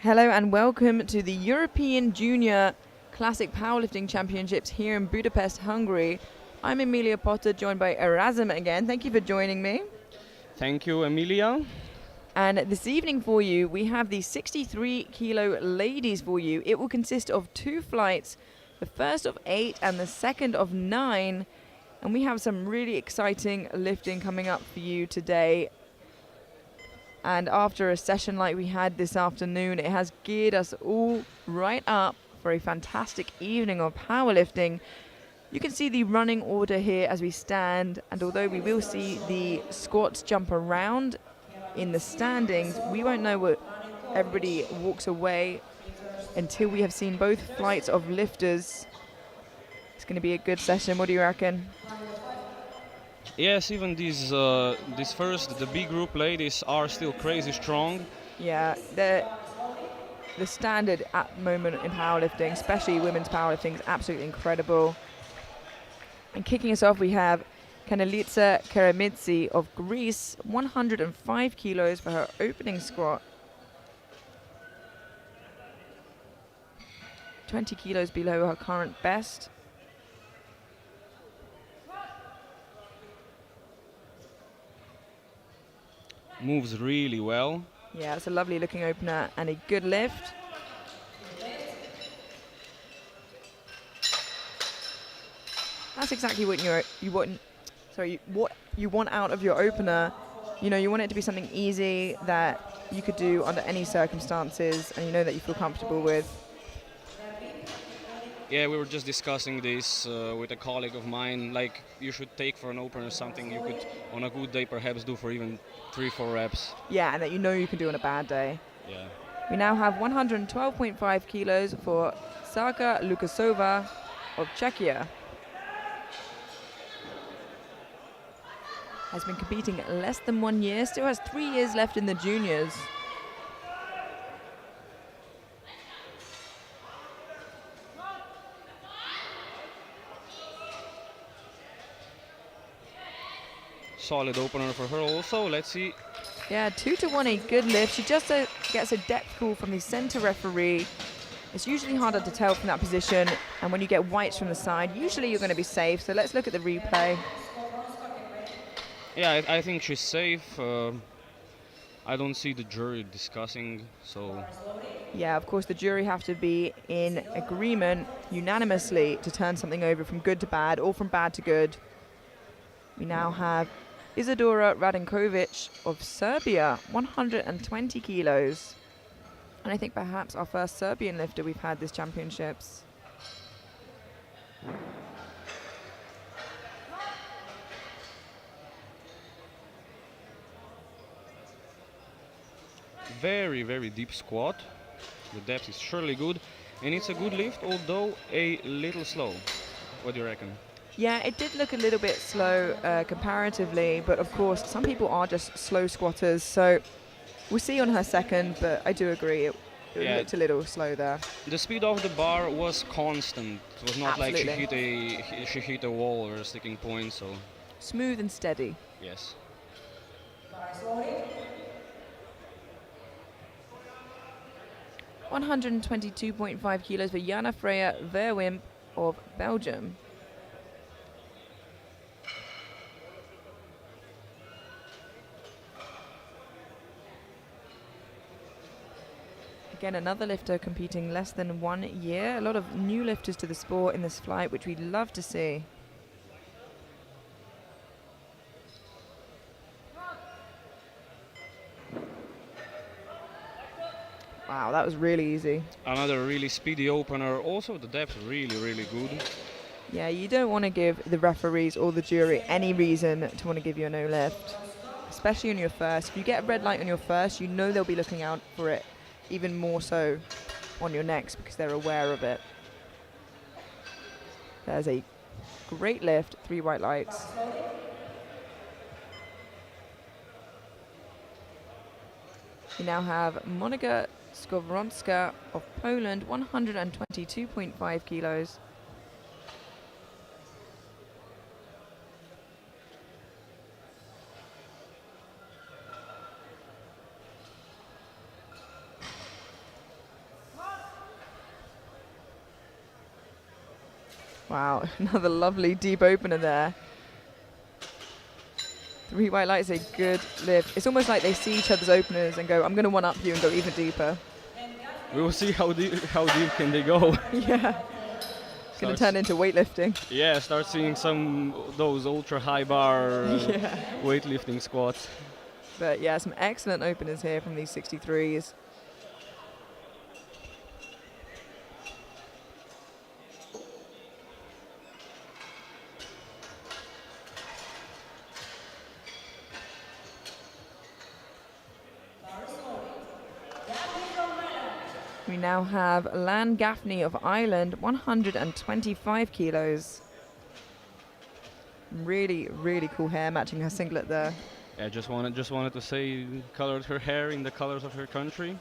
Hello and welcome to the European Junior Classic Powerlifting Championships here in Budapest, Hungary. I'm Emilia Potter, joined by Erasm again. Thank you for joining me. Thank you, Emilia. And this evening for you, we have the 63 kilo ladies for you. It will consist of 2 flights, the first of 8 and the second of 9. And we have some really exciting lifting coming up for you today. And after a session like we had this afternoon, it has geared us all right up for a fantastic evening of powerlifting. You can see the running order here as we stand, and although we will see the squats jump around in the standings, we won't know what everybody walks away until we have seen both flights of lifters. It's going to be a good session. What do you reckon? Yes, even these the B group ladies are still crazy strong. Yeah, the standard at the moment in powerlifting, especially women's powerlifting, is absolutely incredible. And kicking us off, we have Kanelica Karamitsi of Greece, 105 kilos for her opening squat. 20 kilos below her current best. Moves really well. Yeah, it's a lovely looking opener and a good lift. That's exactly what what you want out of your opener. You know, you want it to be something easy that you could do under any circumstances, and you know that you feel comfortable with. Yeah, we were just discussing this with a colleague of mine. Like, you should take for an opener something you could, on a good day, perhaps do for even 3-4 reps. Yeah, and that you know you can do on a bad day. Yeah. We now have 112.5 kilos for Sarka Lukasova of Czechia. Has been competing less than 1 year, still has 3 years left in the juniors. Solid opener for her also. Let's see. Yeah, 2-1, a good lift. She just gets a depth call from the center referee. It's usually harder to tell from that position, and when you get whites from the side, usually you're going to be safe. So let's look at the replay. Yeah, I think she's safe. I don't see the jury discussing, so... Yeah, of course, the jury have to be in agreement unanimously to turn something over from good to bad or from bad to good. We now have Isadora Radenkovic of Serbia, 120 kilos. And I think perhaps our first Serbian lifter we've had this championships. Very, very deep squat. The depth is surely good. And it's a good lift, although a little slow. What do you reckon? Yeah, it did look a little bit slow comparatively, but of course some people are just slow squatters, so we'll see on her second, but I do agree it looked a little slow there. The speed of the bar was constant. It was not Absolutely. like she hit a wall or a sticking point, so... Smooth and steady. Yes. $122.5 kilos for Jana Freya Verwimp of Belgium. Again, another lifter competing less than 1 year. A lot of new lifters to the sport in this flight, which we'd love to see. Wow, that was really easy. Another really speedy opener. Also, the depth really, really good. Yeah, you don't want to give the referees or the jury any reason to want to give you a no lift, especially on your first. If you get a red light on your first, you know they'll be looking out for it even more so on your next because they're aware of it. There's a great lift, 3 white lights. We now have Monika Skowronska of Poland, 122.5 kilos. Wow, another lovely deep opener there. 3 white lights, a good lift. It's almost like they see each other's openers and go, I'm going to one-up you and go even deeper. We will see how deep can they go. Yeah. It's going to turn into weightlifting. Yeah, start seeing some those ultra high bar weightlifting squats. But yeah, some excellent openers here from these 63s. We now have Lan Gaffney of Ireland, 125 kilos. Really, really cool hair matching her singlet there. Yeah, just wanted to say, colored her hair in the colors of her country.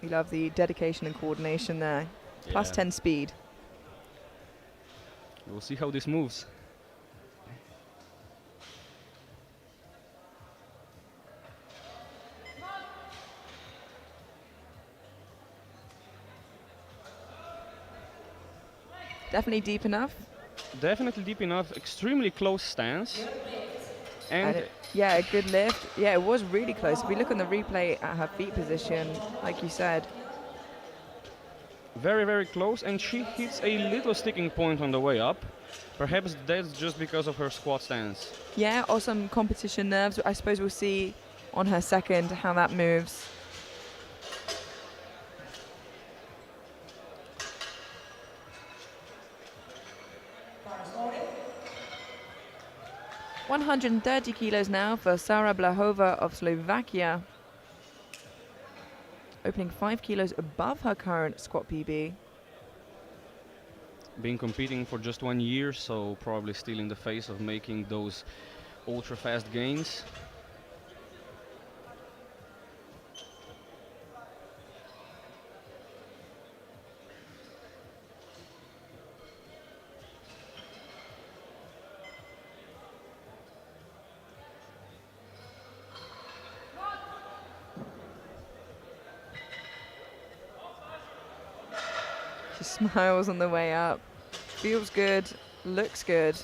We love the dedication and coordination there. Plus 10 speed. We'll see how this moves. Definitely deep enough. Definitely deep enough. Extremely close stance. And yeah, a good lift. Yeah, it was really close. If we look on the replay at her feet position, like you said. Very, very close. And she hits a little sticking point on the way up. Perhaps that's just because of her squat stance. Yeah, or some competition nerves. I suppose we'll see on her second how that moves. $130 kilos now for Sara Blahova of Slovakia. Opening 5 kilos above her current squat PB. Been competing for just 1 year, so probably still in the phase of making those ultra fast gains. She smiles on the way up. Feels good, looks good.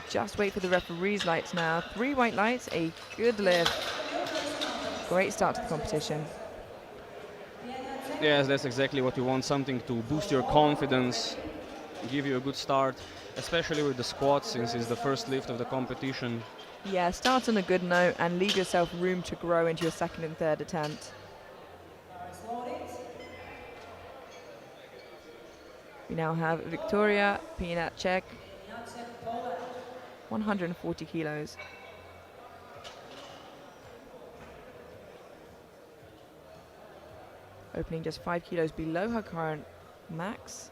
Just wait for the referee's lights now. 3 white lights, a good lift. Great start to the competition. Yes, that's exactly what you want, something to boost your confidence, give you a good start, especially with the squats since it's the first lift of the competition. Yeah, start on a good note and leave yourself room to grow into your second and third attempt. We now have Victoria Pinacek, 140 kilos. Opening just 5 kilos below her current max.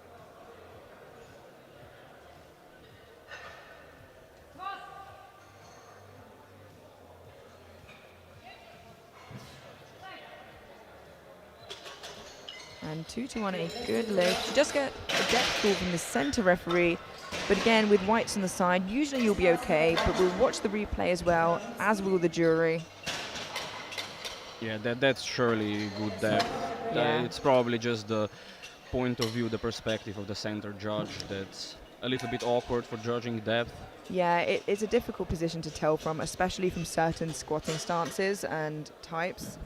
And 2 to 1, a good lift. You just get a depth call from the center referee, but again, with whites on the side, usually you'll be okay, but we'll watch the replay as well, as will the jury. Yeah, that's surely good depth. Yeah. It's probably just the point of view, the perspective of the center judge that's a little bit awkward for judging depth. Yeah, it's a difficult position to tell from, especially from certain squatting stances and types.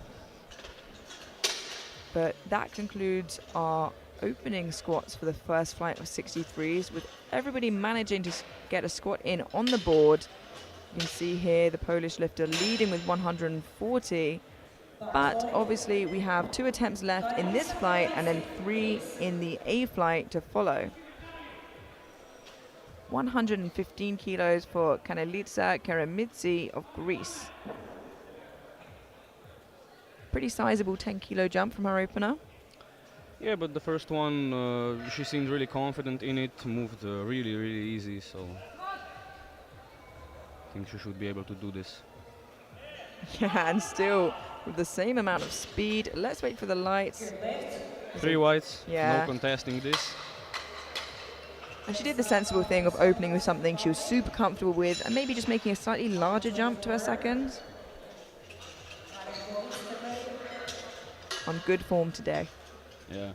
But that concludes our opening squats for the first flight of 63s, with everybody managing to get a squat in on the board. You can see here the Polish lifter leading with 140, but obviously we have 2 attempts left in this flight and then 3 in the A flight to follow. 115 kilos for Kanelitsa Keremitsi of Greece. Pretty sizable 10 kilo jump from her opener. Yeah, but the first one, she seemed really confident in it, moved really, really easy, so I think she should be able to do this. Yeah, and still with the same amount of speed. Let's wait for the lights. 3 whites, Yeah. no contesting this. And she did the sensible thing of opening with something she was super comfortable with and maybe just making a slightly larger jump to her second. On good form today. Yeah.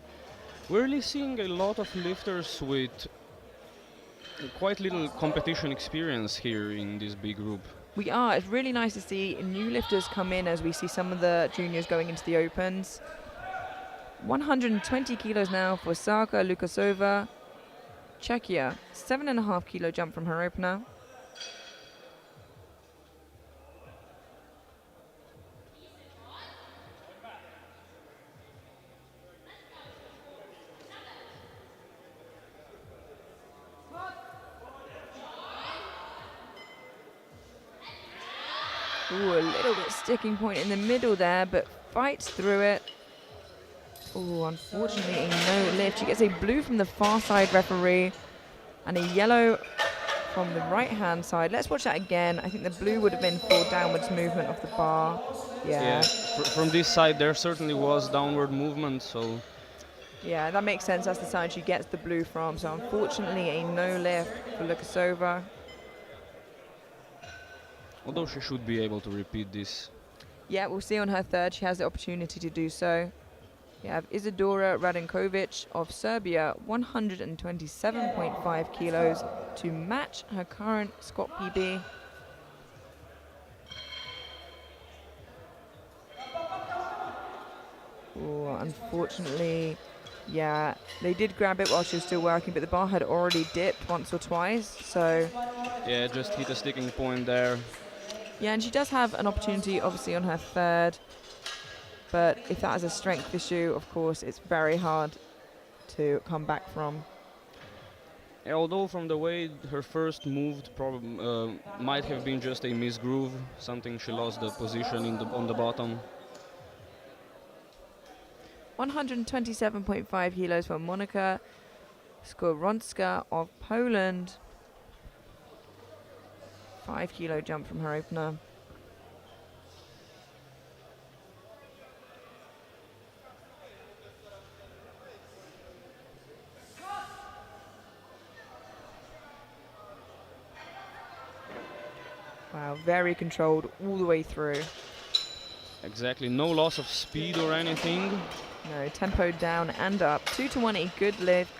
We're really seeing a lot of lifters with quite little competition experience here in this big group. We are. It's really nice to see new lifters come in as we see some of the juniors going into the opens. 120 kilos now for Sarka Lukasova, Czechia. 7.5 kilo jump from her opener. Ooh, a little bit sticking point in the middle there, but fights through it. Ooh, unfortunately a no lift. She gets a blue from the far side referee and a yellow from the right hand side. Let's watch that again. I think the blue would have been for downwards movement of the bar. Yeah. From this side there certainly was downward movement, so Yeah, that makes sense. That's the side she gets the blue from. So unfortunately a no lift for Lukasova. although she should be able to repeat this. Yeah, we'll see on her third. She has the opportunity to do so. We have Isadora Radenkovic of Serbia, 127.5 kilos to match her current squat PB. Ooh, unfortunately, yeah, they did grab it while she was still working, but the bar had already dipped once or twice, so... Yeah, just hit a sticking point there. Yeah, and she does have an opportunity, obviously, on her third. But if that is a strength issue, of course, it's very hard to come back from. Yeah, although from the way her first moved, might have been just a misgroove, something she lost the position on the bottom. 127.5 kilos for Monika Skowronska of Poland. 5 kilo jump from her opener. Wow, very controlled all the way through. Exactly, no loss of speed or anything. No, tempo down and up. 2-1, a good lift.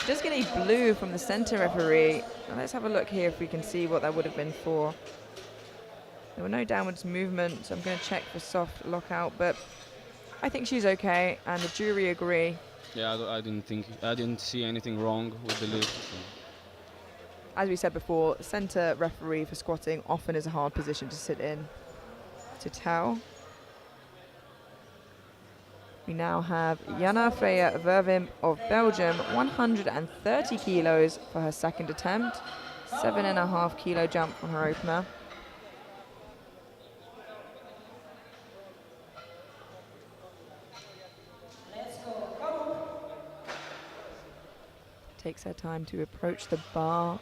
She does get a blue from the center referee. Now let's have a look here if we can see what that would have been for. There were no downwards movements. So I'm going to check for soft lockout, but I think she's okay, and the jury agree. Yeah, I didn't see anything wrong with the lift. So. As we said before, center referee for squatting often is a hard position to sit in. To tell. We now have Jana Freya Verwimp of Belgium, 130 kilos for her second attempt. 7.5 kilo jump from her opener. Takes her time to approach the bar.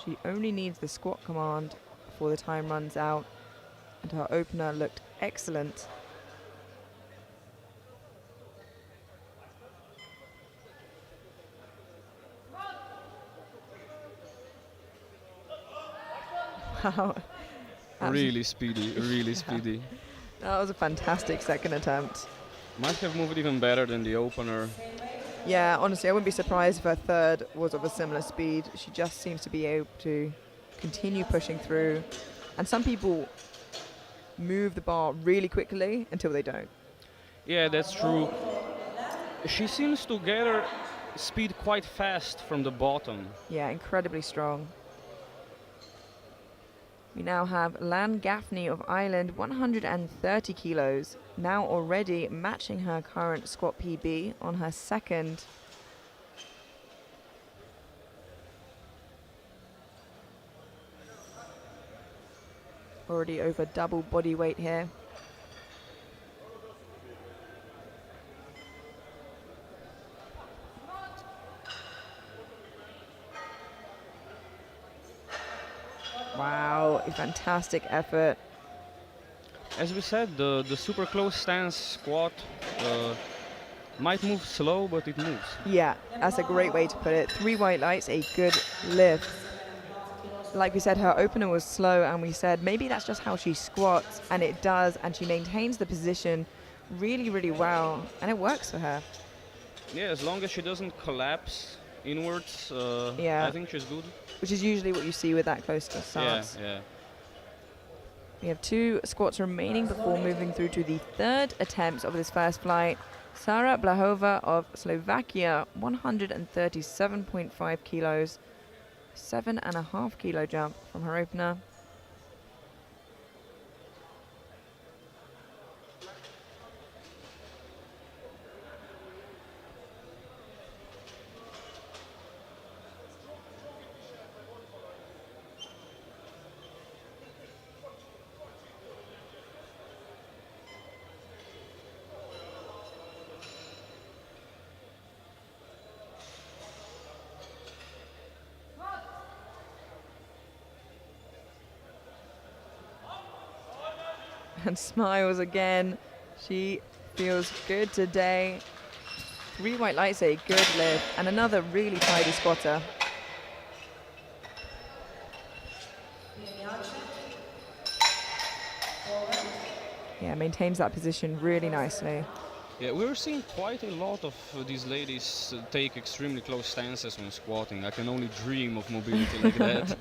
She only needs the squat command before the time runs out, and her opener looked excellent. Wow. Really speedy, really speedy. That was a fantastic second attempt. Might have moved even better than the opener. Yeah, honestly, I wouldn't be surprised if her third was of a similar speed. She just seems to be able to continue pushing through. And some people move the bar really quickly until they don't. Yeah, that's true. She seems to gather speed quite fast from the bottom. Yeah, incredibly strong. We now have Lan Gaffney of Ireland, 130 kilos, now already matching her current squat PB on her second. Already over double body weight here. Wow, a fantastic effort. As we said, the super close stance squat might move slow, but it moves. Yeah, that's a great way to put it. 3 white lights, a good lift. Like we said, her opener was slow, and we said maybe that's just how she squats, and it does, and she maintains the position really, really well, and it works for her. Yeah, as long as she doesn't collapse inwards, Yeah, I think she's good. which is usually what you see with that close to Yeah, stance. yeah. We have 2 squats remaining before moving through to the third attempt of this first flight. Sara Blahova of Slovakia, 137.5 kilos, 7.5 kilo jump from her opener. And smiles again. She feels good today. 3 white lights, a good lift, and another really tidy squatter. Yeah, maintains that position really nicely. Yeah, we're seeing quite a lot of these ladies take extremely close stances when squatting. I can only dream of mobility like that.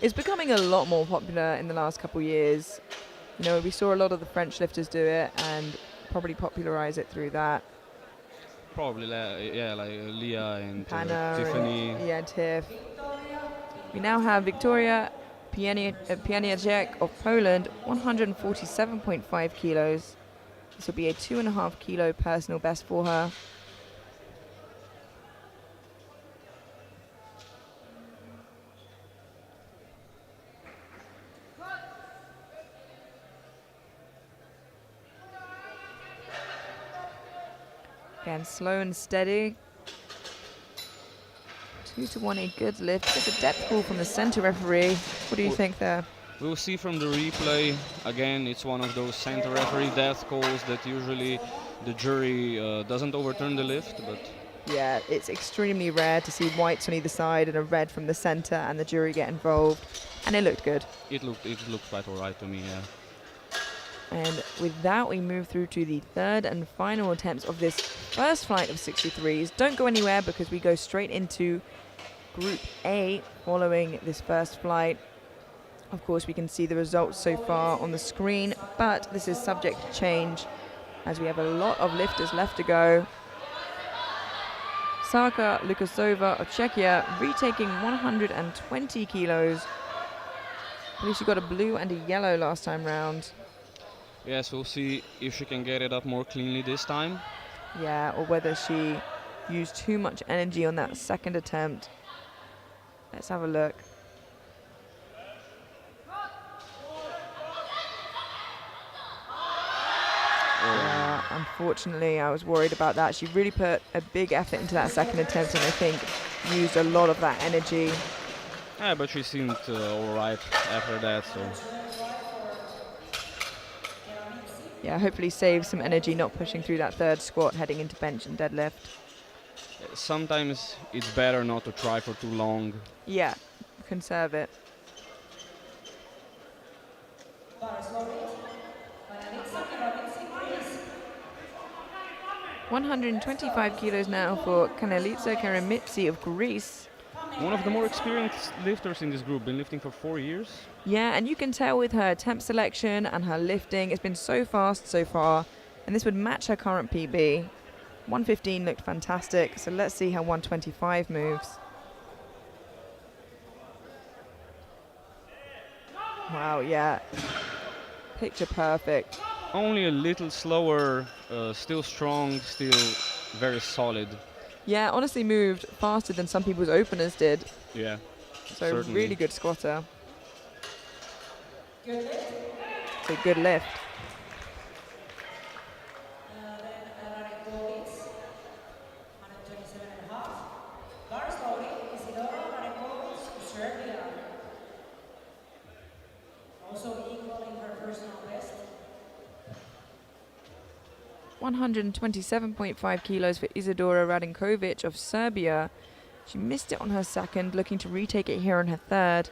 It's becoming a lot more popular in the last couple of years. You know, we saw a lot of the French lifters do it and probably popularize it through that. Probably, yeah, like Leah and Panna Tiffany. and yeah, Tiff. We now have Victoria Pianiaczek of Poland, 147.5 kilos. This will be a 2.5 kilo personal best for her. Again, slow and steady. 2 to 1, a good lift. Just a depth call from the center referee. What do you think there? We'll see from the replay. Again, it's one of those center referee death calls that usually the jury doesn't overturn the lift, but Yeah, it's extremely rare to see whites on either side and a red from the center and the jury get involved. And it looked good. it looked quite alright to me. Yeah. And with that, we move through to the third and final attempts of this first flight of 63s. Don't go anywhere because we go straight into Group A following this first flight. Of course, we can see the results so far on the screen, but this is subject to change as we have a lot of lifters left to go. Sarka Lukasova of Czechia retaking 120 kilos. I believe she got a blue and a yellow last time round. Yes, we'll see if she can get it up more cleanly this time. Yeah, or whether she used too much energy on that second attempt. Let's have a look. Yeah, unfortunately, I was worried about that. She really put a big effort into that second attempt and I think used a lot of that energy. Yeah, but she seemed alright after that, so. Yeah, hopefully save some energy not pushing through that third squat heading into bench and deadlift. Sometimes it's better not to try for too long. Yeah, conserve it. 125 kilos now for Kanelitsa Karamitsi of Greece. One of the more experienced lifters in this group, been lifting for 4 years. Yeah, and you can tell with her attempt selection and her lifting, it's been so fast so far, and this would match her current PB. 115 looked fantastic, so let's see how 125 moves. Wow, yeah. Picture perfect. Only a little slower, still strong, still very solid. Yeah, honestly moved faster than some people's openers did. Yeah, So certainly. really good squatter. It's a good lift. Also equaling her personal best. 127.5 kilos for Isadora Radinkovic of Serbia. She missed it on her second, looking to retake it here on her third.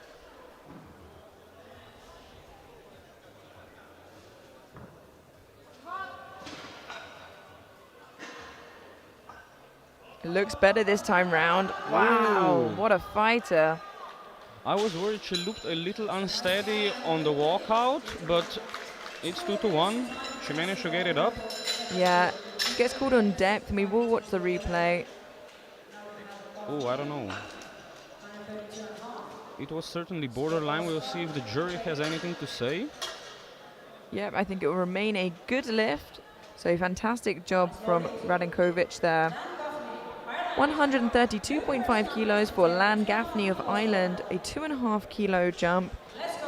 It looks better this time round. Wow, Ooh. what a fighter. I was worried she looked a little unsteady on the walkout, but it's 2-1. She managed to get it up. Yeah, gets called on depth, and we will watch the replay. Oh, I don't know. It was certainly borderline. We'll see if the jury has anything to say. Yep, I think it will remain a good lift. So fantastic job from Radenkovic there. 132.5 kilos for Lan Gaffney of Ireland, a 2.5 kilo jump.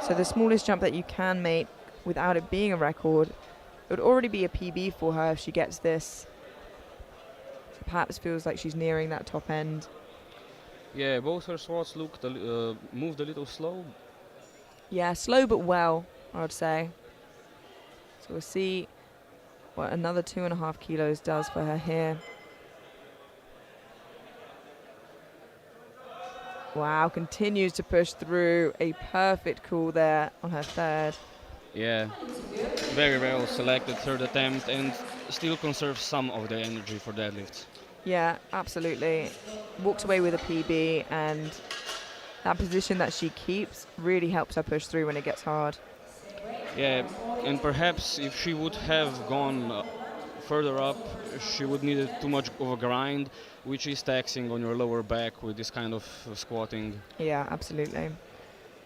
So the smallest jump that you can make without it being a record. It would already be a PB for her if she gets this. So perhaps feels like she's nearing that top end. Yeah, both her squats looked moved a little slow. Yeah, slow but well, I would say. So we'll see what another 2.5 kilos does for her here. Wow, continues to push through. A perfect call there on her third. Yeah, very well selected third attempt and still conserves some of the energy for deadlifts. Yeah, absolutely. Walks away with a PB, and that position that she keeps really helps her push through when it gets hard. Yeah, and perhaps if she would have gone further up, she would need too much of a grind, which is taxing on your lower back with this kind of squatting. Yeah, absolutely.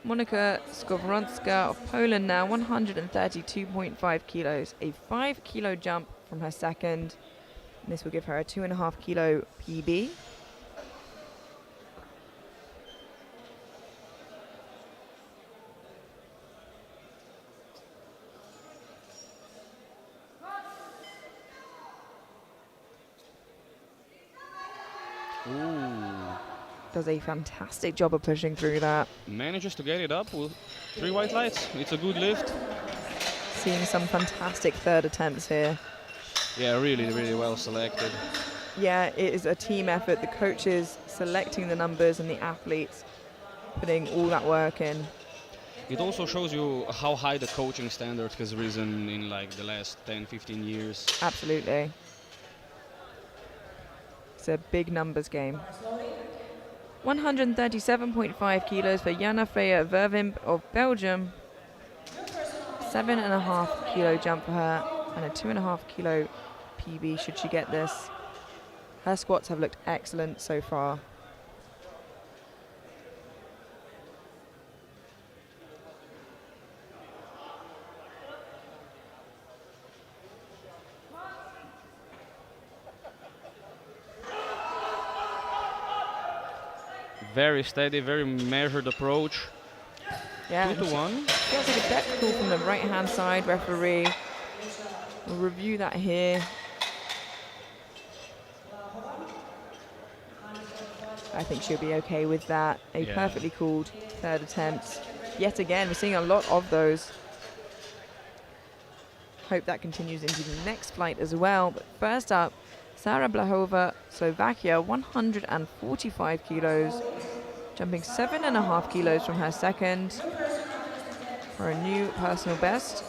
Monika Skowronska of Poland now, 132.5 kilos, a 5 kilo jump from her second. And this will give her a 2.5 kilo PB. Ooh. Does a fantastic job of pushing through that. Manages to get it up with 3 white lights. It's a good lift. Seeing some fantastic third attempts here. Yeah, really, really well selected. Yeah, it is a team effort. The coaches selecting the numbers and the athletes putting all that work in. It also shows you how high the coaching standard has risen in like the last 10, 15 years. Absolutely. It's a big numbers game. 137.5 kilos for Jana Freya Vervimp of Belgium. 7.5 kilo jump for her and a 2.5 kilo PB should she get this. Her squats have looked excellent so far. Very steady, very measured approach. Yeah, 2-1. gets like a depth call from the right hand side referee. We'll review that here. I think she'll be okay with that. A Yeah. perfectly called third attempt. Yet again, we're seeing a lot of those. Hope that continues into the next flight as well. But first up, Sara Blahova, Slovakia, 145 kilos, jumping 7.5 kilos from her second for a new personal best.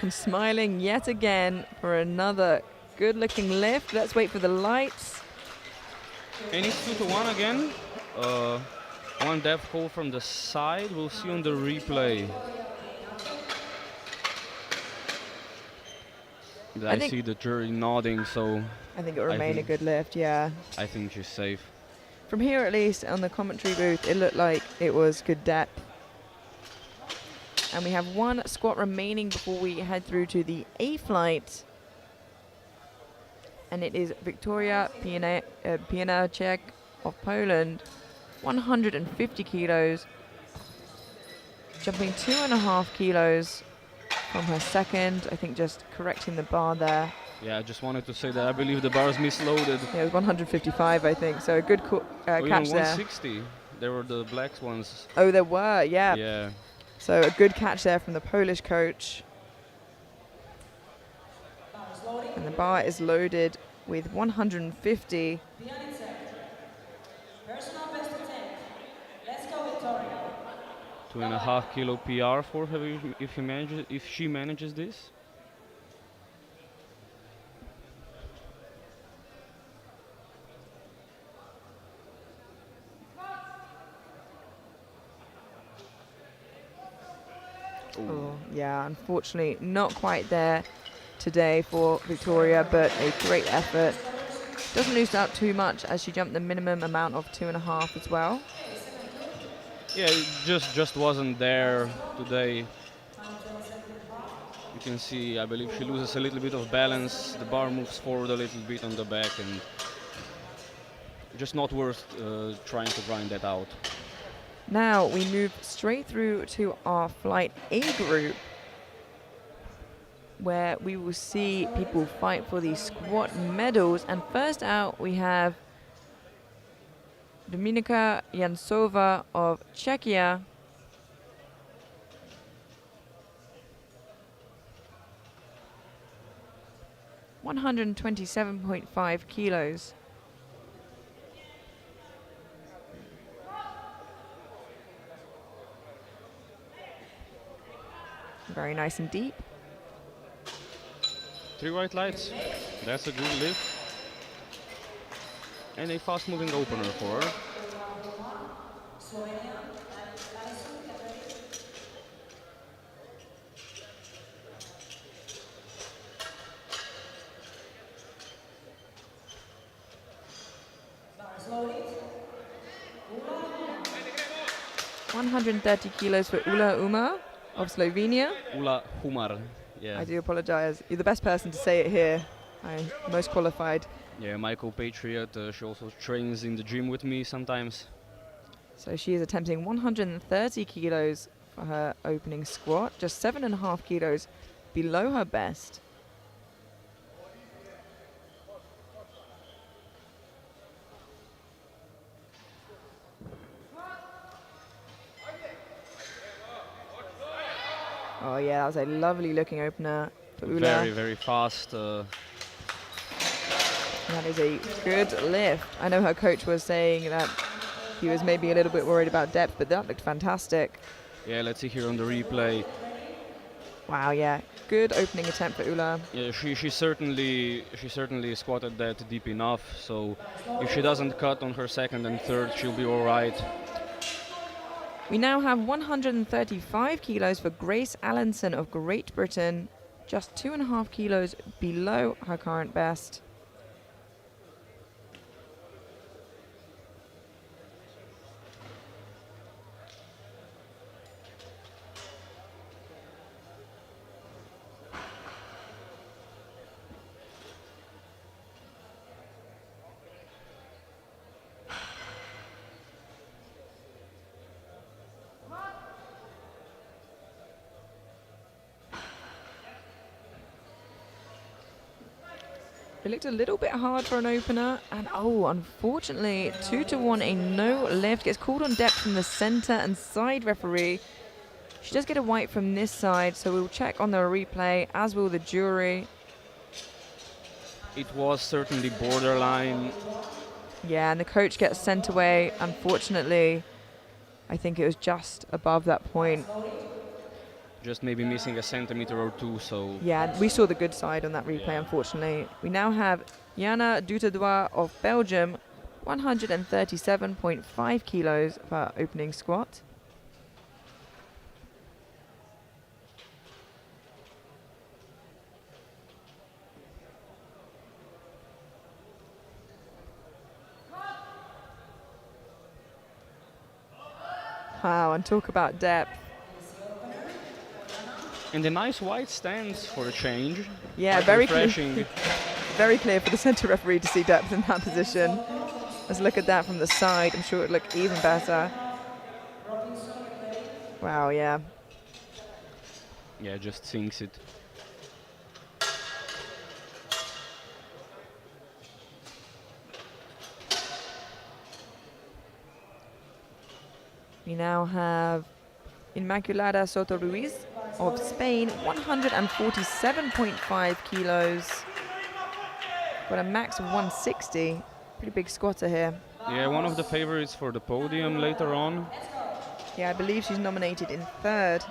And smiling yet again for another good-looking lift. Let's wait for the lights. And it's 2-1 again. One depth call from the side. We'll see on the replay. I think- see the jury nodding, so I think it will I remain a think- good lift, yeah. I think she's safe. From here, at least, on the commentary booth, it looked like it was good depth. And we have one squat remaining before we head through to the A flight. And it is Victoria Pianacek of Poland, 150 kilos. jumping 2.5 kilos from her second. I think just correcting the bar there. Yeah, I just wanted to say that I believe the bar is misloaded. Yeah, it was 155, I think. So a good catch Even there. 160. There were the black ones. Oh, there were, yeah. Yeah. So a good catch there from the Polish coach. And the bar is loaded with 150. Personal best attempt. Let's go, Victoria. 2.5 kilo PR for her if she manages this. Oh, yeah, unfortunately not quite there today for Victoria, but a great effort. Doesn't lose out too much as she jumped the minimum amount of 2.5 as well. Yeah, it just wasn't there today. You can see, I believe she loses a little bit of balance. The bar moves forward a little bit on the back, and just not worth trying to grind that out. Now we move straight through to our flight A group, where we will see people fight for the squat medals. And first out we have Dominika Jansova of Czechia. (127.5 kilos). Very nice and deep. 3 white lights. That's a good lift. And a fast moving opener for her. Bars loaded. 130 kilos for Ula Umar of Slovenia. Ula Humar. Yeah. I do apologize. You're the best person to say it here. I'm most qualified. Yeah, my co-patriot. She also trains in the gym with me sometimes. So she is attempting 130 kilos for her opening squat, just 7.5 kilos below her best. Oh yeah, that was a lovely looking opener for Ula. Very, very fast. That is a good lift. I know her coach was saying that he was maybe a little bit worried about depth, but that looked fantastic. Yeah, let's see here on the replay. Wow, yeah, good opening attempt for Ula. Yeah, she certainly squatted that deep enough. So if she doesn't cut on her second and third, she'll be all right. We now have 135 kilos for Grace Allenson of Great Britain, just 2.5 kilos below her current best. It looked a little bit hard for an opener, and oh, unfortunately, 2-1, a no lift. Gets called on depth from the center and side referee. She does get a white from this side, so we'll check on the replay, as will the jury. It was certainly borderline. Yeah, and the coach gets sent away, unfortunately. I think it was just above that point. Just maybe missing a centimeter or two, so... Yeah, we saw the good side on that replay, unfortunately. We now have Jana Dutedois of Belgium, 137.5 kilos for her opening squat. Wow, and talk about depth. And a nice wide stance for a change. Yeah, Quite very refreshing. very clear for the center referee to see depth in that position. Let's look at that from the side. I'm sure it'd look even better. Wow, yeah. Yeah, just sinks it. We now have Inmaculada Soto Ruiz of Spain, 147.5 kilos. Got a max of 160. Pretty big squatter here. Yeah, one of the favorites for the podium later on. Yeah, I believe she's nominated in third.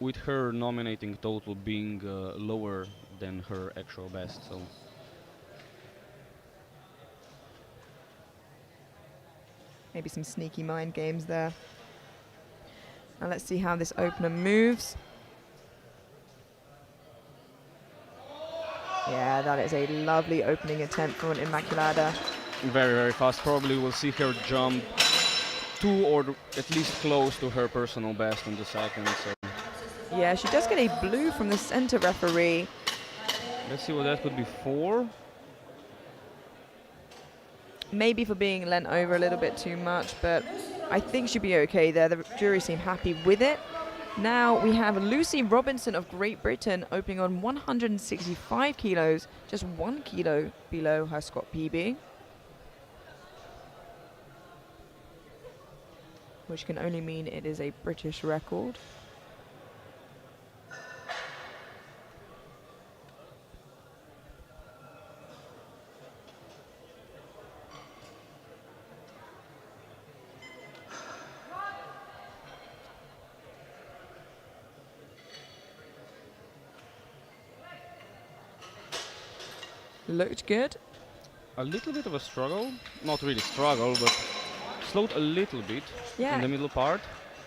With her nominating total being lower than her actual best, so Maybe some sneaky mind games there. Now let's see how this opener moves. Yeah, that is a lovely opening attempt from Immaculada. very, very fast. Probably we'll see her jump to or at least close to her personal best in the second. So Yeah, she does get a blue from the center referee. let's see what that could be for. Maybe for being lent over a little bit too much, but I think she'll be okay there. The jury seem happy with it. Now we have Lucy Robinson of Great Britain opening on 165 kilos, just 1 kilo below her squat PB, which can only mean it is a British record. Looked good. A little bit of a struggle, not really struggle, but slowed a little bit in the middle part.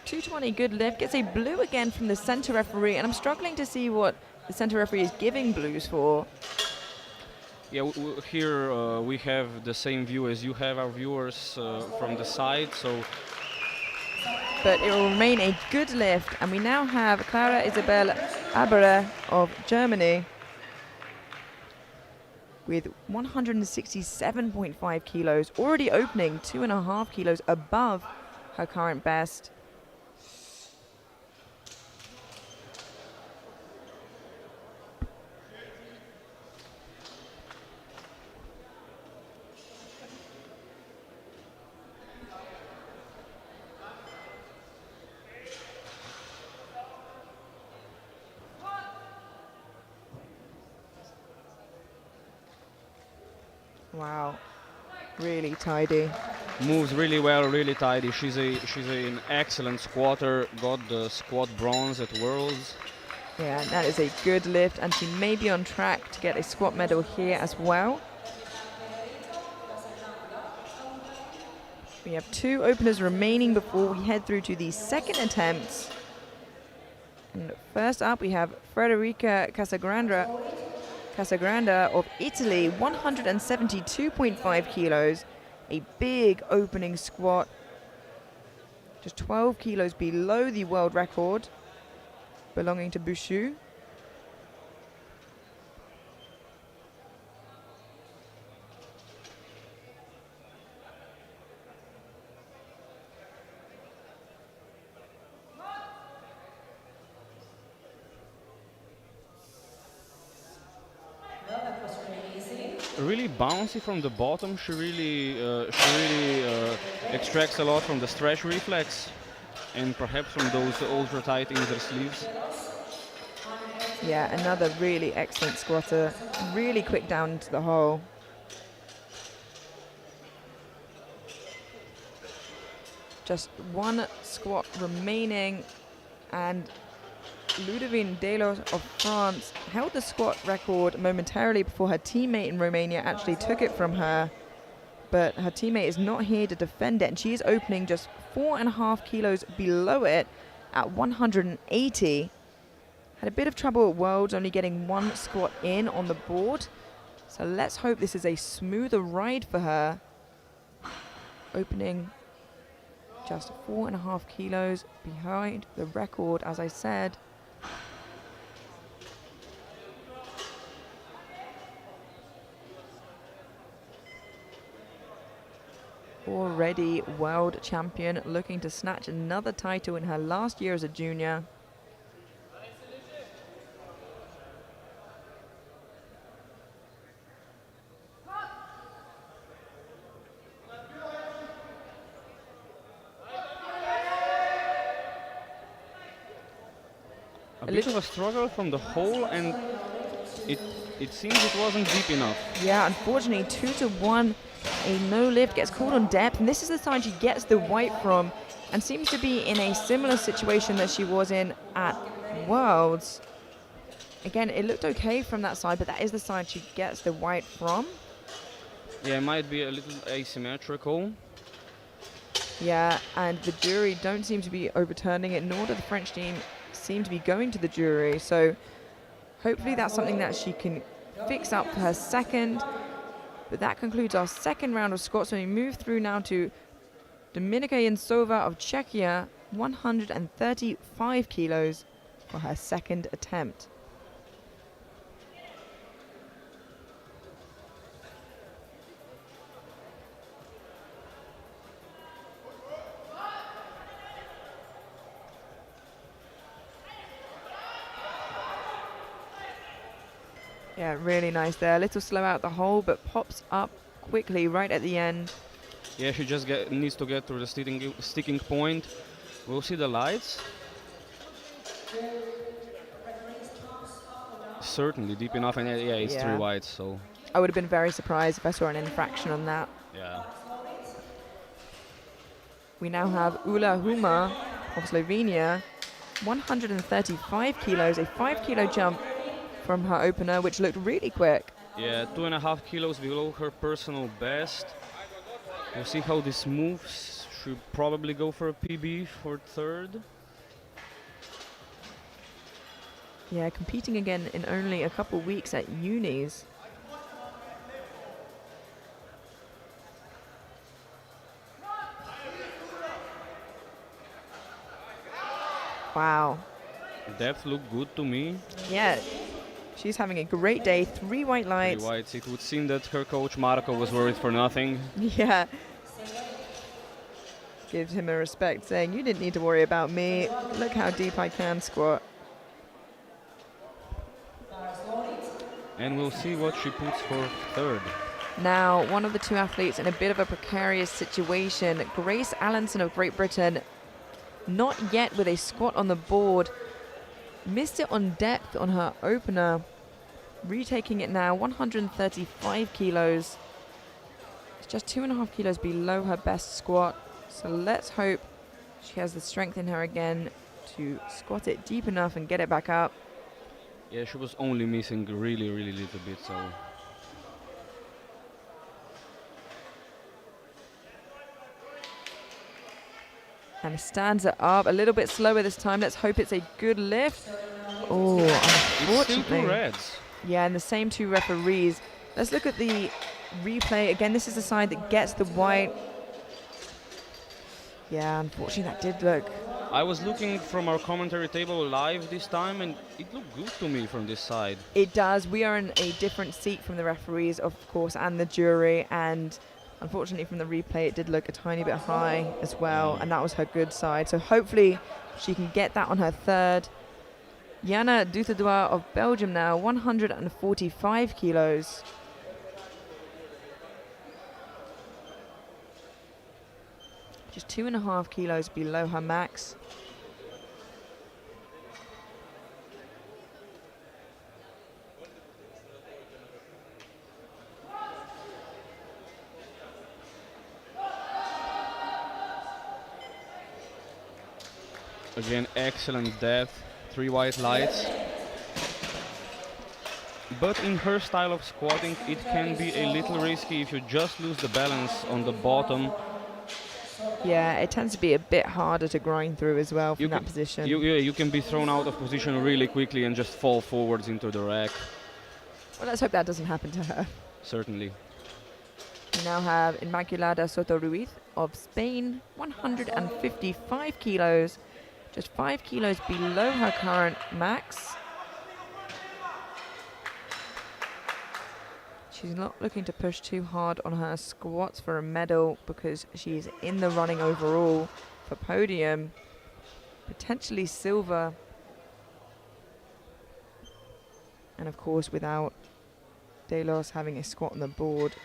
220, good lift. Gets a blue again from the center referee, and I'm struggling to see what the center referee is giving blues for. Yeah, here we have the same view as you have, our viewers, from the side, so... But it will remain a good lift, and we now have Clara Isabel Abere of Germany with 167.5 kilos, already opening 2.5 kilos above her current best. Wow, really tidy. Moves really well, really tidy. She's an excellent squatter. Got the squat bronze at Worlds. Yeah, that is a good lift, and she may be on track to get a squat medal here as well. We have 2 openers remaining before we head through to the second attempts. And first up, we have Federica Casagranda of Italy, 172.5 kilos. A big opening squat, just 12 kilos below the world record belonging to Bouchou. Really bouncy from the bottom. She really extracts a lot from the stretch reflex and perhaps from those ultra tight inner sleeves. Yeah, another really excellent squatter. Really quick down into the hole. Just 1 squat remaining, and Ludovine Delos of France held the squat record momentarily before her teammate in Romania actually took it from her. But her teammate is not here to defend it, and she is opening just 4.5 kilos below it at 180. Had a bit of trouble at Worlds, only getting 1 squat in on the board. So let's hope this is a smoother ride for her. Opening just 4.5 kilos behind the record, as I said. already world champion, looking to snatch another title in her last year as a junior. A bit of a struggle from the hole, and it seems it wasn't deep enough. Yeah, unfortunately, 2-1. A no lift gets called on depth, and this is the side she gets the white from, and seems to be in a similar situation that she was in at Worlds. Again, it looked okay from that side, but that is the side she gets the white from. Yeah, it might be a little asymmetrical. Yeah, and the jury don't seem to be overturning it, nor do the French team seem to be going to the jury. So hopefully that's something that she can fix up for her second. But that concludes our second round of squats. So we move through now to Dominika Jensova of Czechia, 135 kilos for her second attempt. Yeah, really nice there. A little slow out the hole, but pops up quickly right at the end. Yeah, she just needs to get through the sticking point. We'll see the lights. Certainly deep enough, and yeah, it's 3 whites, so. I would have been very surprised if I saw an infraction on that. Yeah. We now have Ula Huma of Slovenia, 135 kilos, a 5 kilo jump from her opener, which looked really quick. Yeah, 2.5 kilos below her personal best. We'll see how this moves. Should probably go for a PB for third. Yeah, competing again in only a couple weeks at unis. Wow. Depth looked good to me. Yeah, she's having a great day. 3 white lights. 3 whites. It would seem that her coach Marco was worried for nothing. Yeah. Gives him a respect, saying, you didn't need to worry about me. Look how deep I can squat. And we'll see what she puts for third. Now, one of the two athletes in a bit of a precarious situation. Grace Allenson of Great Britain, not yet with a squat on the board. Missed it on depth on her opener. Retaking it now, 135 kilos. It's just 2.5 kilos below her best squat. So let's hope she has the strength in her again to squat it deep enough and get it back up. Yeah, she was only missing really little bit, so. And stands it up a little bit slower this time. Let's hope it's a good lift. Oh, It's still unfortunately. 2 reds. Yeah, and the same 2 referees. Let's look at the replay. Again, this is the side that gets the white. Yeah, unfortunately that did look. I was looking from our commentary table live this time, and it looked good to me from this side. It does. We are in a different seat from the referees, of course, and the jury. And unfortunately from the replay, it did look a tiny bit high as well. And that was her good side. So hopefully she can get that on her third. Jana Dutedois of Belgium now, 145 kilos. Just 2.5 kilos below her max. Again, excellent depth, 3 white lights. But in her style of squatting, it can be a little risky if you just lose the balance on the bottom. Yeah, it tends to be a bit harder to grind through as well from that position. You can be thrown out of position really quickly and just fall forwards into the rack. Well, let's hope that doesn't happen to her. Certainly. We now have Inmaculada Soto Ruiz of Spain, 155 kilos, just 5 kilos below her current max. She's not looking to push too hard on her squats for a medal because she's in the running overall for podium, potentially silver. And of course, without Delos having a squat on the board,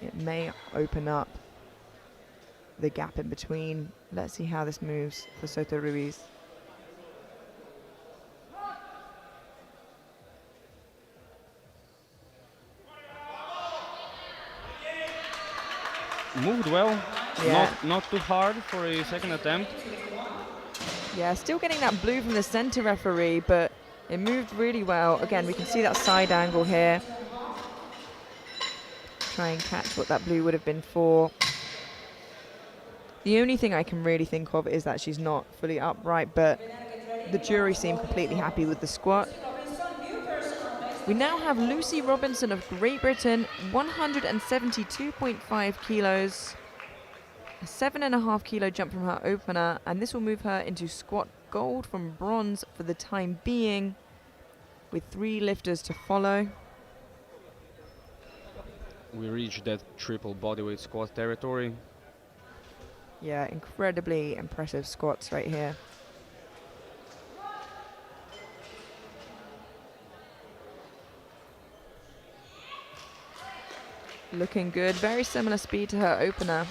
it may open up the gap in between. Let's see how this moves for Soto Ruiz. Moved well, Yeah. not too hard for a second attempt. Yeah, still getting that blue from the center referee, but it moved really well. Again, we can see that side angle here. Try and catch what that blue would have been for. The only thing I can really think of is that she's not fully upright, but the jury seemed completely happy with the squat. We now have Lucy Robinson of Great Britain, 172.5 kilos. A 7.5 kilo jump from her opener, and this will move her into squat gold from bronze for the time being, with 3 lifters to follow. We reached that triple bodyweight squat territory. Yeah, incredibly impressive squats right here. Looking good, very similar speed to her opener.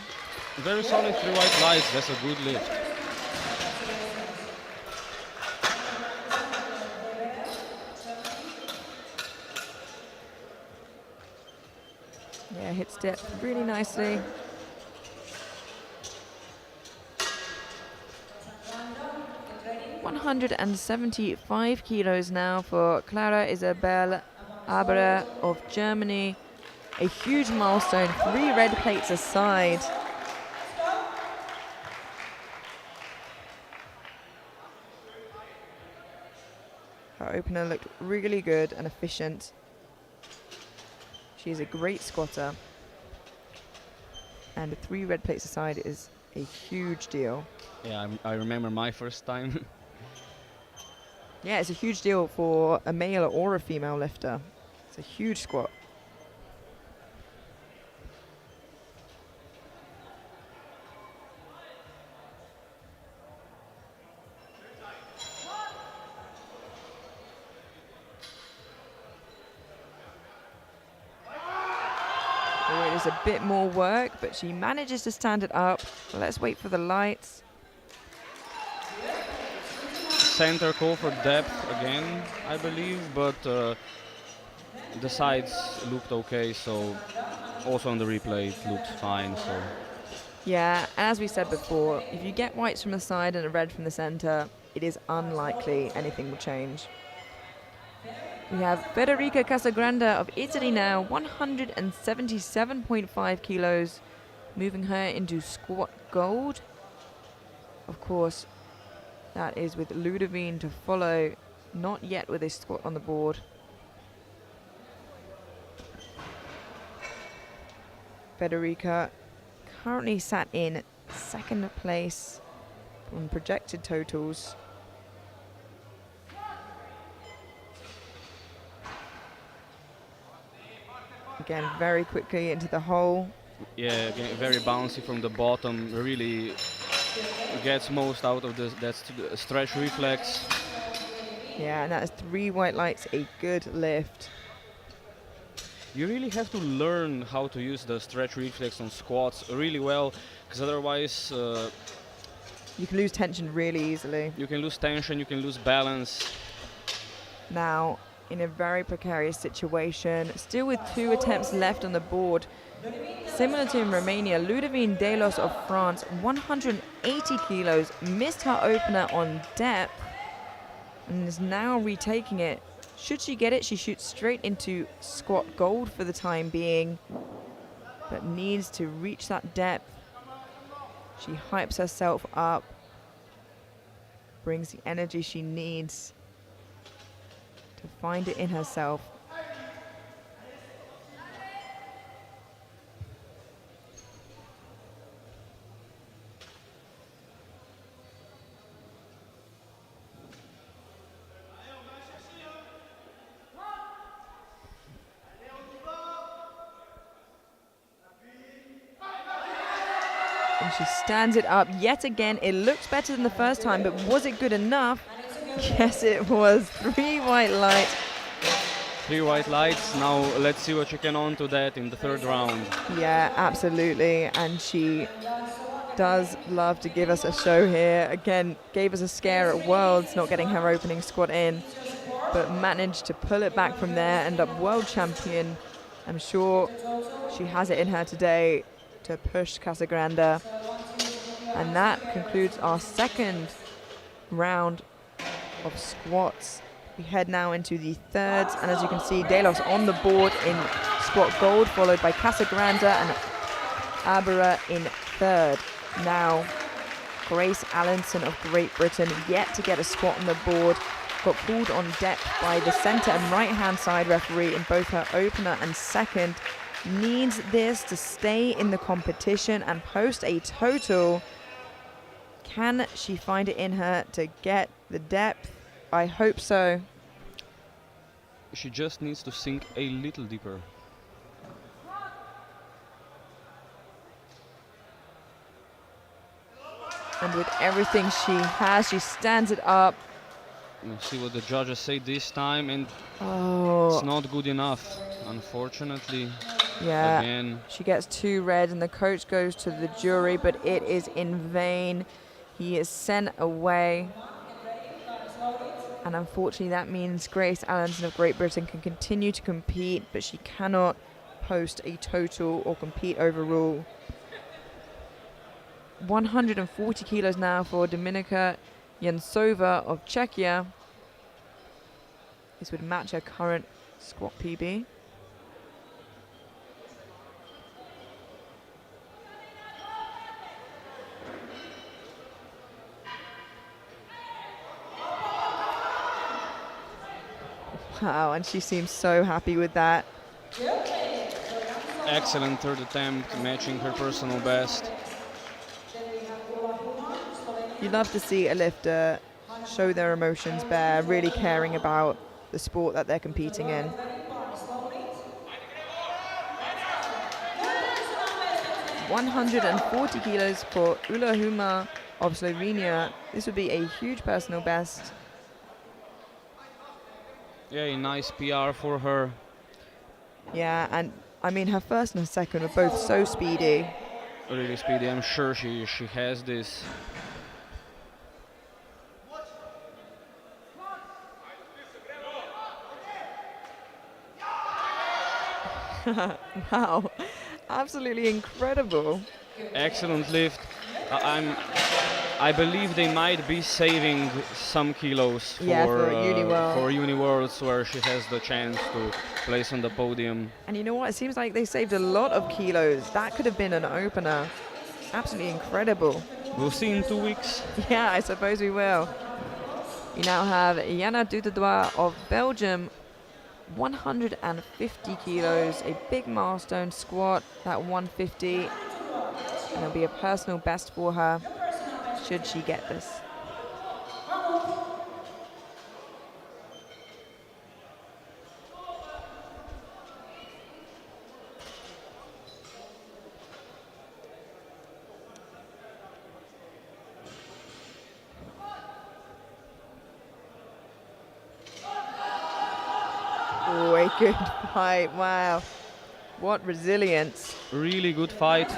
Very solid 3 white lights, that's a good lift. Yeah, hits depth really nicely. ...175 kilos now for Clara Isabel Aberer of Germany. A huge milestone, 3 red plates aside. Her opener looked really good and efficient. She's a great squatter. And 3 red plates aside is a huge deal. Yeah, I remember my first time. Yeah, it's a huge deal for a male or a female lifter. It's a huge squat. Oh, it is a bit more work, but she manages to stand it up. Let's wait for the lights. Center call for depth again, I believe, but the sides looked okay, so also on the replay it looked fine. So Yeah, as we said before, if you get whites from the side and a red from the center, it is unlikely anything will change. We have Federica Casagrande of Italy now, 177.5 kilos, moving her into squat gold. Of course, that is with Ludovine to follow, not yet with a squat on the board. Federica currently sat in second place on projected totals. Again, very quickly into the hole. yeah, again, very bouncy from the bottom, really gets most out of that stretch reflex. Yeah, and that is 3 white lights, a good lift. You really have to learn how to use the stretch reflex on squats really well, because otherwise You can lose tension really easily. you can lose tension, you can lose balance. Now, in a very precarious situation, still with 2 attempts left on the board. Similar to in Romania, Ludovine Delos of France, 180 kilos, missed her opener on depth and is now retaking it. Should she get it, she shoots straight into squat gold for the time being, but needs to reach that depth. She hypes herself up, brings the energy she needs to find it in herself. And she stands it up yet again. It looks better than the first time, but was it good enough? Yes, it was. 3 white lights. 3 white lights. Now let's see what she can on to that in the third round. Yeah, absolutely. And she does love to give us a show here. Again, gave us a scare at Worlds, not getting her opening squat in, but managed to pull it back from there, end up world champion. I'm sure she has it in her today to push Casagrande. And that concludes our second round of squats. We head now into the thirds, and as you can see, Delos on the board in squat gold, followed by Casagrande and Abera in third. Now, Grace Allenson of Great Britain yet to get a squat on the board. Got pulled on depth by the centre and right-hand side referee in both her opener and second. Needs this to stay in the competition and post a total. Can she find it in her to get the depth? I hope so. She just needs to sink a little deeper. And with everything she has, she stands it up. We'll see what the judges say this time, and it's not good enough, unfortunately. Yeah, again. She gets 2 red, and the coach goes to the jury, but it is in vain. He is sent away. And unfortunately, that means Grace Allenson of Great Britain can continue to compete, but she cannot post a total or compete overall. 140 kilos now for Dominika Jansova of Czechia. This would match her current squat PB. Wow, and she seems so happy with that. Excellent third attempt, matching her personal best. You love to see a lifter show their emotions bare, really caring about the sport that they're competing in. $140 kilos for Ula Huma of Slovenia. This would be a huge personal best. Yeah, a nice PR for her. Yeah, and I mean her first and her second are both so speedy. Really speedy. I'm sure she has this. Wow, absolutely incredible. Excellent lift. I believe they might be saving some kilos for Uni Worlds, where she has the chance to place on the podium. And you know what? It seems like they saved a lot of kilos. That could have been an opener. Absolutely incredible. We'll see in 2 weeks. Yeah, I suppose we will. We now have Jana Dutedois of Belgium. 150 kilos, a big milestone squat, that 150. And it'll be a personal best for her, should she get this. Oh, a good fight, wow. What resilience. Really good fight.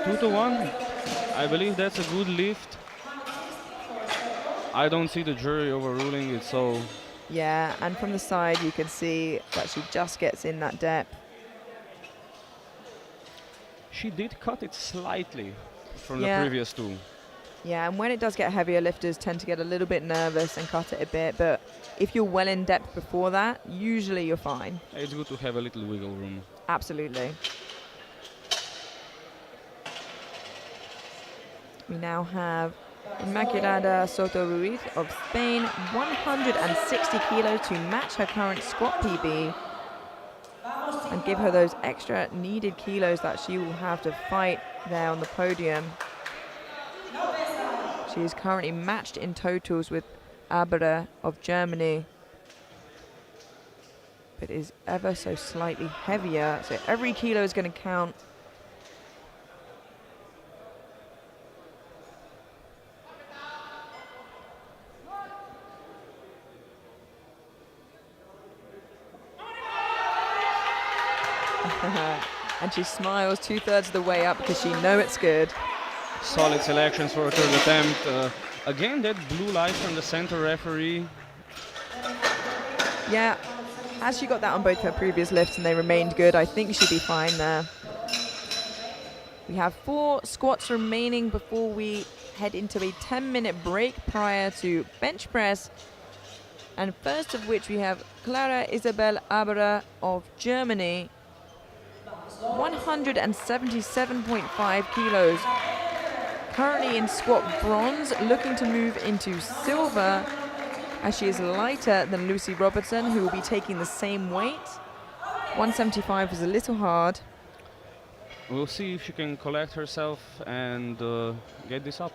2-1. I believe that's a good lift. I don't see the jury overruling it, so... Yeah, and from the side you can see that she just gets in that depth. She did cut it slightly from Yeah. the previous 2. Yeah, and when it does get heavier, lifters tend to get a little bit nervous and cut it a bit, but if you're well in depth before that, usually you're fine. It's good to have a little wiggle room. Absolutely. We now have Inmaculada Soto Ruiz of Spain, 160 kilos to match her current squat PB and give her those extra needed kilos that she will have to fight there on the podium. She is currently matched in totals with Abera of Germany, but is ever so slightly heavier, so every kilo is going to count. And she smiles 2/3 of the way up because she knows it's good. Solid selections for her third attempt. Again, that blue light from the center referee. Yeah, as she got that on both her previous lifts and they remained good, I think she'd be fine there. We have 4 squats remaining before we head into a 10-minute break prior to bench press. And first of which we have Clara Isabel Abera of Germany, 177.5 kilos. Currently in squat bronze, looking to move into silver as she is lighter than Lucy Robertson, who will be taking the same weight. 175 was a little hard. We'll see if she can collect herself and get this up.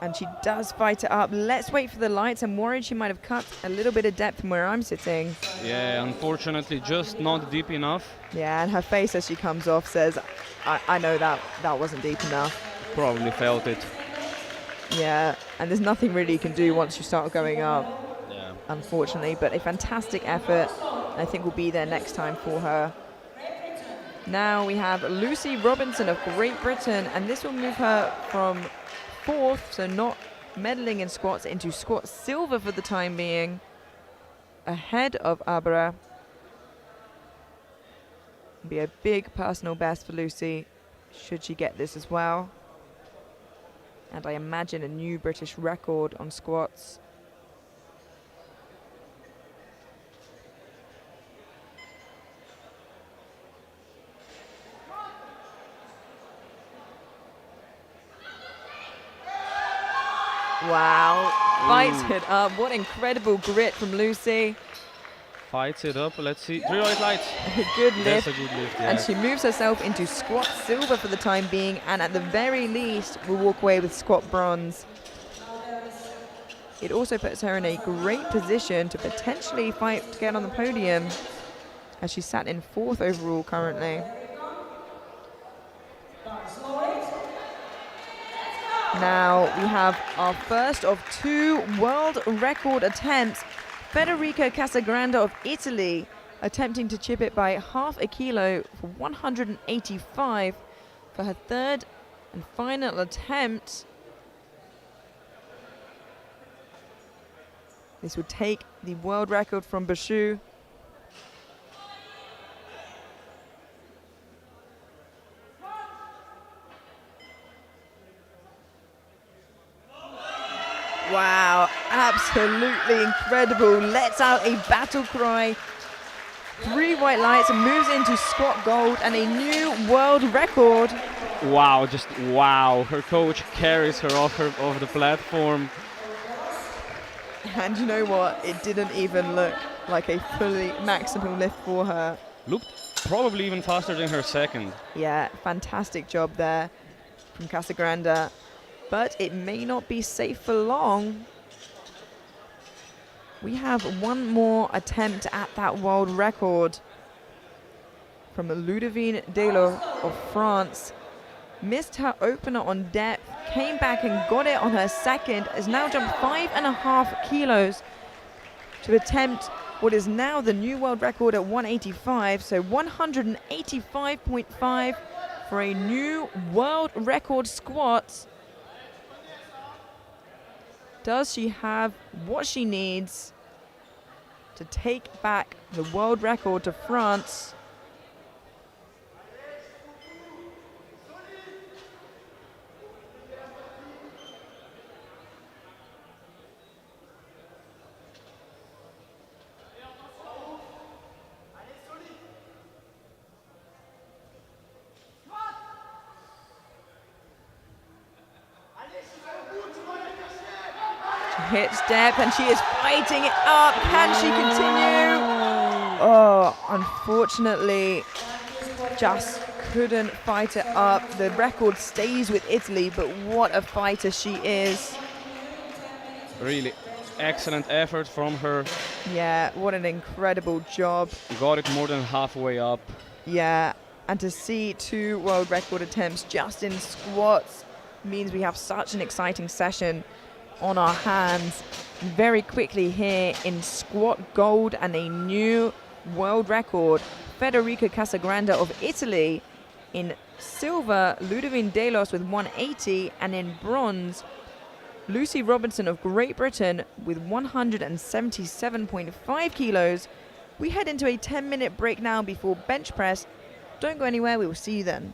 And she does fight it up. Let's wait for the lights. I'm worried she might have cut a little bit of depth from where I'm sitting. Yeah, unfortunately, just not deep enough. Yeah, and her face as she comes off says, I know that wasn't deep enough. Probably felt it. Yeah, and there's nothing really you can do once you start going up, Yeah. unfortunately. But a fantastic effort. I think we'll be there next time for her. Now we have Lucy Robinson of Great Britain, and this will move her from 4th, so not medaling in squats, into squat silver for the time being, ahead of Abra. Be a big personal best for Lucy, should she get this as well. And I imagine a new British record on squats. Wow, fights it up. What incredible grit from Lucy. Fights it up. Let's see. 3 white lights. A good lift. That's a good lift, yeah. And she moves herself into squat silver for the time being, and at the very least will walk away with squat bronze. It also puts her in a great position to potentially fight to get on the podium, as she sat in 4th overall currently. Now we have our first of 2 world record attempts. Federica Casagrande of Italy attempting to chip it by half a kilo for 185 for her third and final attempt. This would take the world record from Bashu. Wow, absolutely incredible. Lets out a battle cry. 3 white lights and moves into squat gold and a new world record. Wow, just wow. Her coach carries her off the platform. And you know what? It didn't even look like a fully maximum lift for her. Looked probably even faster than her second. Yeah, fantastic job there from Casagrande. But it may not be safe for long. We have one more attempt at that world record from Ludovine Delo of France. Missed her opener on depth, came back and got it on her second, has now jumped 5.5 kilos to attempt what is now the new world record at 185, so 185.5 for a new world record squat. Does she have what she needs to take back the world record to France? Hits depth and she is fighting it up. Can she continue? Oh, unfortunately, just couldn't fight it up. The record stays with Italy, but what a fighter she is. Really excellent effort from her. Yeah, what an incredible job. Got it more than halfway up. Yeah, and to see 2 world record attempts just in squats means we have such an exciting session on our hands. Very quickly here in squat gold and a new world record, Federica Casagrande of Italy. In silver, Ludovine Delos with 180, and in bronze, Lucy Robinson of Great Britain with 177.5 kilos. We head into a 10-minute break now before bench press. Don't go anywhere, we will see you then.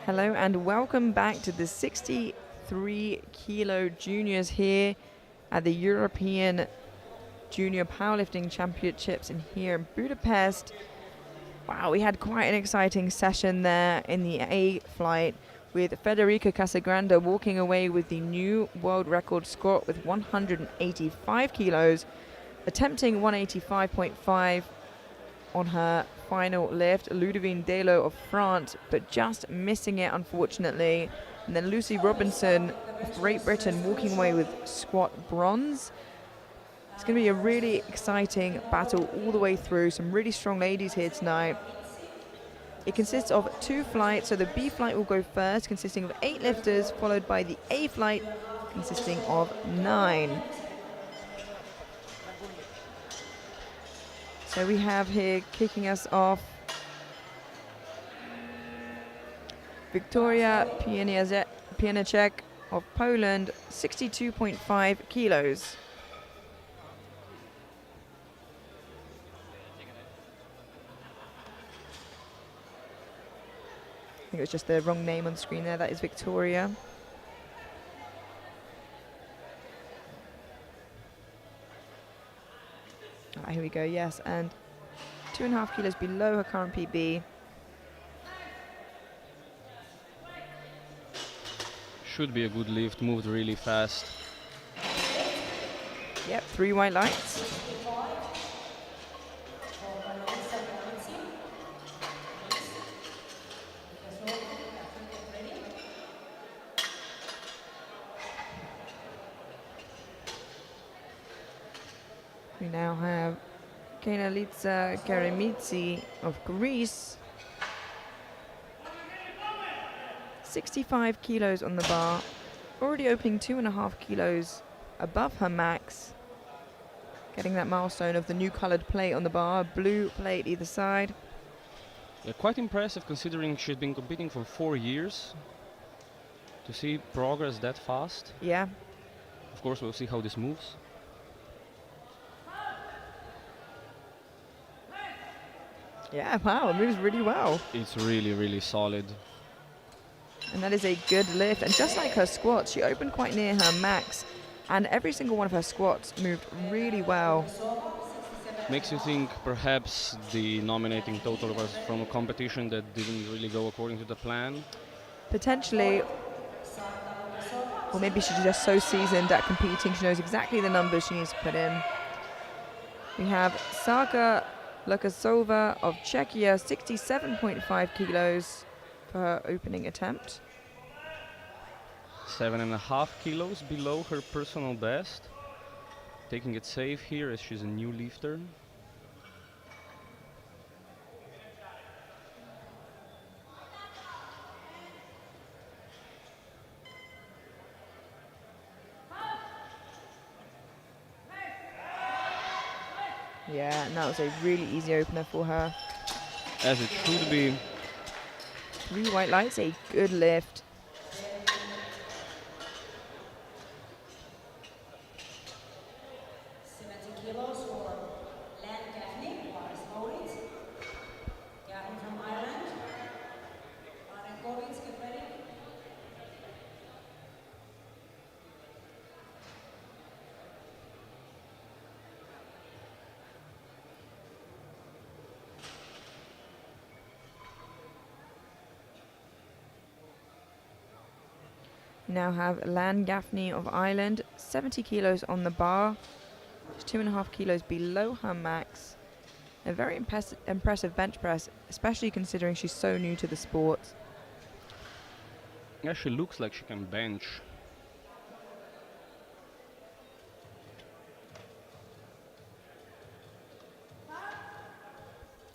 Hello and welcome back to the 63 kilo juniors here at the European Junior Powerlifting Championships here in Budapest. Wow, we had quite an exciting session there in the A flight with Federica Casagrande walking away with the new world record squat with 185 kilos, attempting 185.5 on her final lift. Ludovine Delo of France, but just missing it, unfortunately. And then Lucy Robinson of Great Britain walking away with squat bronze. It's going to be a really exciting battle all the way through. Some really strong ladies here tonight. It consists of 2 flights, so the B flight will go first, consisting of 8 lifters, followed by the A flight, consisting of 9. So we have here kicking us off Victoria Pieniacek of Poland, 62.5 kilos. I think it was just the wrong name on the screen there. That is Victoria. Here we go, yes, and 2.5 kilos below her current PB. Should be a good lift, moved really fast. Yep, 3 white lights. We now have Kenalitsa Karemitsi of Greece. 65 kilos on the bar, already opening 2.5 kilos above her max. Getting that milestone of the new coloured plate on the bar, blue plate either side. Yeah, quite impressive considering she's been competing for 4 years. To see progress that fast. Yeah. Of course, we'll see how this moves. Yeah, wow, it moves really well. It's really, really solid. And that is a good lift. And just like her squats, she opened quite near her max. And every single one of her squats moved really well. Makes you think perhaps the nominating total was from a competition that didn't really go according to the plan. Potentially, or maybe she's just so seasoned at competing, she knows exactly the numbers she needs to put in. We have Sarka Lukasova of Czechia, 67.5 kilos for her opening attempt. 7.5 kilos below her personal best. Taking it safe here as she's a new lifter. Yeah, and that was a really easy opener for her. As it should be. 3 white lights, a good lift. Now have Lan Gaffney of Ireland, 70 kilos on the bar, 2.5 kilos below her max. A very impressive bench press, especially considering she's so new to the sport. Yeah, she looks like she can bench.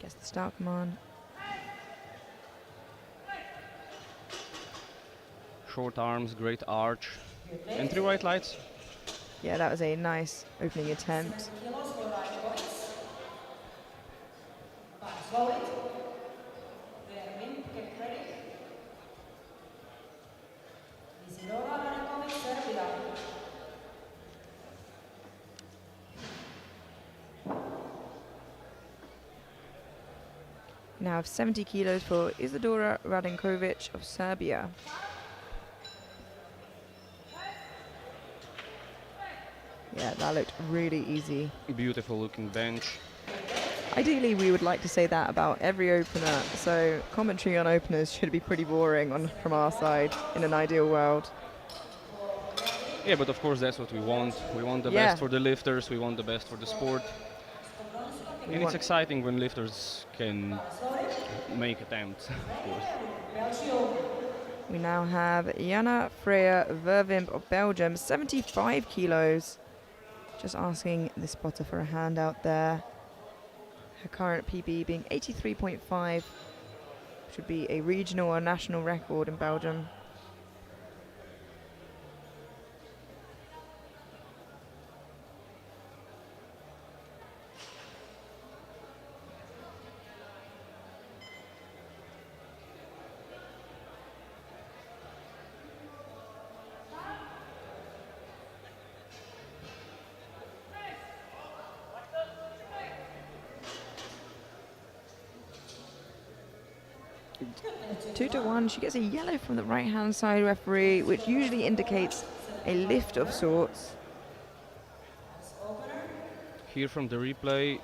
Gets the start command. Short arms, great arch. And 3 white lights. Yeah, that was a nice opening attempt. now have 70 kilos for Isadora Radenkovic of Serbia. Yeah, that looked really easy. Beautiful looking bench. Ideally, we would like to say that about every opener, so commentary on openers should be pretty boring from our side in an ideal world. Yeah, but of course that's what we want. We want the best for the lifters, we want the best for the sport. And it's exciting when lifters can make attempts, of course. We now have Jana Freya Verwimp of Belgium, 75 kilos. Just asking the spotter for a hand out there. Her current PB being 83.5, which would be a regional or national record in Belgium. Two to one, she gets a yellow from the right-hand side referee, which usually indicates a lift of sorts. Here from the replay,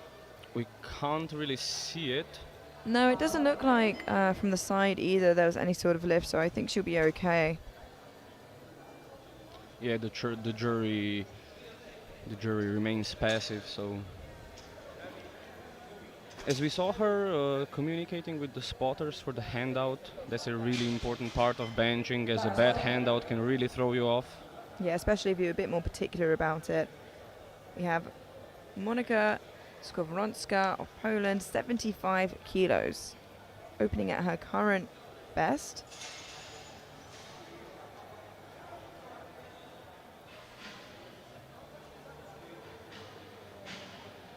we can't really see it. No, it doesn't look like from the side either there was any sort of lift, so I think she'll be okay. Yeah, the jury remains passive, so. As we saw her communicating with the spotters for the handout, that's a really important part of benching, as a bad handout can really throw you off. Yeah, especially if you're a bit more particular about it. We have Monika Skowronska of Poland, 75 kilos, opening at her current best.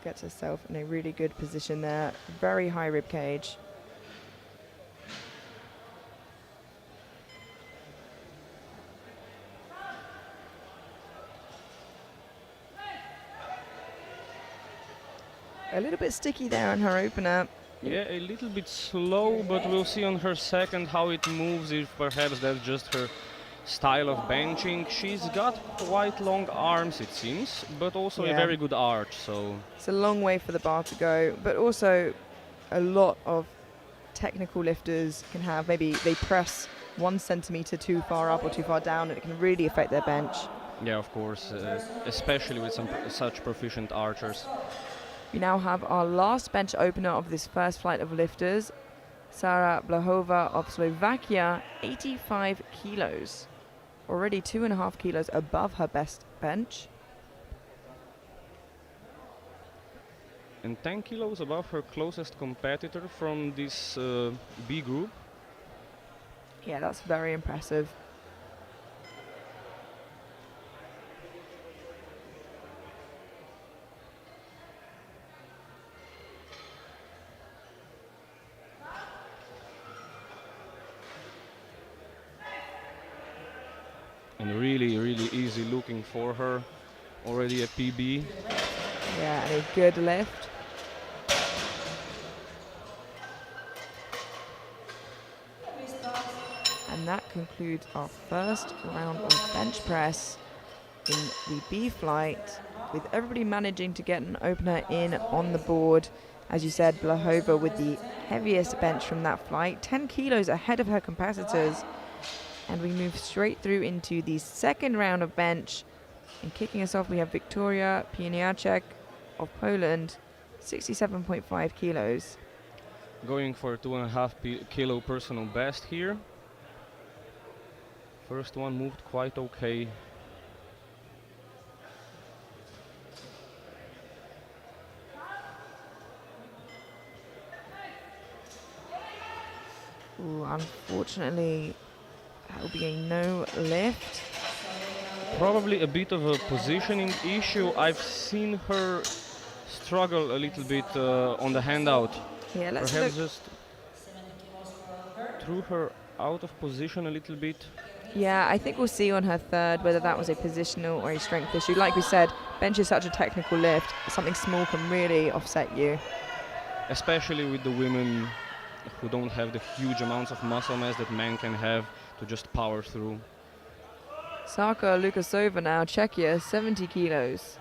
Gets herself in a really good position there. Very high rib cage. A little bit sticky there on her opener. Yeah, a little bit slow, but we'll see on her second how it moves, if perhaps that's just her style of benching. She's got quite long arms, it seems, but also a very good arch, so it's a long way for the bar to go, but also a lot of technical lifters can have, maybe they press 1 centimeter too far up or too far down, and it can really affect their bench. yeah, of course, especially with such proficient archers. We now have our last bench opener of this first flight of lifters, Sara Blahova of Slovakia, 85 kilos. Already 2.5 kilos above her best bench. And 10 kilos above her closest competitor from this B group. Yeah, that's very impressive. And really, really easy looking for her. Already a PB. Yeah, and a good lift. And that concludes our first round of bench press in the B flight, with everybody managing to get an opener in on the board. As you said, Blahova with the heaviest bench from that flight, 10 kilos ahead of her competitors. And we move straight through into the second round of bench. And kicking us off, we have Victoria Pieniaczek of Poland, 67.5 kilos. Going for a 2.5 kilo personal best here. First one moved quite okay. Ooh, unfortunately, that will be a no lift. Probably a bit of a positioning issue. I've seen her struggle a little bit on the handout. Yeah, let's Perhaps look. just threw her out of position a little bit. Yeah, I think we'll see on her third whether that was a positional or a strength issue. Like we said, bench is such a technical lift. Something small can really offset you. Especially with the women who don't have the huge amounts of muscle mass that men can have to just power through. Sarka Lukasova now, Czechia, 70 kilos.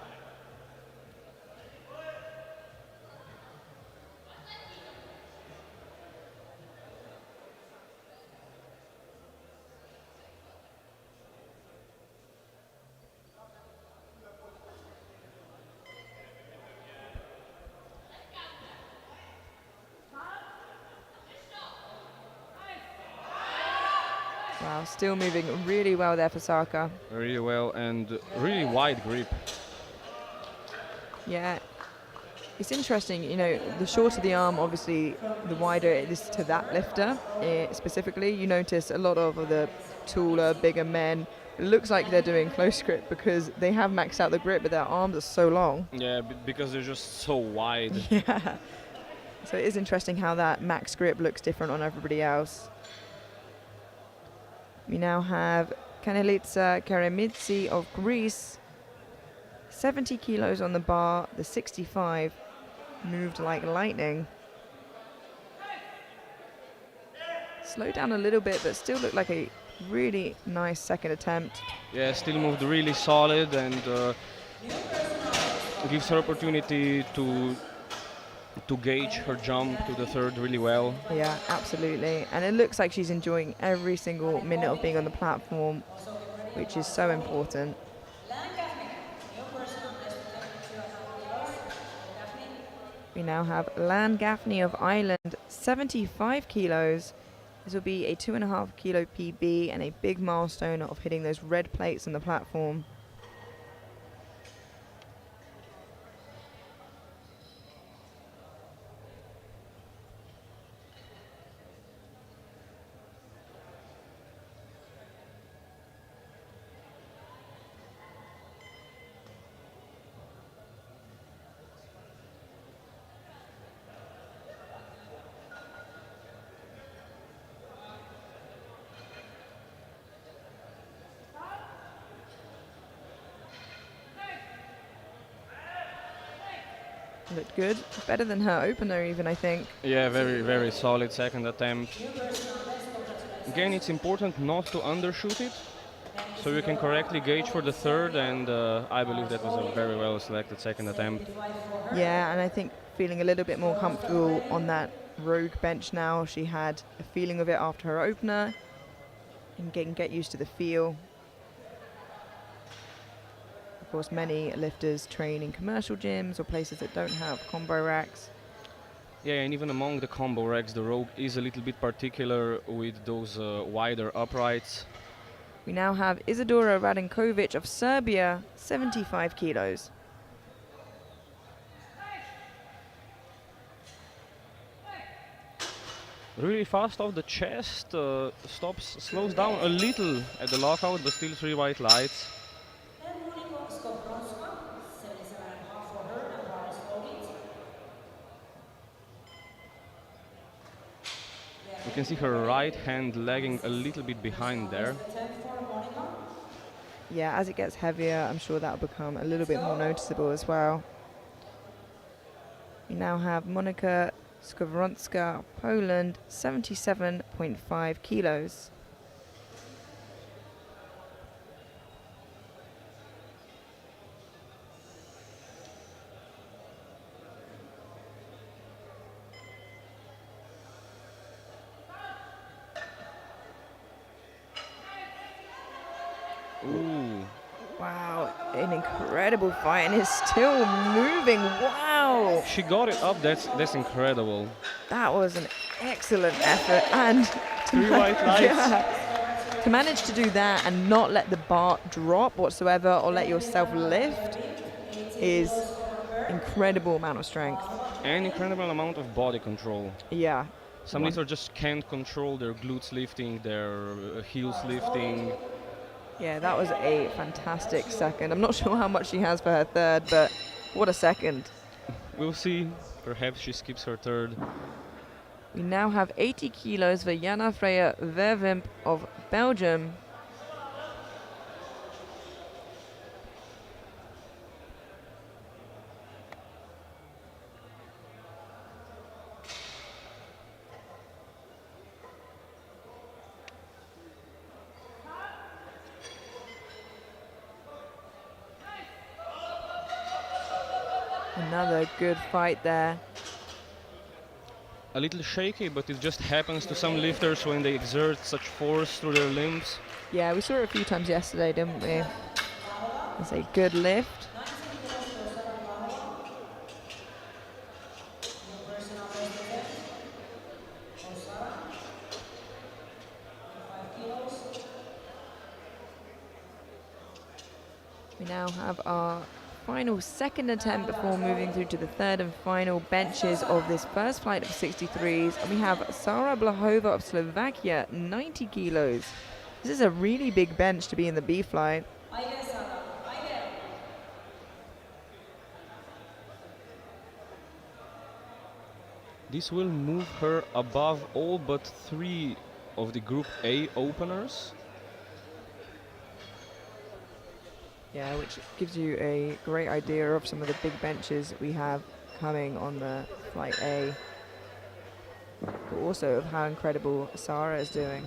Wow, still moving really well there for Sarka. Really well, and really wide grip. Yeah, it's interesting, you know, the shorter the arm, obviously, the wider it is to that lifter. Specifically, you notice a lot of the taller, bigger men, it looks like they're doing close grip because they have maxed out the grip, but their arms are so long. Yeah, because they're just so wide. Yeah. So it is interesting how that max grip looks different on everybody else. We now have Kanelitsa Karemitsi of Greece. 70 kilos on the bar, the 65 moved like lightning. Slowed down a little bit, but still looked like a really nice second attempt. Yeah, still moved really solid and gives her opportunity to gauge her jump to the third really well. Yeah, absolutely. And it looks like she's enjoying every single minute of being on the platform, which is so important. We now have Lan Gaffney of Ireland, 75 kilos. This will be a 2.5 kilo PB and a big milestone of hitting those red plates on the platform. Looked good. Better than her opener even, I think. Yeah, very, very solid second attempt. Again, it's important not to undershoot it, so you can correctly gauge for the third, and I believe that was a very well selected second attempt. Yeah, and I think feeling a little bit more comfortable on that rogue bench now. She had a feeling of it after her opener and get used to the feel. Of course, many lifters train in commercial gyms or places that don't have combo racks. Yeah, and even among the combo racks, the Rogue is a little bit particular with those wider uprights. We now have Isadora Radenkovic of Serbia, 75 kilos. Really fast off the chest, slows down a little at the lockout, but still 3 white lights. You can see her right hand lagging a little bit behind there. Yeah, as it gets heavier, I'm sure that'll become a little bit more noticeable as well. We now have Monika Skowronska, Poland, 77.5 kilos. Ooh. Wow, an incredible fight, and it's still moving. Wow, She got it up, that's incredible. that was an excellent effort, and to 3 white lights. yeah, to manage to do that and not let the bar drop whatsoever or let yourself lift is incredible amount of strength. An incredible amount of body control. Yeah. Some lifters just can't control their glutes lifting, their heels lifting. Yeah, that was a fantastic second. I'm not sure how much she has for her third, but what a second. We'll see. Perhaps she skips her third. We now have 80 kilos for Jana Freya Verwimp of Belgium. Another good fight there. A little shaky, but it just happens to some lifters when they exert such force through their limbs. Yeah, we saw it a few times yesterday, didn't we? That's a good lift. We now have our final second attempt before moving through to the third and final benches of this first flight of 63s. And we have Sara Blahova of Slovakia, 90 kilos. This is a really big bench to be in the B flight. This will move her above all but 3 of the Group A openers. Yeah, which gives you a great idea of some of the big benches we have coming on the flight A, but also of how incredible Sara is doing.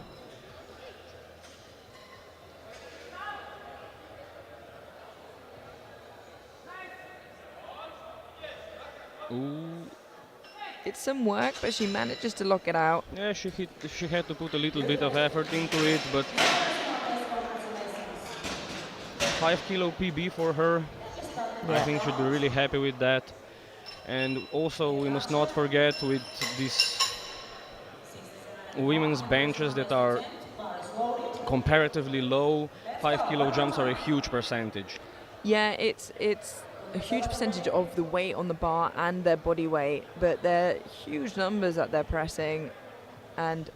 Ooh. It's some work, but she manages to lock it out. Yeah, she had to put a little bit of effort into it, but 5 kilo PB for her. Yeah. I think she'd be really happy with that. And also we must not forget with these women's benches that are comparatively low, 5 kilo jumps are a huge percentage. Yeah, it's a huge percentage of the weight on the bar and their body weight, but they're huge numbers that they're pressing, and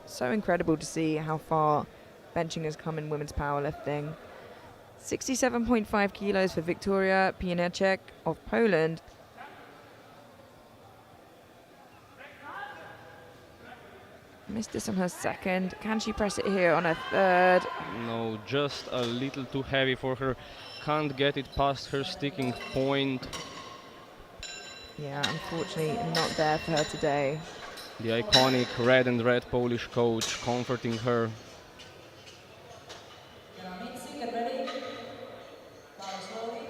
so incredible to see how far benching has come in women's powerlifting. 67.5 kilos for Victoria Pienieczek of Poland. Missed this on her second. Can she press it here on her third? No, just a little too heavy for her. Can't get it past her sticking point. Yeah, unfortunately not there for her today. The iconic red and red Polish coach comforting her. Get ready. Power slowly.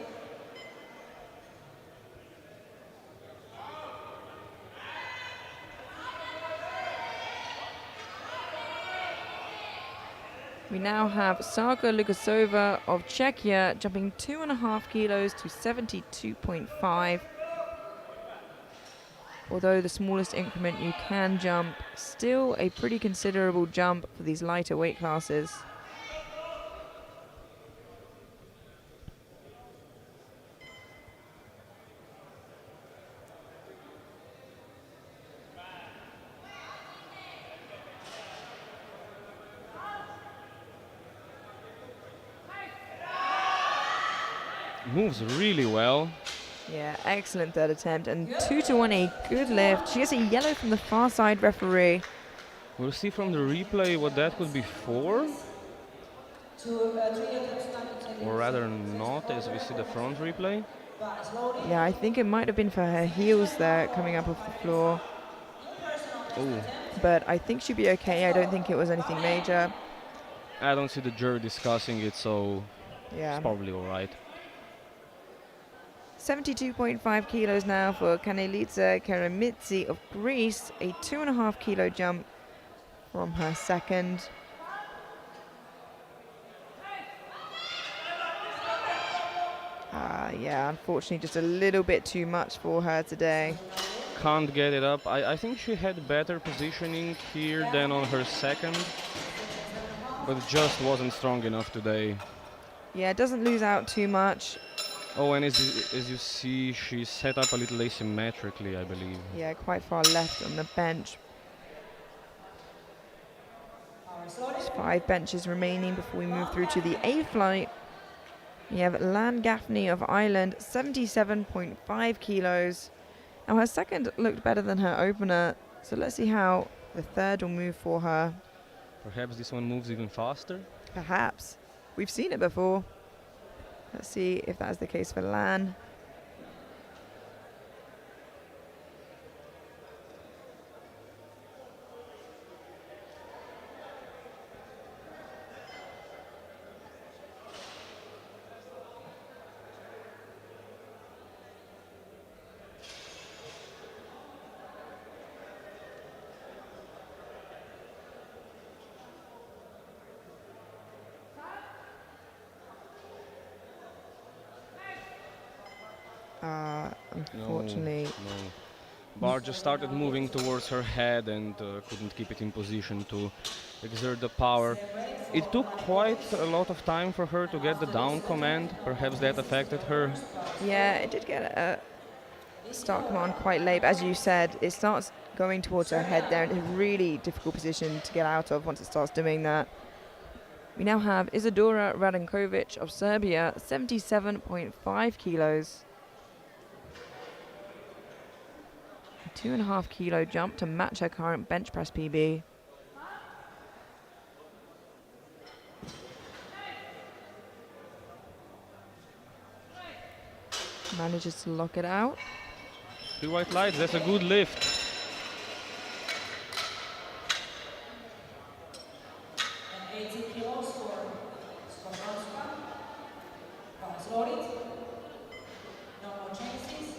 We now have Saga Lukasova of Czechia jumping 2.5 kilos to 72.5. Although the smallest increment you can jump, still a pretty considerable jump for these lighter weight classes. Moves really well. Yeah, excellent third attempt, and 2-1, a good lift. She gets a yellow from the far side referee. We'll see from the replay what that could be for. Or rather not, as we see the front replay. Yeah, I think it might have been for her heels there coming up off the floor. Oh, But I think she'd be okay. I don't think it was anything major. I don't see the jury discussing it, so Yeah. it's probably all right. 72.5 kilos now for Kanelitsa Karamitsi of Greece. A 2.5 kilo jump from her second. Yeah, unfortunately just a little bit too much for her today. Can't get it up. I think she had better positioning here than on her second, but it just wasn't strong enough today. Yeah, doesn't lose out too much. Oh, and as you see, she's set up a little asymmetrically, I believe. Yeah, quite far left on the bench. There's 5 benches remaining before we move through to the A flight. We have Lan Gaffney of Ireland, 77.5 kilos. Now her second looked better than her opener, so let's see how the third will move for her. Perhaps this one moves even faster? Perhaps. We've seen it before. Let's see if that's the case for Lan. unfortunately. No. Bar just started moving towards her head and couldn't keep it in position to exert the power. It took quite a lot of time for her to get the down command. Perhaps that affected her. Yeah, it did get a start command quite late. But as you said, it starts going towards her head there, in a really difficult position to get out of once it starts doing that. We now have Isadora Radenkovic of Serbia, 77.5 kilos. 2.5 kilo jump to match her current bench press PB. Manages to lock it out. 3 white lights, that's a good lift. And 80 kilos for Skowronska. Pass loaded. No more chances.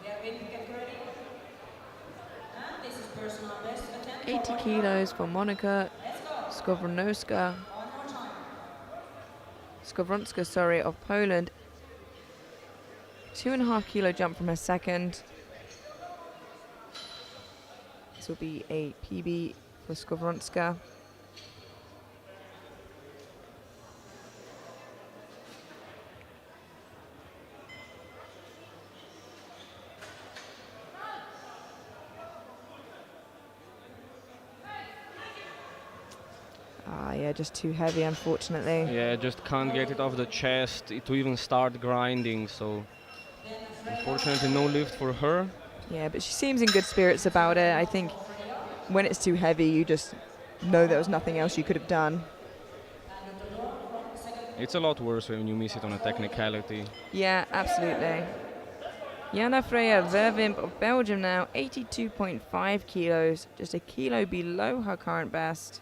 Gavin, get ready. And this is personal best attempt. 80 kilos for Monika Let's go. Skowronska. One more time. Skowronska, sorry, of Poland. 2.5 kilo jump from her second. This will be a PB for Skowronska. Yeah, just too heavy, unfortunately. Yeah, just can't get it off the chest to even start grinding, so unfortunately no lift for her. Yeah, but she seems in good spirits about it. I think when it's too heavy, you just know there was nothing else you could have done. It's a lot worse when you miss it on a technicality. Yeah, absolutely. Jana Freya Vervimp of Belgium now, 82.5 kilos, just a kilo below her current best.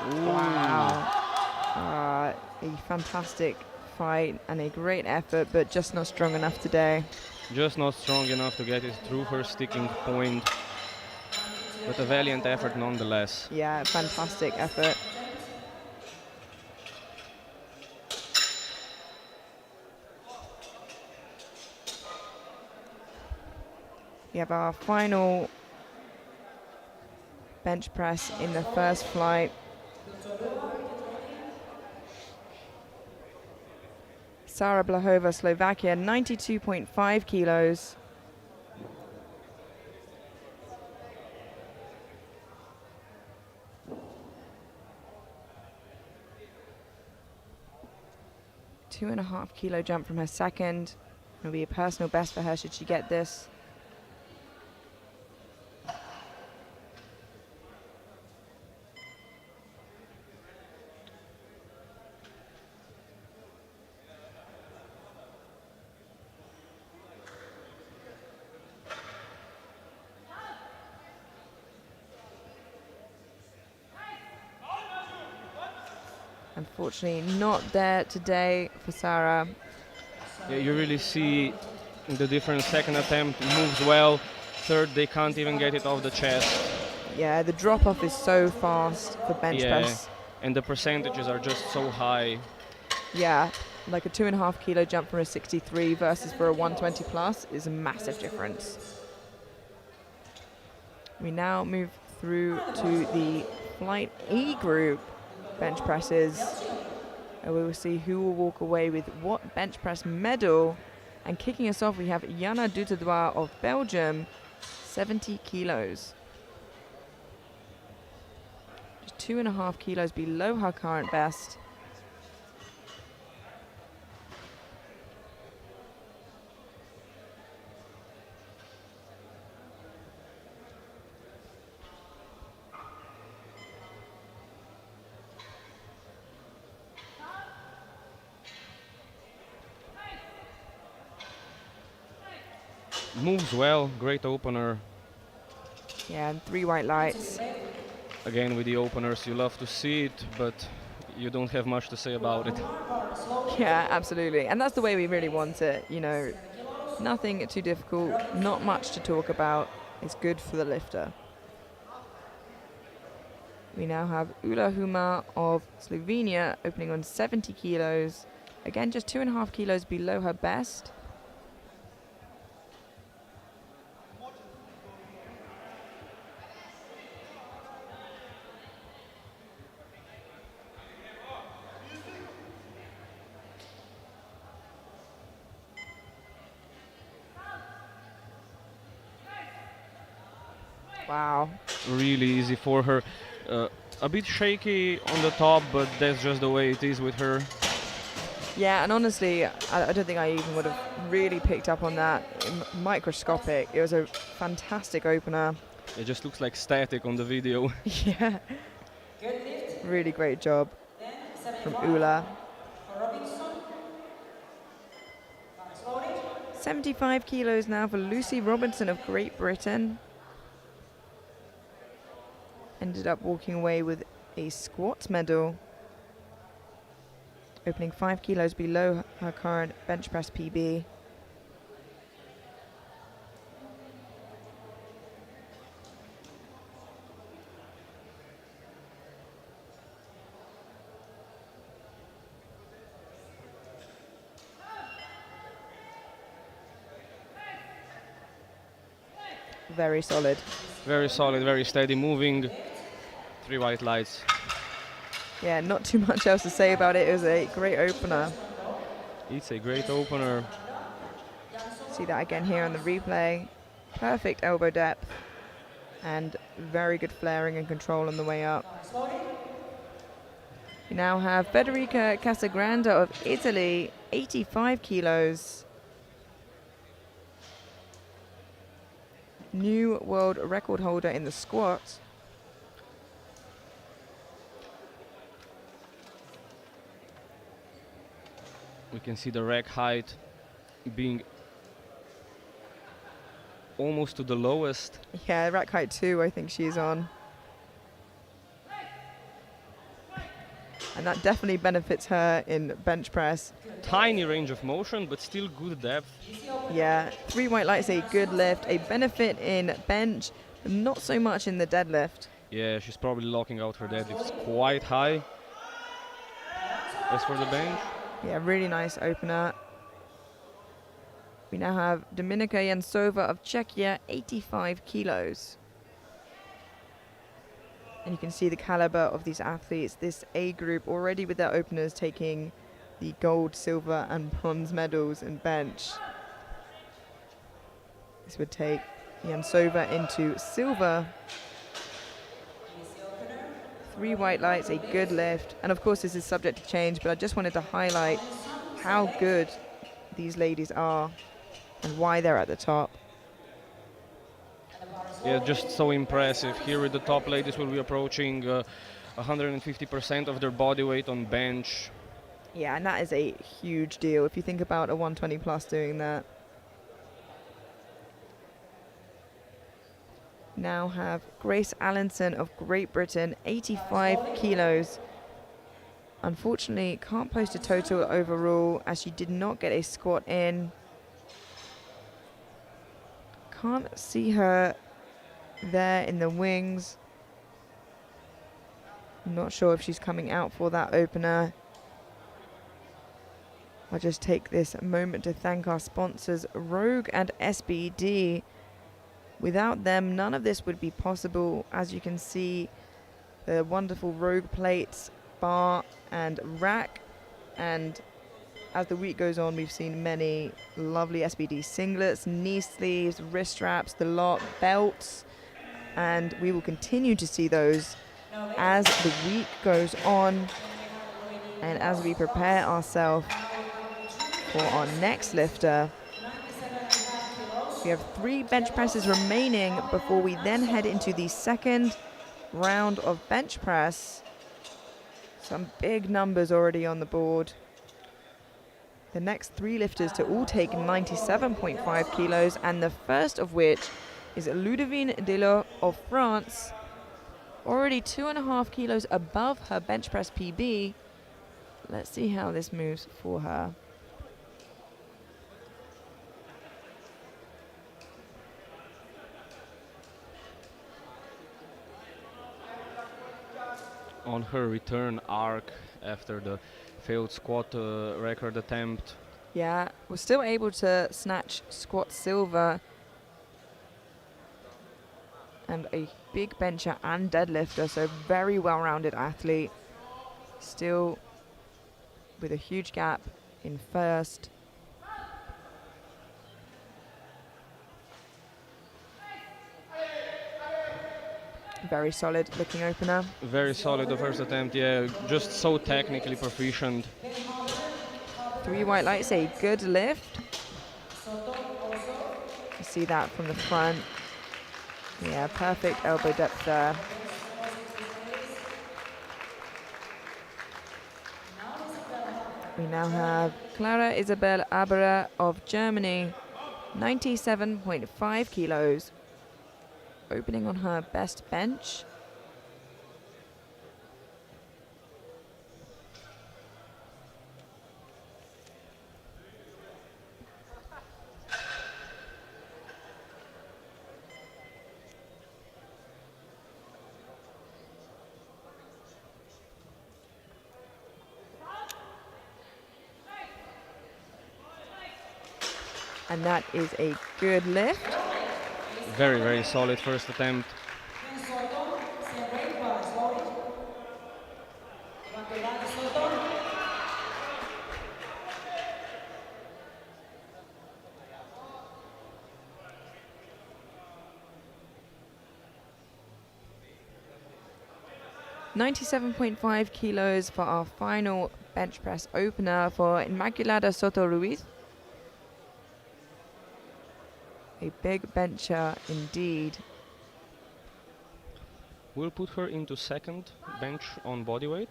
Wow. A fantastic fight and a great effort, but just not strong enough today. Just not strong enough to get it through her sticking point, but a valiant effort nonetheless. Yeah, fantastic effort. We have our final bench press in the first flight. Sara Blahova, Slovakia, 92.5 kilos. $2.5 kilo jump from her second. It'll be a personal best for her should she get this. Unfortunately, not there today for Sara. Yeah, you really see the difference. Second attempt moves well. Third, they can't even get it off the chest. Yeah, the drop-off is so fast for bench press. And the percentages are just so high. Yeah, like a 2.5 kilo jump from a 63 versus for a 120 plus is a massive difference. We now move through to the Flight E group bench presses. And we will see who will walk away with what bench press medal. And kicking us off, we have Jana Dutedois of Belgium, 70 kilos. Just 2.5 kilos below her current best. Moves well, great opener. Yeah, and 3 white lights. Again, with the openers, you love to see it, but you don't have much to say about it. Yeah, absolutely. And that's the way we really want it, you know. Nothing too difficult, not much to talk about. It's good for the lifter. We now have Ula Huma of Slovenia opening on 70 kilos. Again, just 2.5 kilos below her best. Wow. Really easy for her. A bit shaky on the top, but that's just the way it is with her. Yeah, and honestly, I don't think I even would have really picked up on that. Microscopic. It was a fantastic opener. It just looks like static on the video. Yeah. Really great job from Ula. 75 kilos now for Lucy Robinson of Great Britain. Ended up walking away with a squat medal, opening 5 kilos below her current bench press PB. Very solid. Very solid, very steady moving. 3 white lights. Yeah, not too much else to say about it. It was a great opener. It's a great opener. See that again here on the replay. Perfect elbow depth and very good flaring and control on the way up. We now have Federica Casagrande of Italy, 85 kilos. New world record holder in the squat. We can see the rack height being almost to the lowest. Yeah, rack height 2 I think she's on. And that definitely benefits her in bench press. Tiny range of motion, but still good depth. Yeah, 3 white lights, a good lift, a benefit in bench, not so much in the deadlift. Yeah, she's probably locking out her deadlifts quite high. As for the bench, Yeah, really nice opener. We now have Dominika Jansova of Czechia, 85 kilos. And you can see the caliber of these athletes. This A group already with their openers taking the gold, silver and bronze medals in bench. This would take Jansova into silver. 3 white lights, a good lift. And of course this is subject to change, but I just wanted to highlight how good these ladies are and why they're at the top. yeah, just so impressive. Here with the top ladies will be approaching 150% of their body weight on bench. Yeah, and that is a huge deal if you think about a 120 plus doing that. Now have Grace Allenson of Great Britain, 85 kilos. Unfortunately, can't post a total overall as she did not get a squat in. Can't see her there in the wings. I'm not sure if she's coming out for that opener. I'll just take this moment to thank our sponsors, Rogue and SBD. Without them, none of this would be possible. As you can see, the wonderful Rogue plates, bar and rack. And as the week goes on, we've seen many lovely SBD singlets, knee sleeves, wrist straps, the lot, belts. And we will continue to see those as the week goes on and as we prepare ourselves for our next lifter. We have 3 bench presses remaining before we then head into the second round of bench press. Some big numbers already on the board. The next 3 lifters to all take 97.5 kilos, and the first of which is Ludovine Delors of France. Already 2.5 kilos above her bench press PB. Let's see how this moves for her. On her return arc after the failed squat record attempt. Yeah, was still able to snatch squat silver and a big bencher and deadlifter, so very well-rounded athlete. Still with a huge gap in first. Very solid looking opener. Very solid the first attempt, yeah, just so technically proficient. 3 white lights, a good lift. You see that from the front. Yeah, perfect elbow depth there. We now have Clara Isabel Aberer of Germany, 97.5 kilos, opening on her best bench. And that is a good lift. Very, very solid first attempt. 97.5 kilos for our final bench press opener for Inmaculada Soto Ruiz. A big bencher indeed. We'll put her into second bench on bodyweight.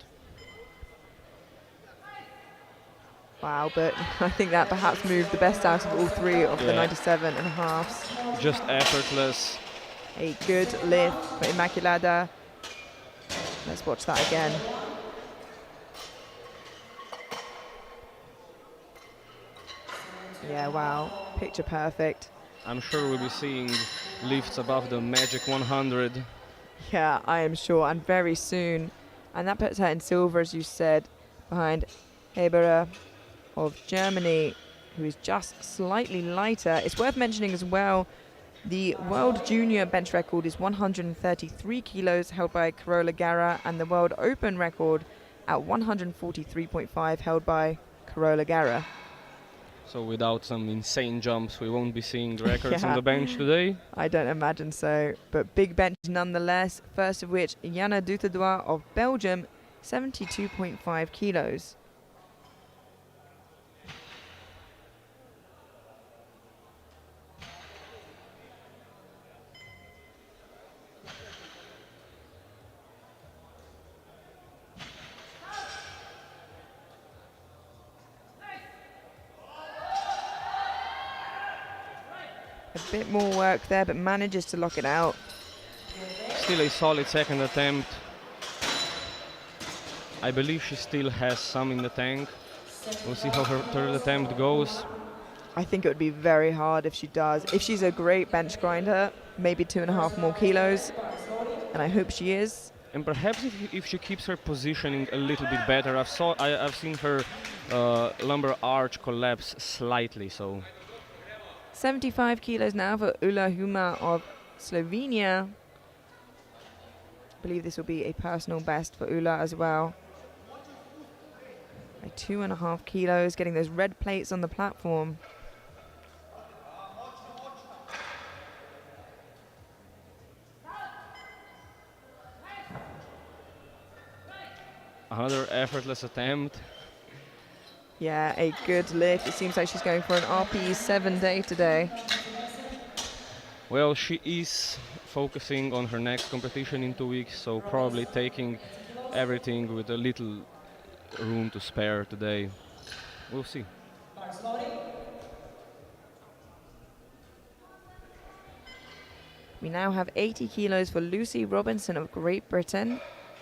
Wow, but I think that perhaps moved the best out of all three of the 97 and a halves. Just effortless. A good lift for Inmaculada. Let's watch that again. Yeah, wow, picture perfect. I'm sure we'll be seeing lifts above the magic 100. Yeah, I am sure, and very soon. And that puts her in silver, as you said, behind Heberer of Germany, who is just slightly lighter. It's worth mentioning as well, the World Junior bench record is 133 kilos, held by Carola Garra, and the World Open record at 143.5, held by Carola Garra. So without some insane jumps, we won't be seeing records on the bench today. I don't imagine so, but big bench nonetheless. First of which, Jana Dutedois of Belgium, 72.5 kilos. A bit more work there, but manages to lock it out. Still a solid second attempt. I believe she still has some in the tank. We'll see how her third attempt goes. I think it would be very hard if she does. If she's a great bench grinder, maybe 2.5 more kilos, and I hope she is. And perhaps if she keeps her positioning a little bit better. I've seen her lumbar arch collapse slightly, so 75 kilos now for Ula Huma of Slovenia. I believe this will be a personal best for Ula as well. Like 2.5 kilos, getting those red plates on the platform. another effortless attempt. Yeah, a good lift. It seems like she's going for an RPE 7 day today. Well, she is focusing on her next competition in 2 weeks, so probably taking everything with a little room to spare today. We'll see. We now have 80 kilos for Lucy Robinson of Great Britain.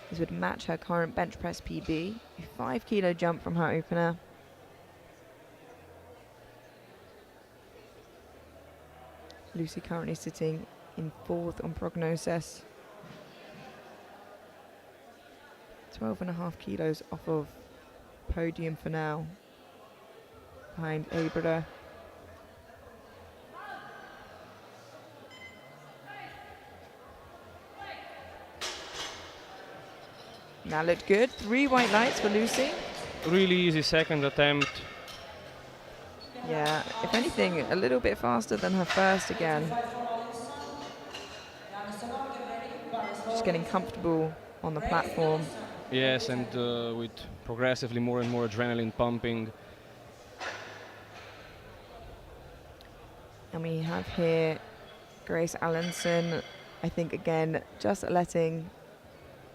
This would match her current bench press PB. A 5 kilo jump from her opener. Lucy currently sitting in 4th on prognosis. 12.5 kilos off of podium for now, behind Abra. That looked good. 3 white lights for Lucy. Really easy second attempt. Yeah, if anything, a little bit faster than her first again. Just getting comfortable on the platform. Yes, and with progressively more and more adrenaline pumping. And we have here Grace Allenson, I think again, just letting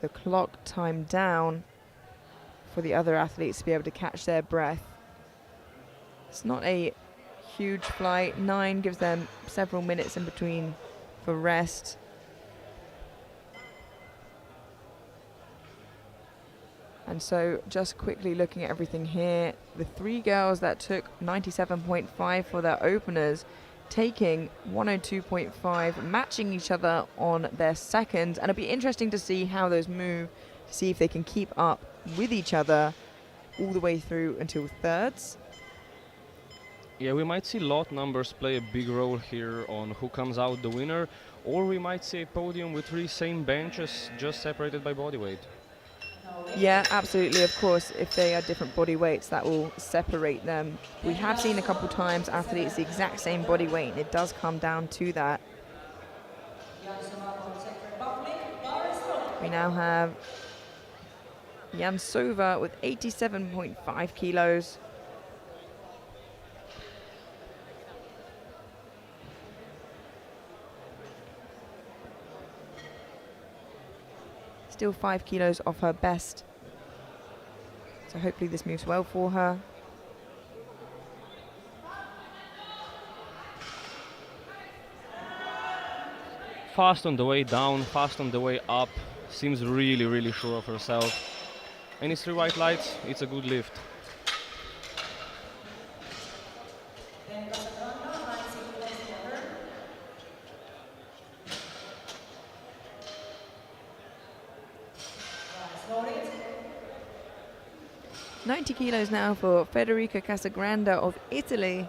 the clock time down for the other athletes to be able to catch their breath. It's not a huge flight. 9 gives them several minutes in between for rest. And so just quickly looking at everything here, the 3 girls that took 97.5 for their openers, taking 102.5, matching each other on their seconds. And it'll be interesting to see how those move, to see if they can keep up with each other all the way through until thirds. Yeah, we might see lot numbers play a big role here on who comes out the winner, or we might see a podium with 3 same benches just separated by body weight. Yeah, absolutely. Of course, if they are different body weights, that will separate them. We have seen a couple times athletes the exact same body weight, and it does come down to that. We now have Yansova with 87.5 kilos. Still 5 kilos off her best. So hopefully this moves well for her. Fast on the way down, fast on the way up. Seems really, really sure of herself. And it's 3 white lights, it's a good lift. $90 kilos now for Federica Casagrande of Italy.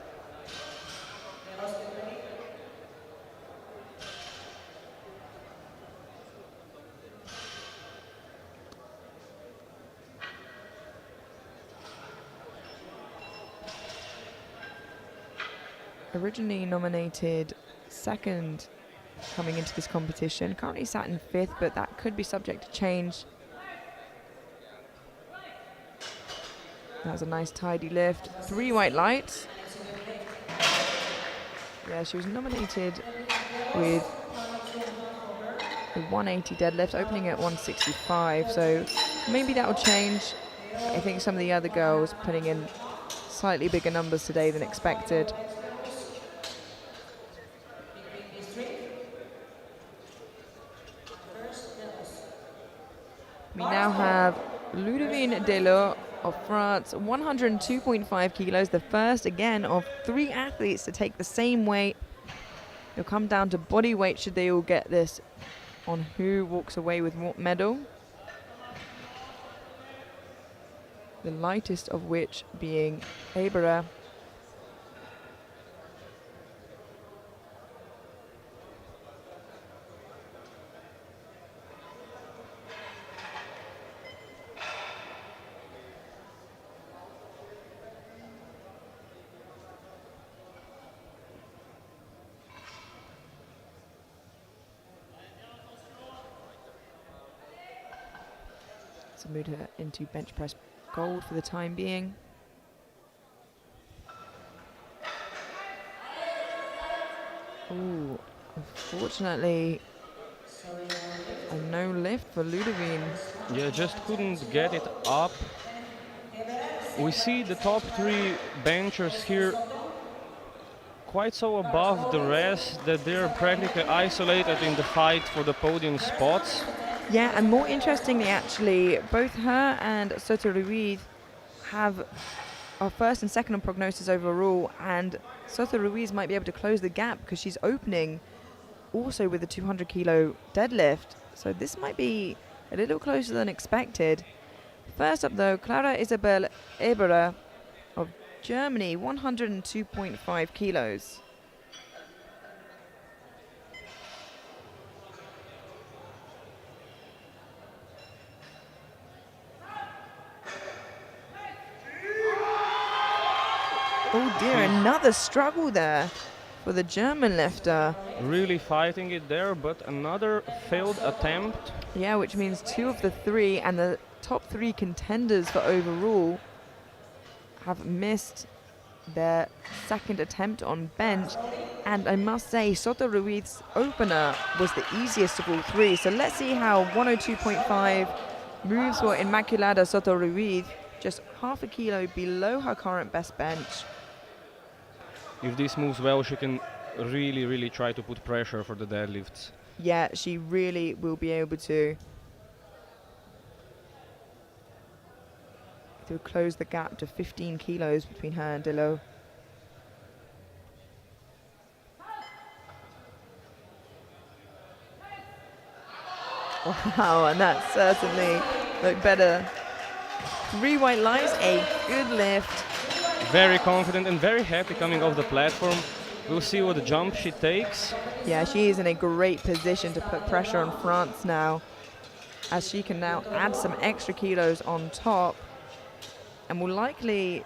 Originally nominated 2nd coming into this competition, currently sat in 5th, but that could be subject to change. That was a nice tidy lift. 3 white lights. Yeah, she was nominated with a 180 deadlift, opening at 165, so maybe that will change. I think some of the other girls putting in slightly bigger numbers today than expected. We now have Ludovine Delors of France, 102.5 kilos, the first again of 3 athletes to take the same weight. It'll come down to body weight should they all get this on who walks away with what medal. The lightest of which being Abra. So move her into bench press gold for the time being. Ooh, unfortunately, a no lift for Ludovine. Yeah, just couldn't get it up. We see the top 3 benchers here quite so above the rest that they're practically isolated in the fight for the podium spots. Yeah, and more interestingly, actually, both her and Soto Ruiz have our first and second on prognosis overall, and Soto Ruiz might be able to close the gap because she's opening also with a 200 kilo deadlift. So this might be a little closer than expected. First up though, Clara Isabel Eberer of Germany, 102.5 kilos. Oh dear, another struggle there for the German lifter. Really fighting it there, but another failed attempt. Yeah, which means 2 of the 3 and the top 3 contenders for overall have missed their second attempt on bench. And I must say, Soto Ruiz's opener was the easiest of all 3. So let's see how 102.5 moves for Inmaculada Soto Ruiz, just half a kilo below her current best bench. If this moves well, she can really try to put pressure for the deadlifts. Yeah, she really will be able to close the gap to 15 kilos between her and Delo. Wow, and that certainly looked better. 3 white lights, a good lift. Very confident and very happy coming off the platform. We'll see what jump she takes. Yeah, she is in a great position to put pressure on France now, as she can now add some extra kilos on top and will likely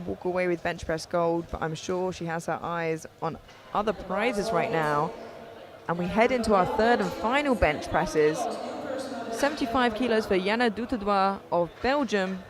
walk away with bench press gold, but I'm sure she has her eyes on other prizes right now. And we head into our third and final bench presses. 75 kilos for Jana Dutedois of Belgium.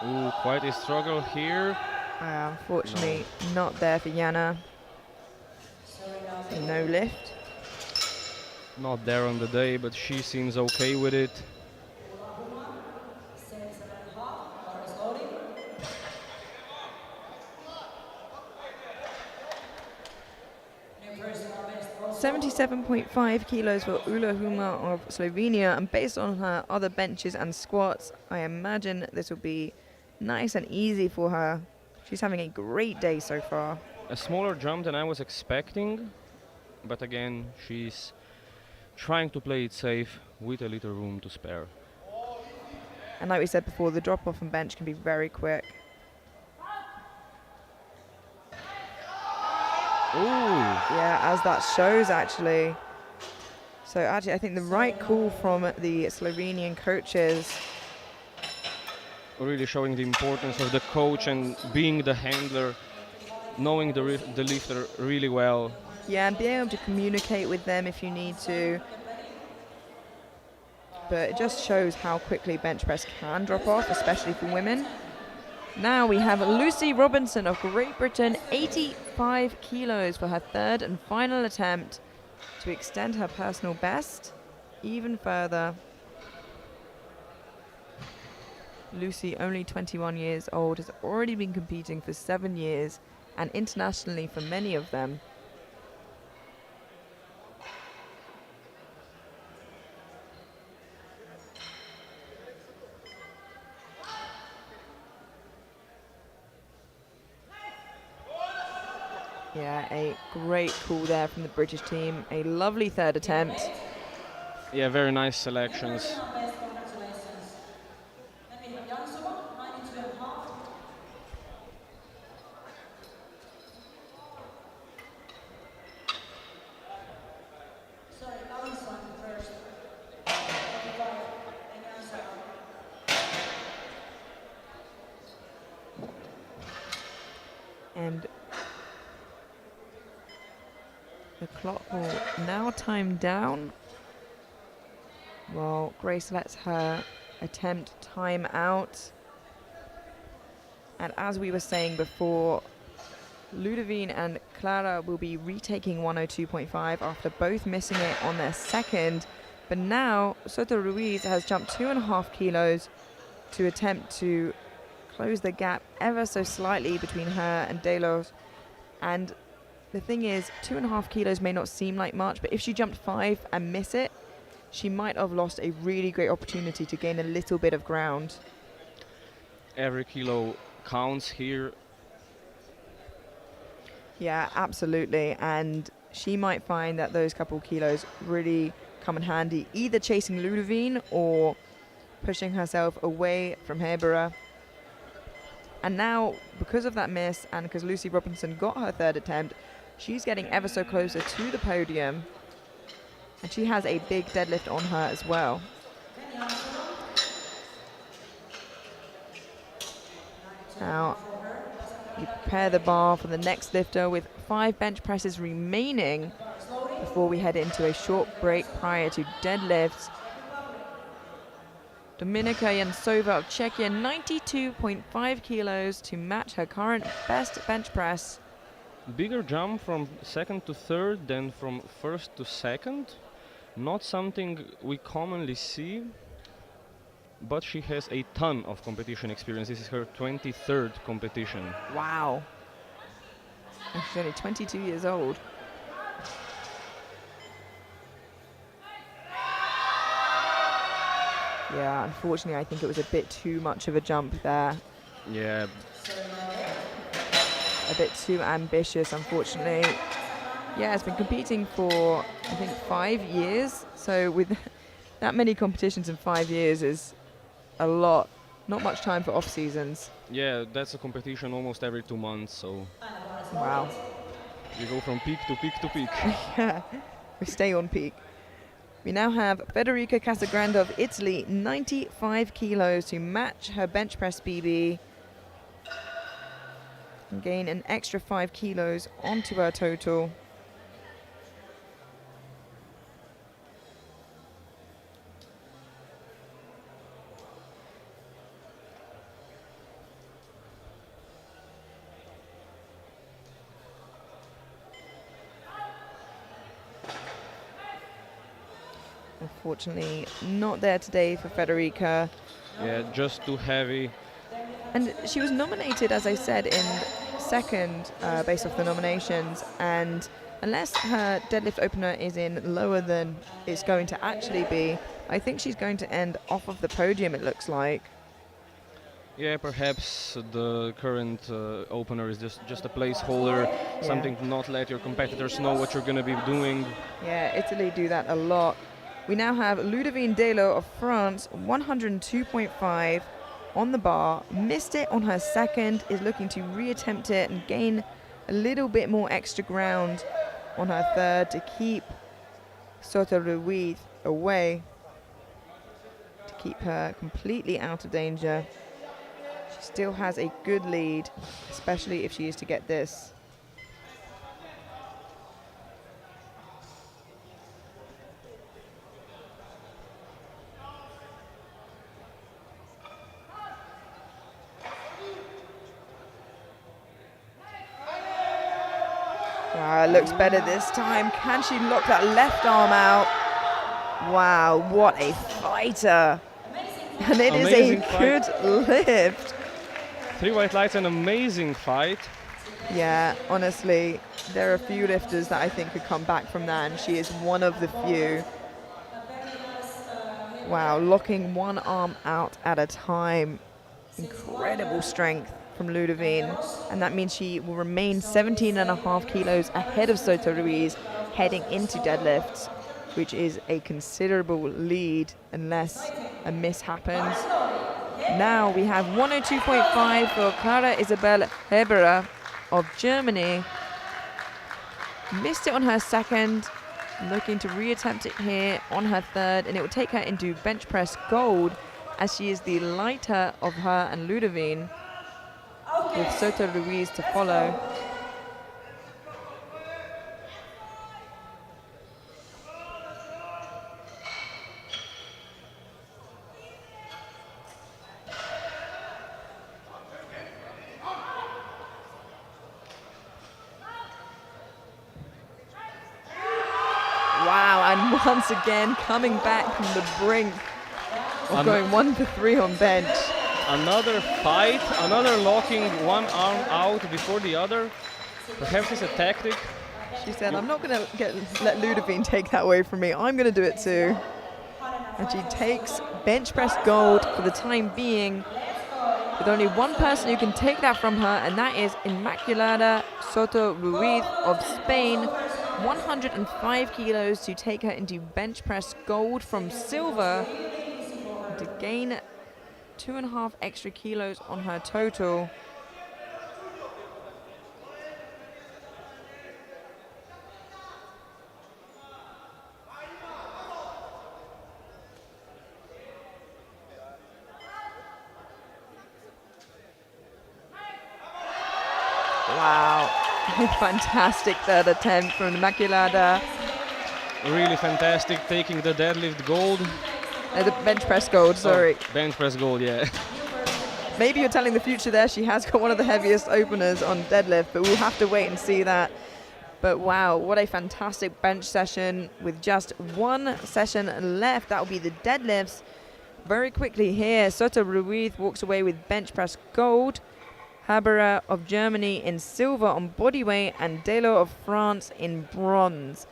Ooh, quite a struggle here. Unfortunately, not there for Jana. No lift. Not there on the day, but she seems okay with it. .5 kilos for Ula Huma of Slovenia, and based on her other benches and squats, I imagine this will be nice and easy for her. She's having a great day so far. A smaller jump than I was expecting, but again, she's trying to play it safe with a little room to spare. And like we said before, the drop off and bench can be very quick. Ooh! Yeah, as that shows actually. So actually I think the right call from the Slovenian coaches. Really showing the importance of the coach and being the handler, knowing the lifter really well. Yeah, and being able to communicate with them if you need to. But it just shows how quickly bench press can drop off, especially for women. Now we have Lucy Robinson of Great Britain, 85 kilos for her third and final attempt to extend her personal best even further. Lucy, only 21 years old, has already been competing for 7 years and internationally for many of them. Yeah, a great call there from the British team. A lovely third attempt. Yeah, very nice selections. And The clock will now time down while Grace lets her attempt time out. And as we were saying before, Ludovine and Clara will be retaking 102.5 after both missing it on their second. But now Soto Ruiz has jumped 2.5 kilos to attempt to close the gap ever so slightly between her and Delos. And the thing is, 2.5 kilos may not seem like much, but if she jumped 5 and miss it, she might have lost a really great opportunity to gain a little bit of ground. Every kilo counts here. Yeah, absolutely. And she might find that those couple kilos really come in handy, either chasing Ludovine or pushing herself away from Hebera. And now, because of that miss and because Lucy Robinson got her third attempt, she's getting ever so closer to the podium. And she has a big deadlift on her as well. Now, you prepare the bar for the next lifter with 5 bench presses remaining before we head into a short break prior to deadlifts. Dominika Jansova of Czechia, 92.5 kilos to match her current best bench press. Bigger jump from second to third than from first to second. Not something we commonly see, but she has a ton of competition experience. This is her 23rd competition. Wow. And she's only 22 years old. Yeah, unfortunately, I think it was a bit too much of a jump there. Yeah. A bit too ambitious, unfortunately. Yeah, it's been competing for, I think, 5 years. So with that many competitions in 5 years is a lot. Not much time for off seasons. Yeah, that's a competition almost every 2 months, so Wow. you go from peak to peak to peak. Yeah, we stay on peak. We now have Federica Casagrande of Italy, 95 kilos to match her bench press PB and gain an extra 5 kilos onto her total. Unfortunately, not there today for Federica. Yeah, just too heavy. And she was nominated, as I said, in second based off the nominations. And unless her deadlift opener is in lower than it's going to actually be, I think she's going to end off of the podium, it looks like. Yeah, perhaps the current opener is just a placeholder, something to not let your competitors know what you're going to be doing. Yeah, Italy do that a lot. We now have Ludovine Delo of France, 102.5 on the bar. Missed it on her second, is looking to reattempt it and gain a little bit more extra ground on her third to keep Soto Ruiz away, to keep her completely out of danger. She still has a good lead, especially if she is to get this. Looks better this time. Can she lock that left arm out? Wow, what a fighter. And it is a good lift. 3 white lights, an amazing fight. Yeah, honestly, there are a few lifters that I think could come back from that, and she is one of the few. Wow, locking one arm out at a time. Incredible strength from Ludovine, and that means she will remain 17.5 kilos ahead of Soto Ruiz heading into deadlifts, which is a considerable lead unless a miss happens. Now we have 102.5 for Clara Isabel Hebera of Germany. Missed it on her second, looking to reattempt it here on her third, and it will take her into bench press gold as she is the lighter of her and Ludovine, with Soto Ruiz to follow. Wow, and once again coming back from the brink of going 1 for 3 on bench. Another fight, another locking one arm out before the other. Perhaps it's a tactic. She said, I'm not going to let Ludovine take that away from me. I'm going to do it too. And she takes bench press gold for the time being, with only one person who can take that from her, and that is Inmaculada Soto Ruiz of Spain. 105 kilos to take her into bench press gold from silver, and to gain 2.5 extra kilos on her total. Wow, fantastic third attempt from Inmaculada. Really fantastic, taking the deadlift gold. The bench press gold, sorry. Oh, bench press gold, yeah. Maybe you're telling the future there. She has got one of the heaviest openers on deadlift, but we'll have to wait and see that. But wow, what a fantastic bench session with just one session left. That will be the deadlifts. Very quickly here, Soto Ruiz walks away with bench press gold. Haberer of Germany in silver on bodyweight, and Delo of France in bronze.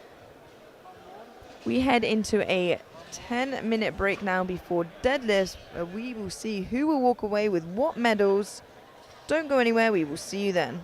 We head into a 10-minute break now before deadlifts, where we will see who will walk away with what medals. Don't go anywhere, we will see you then.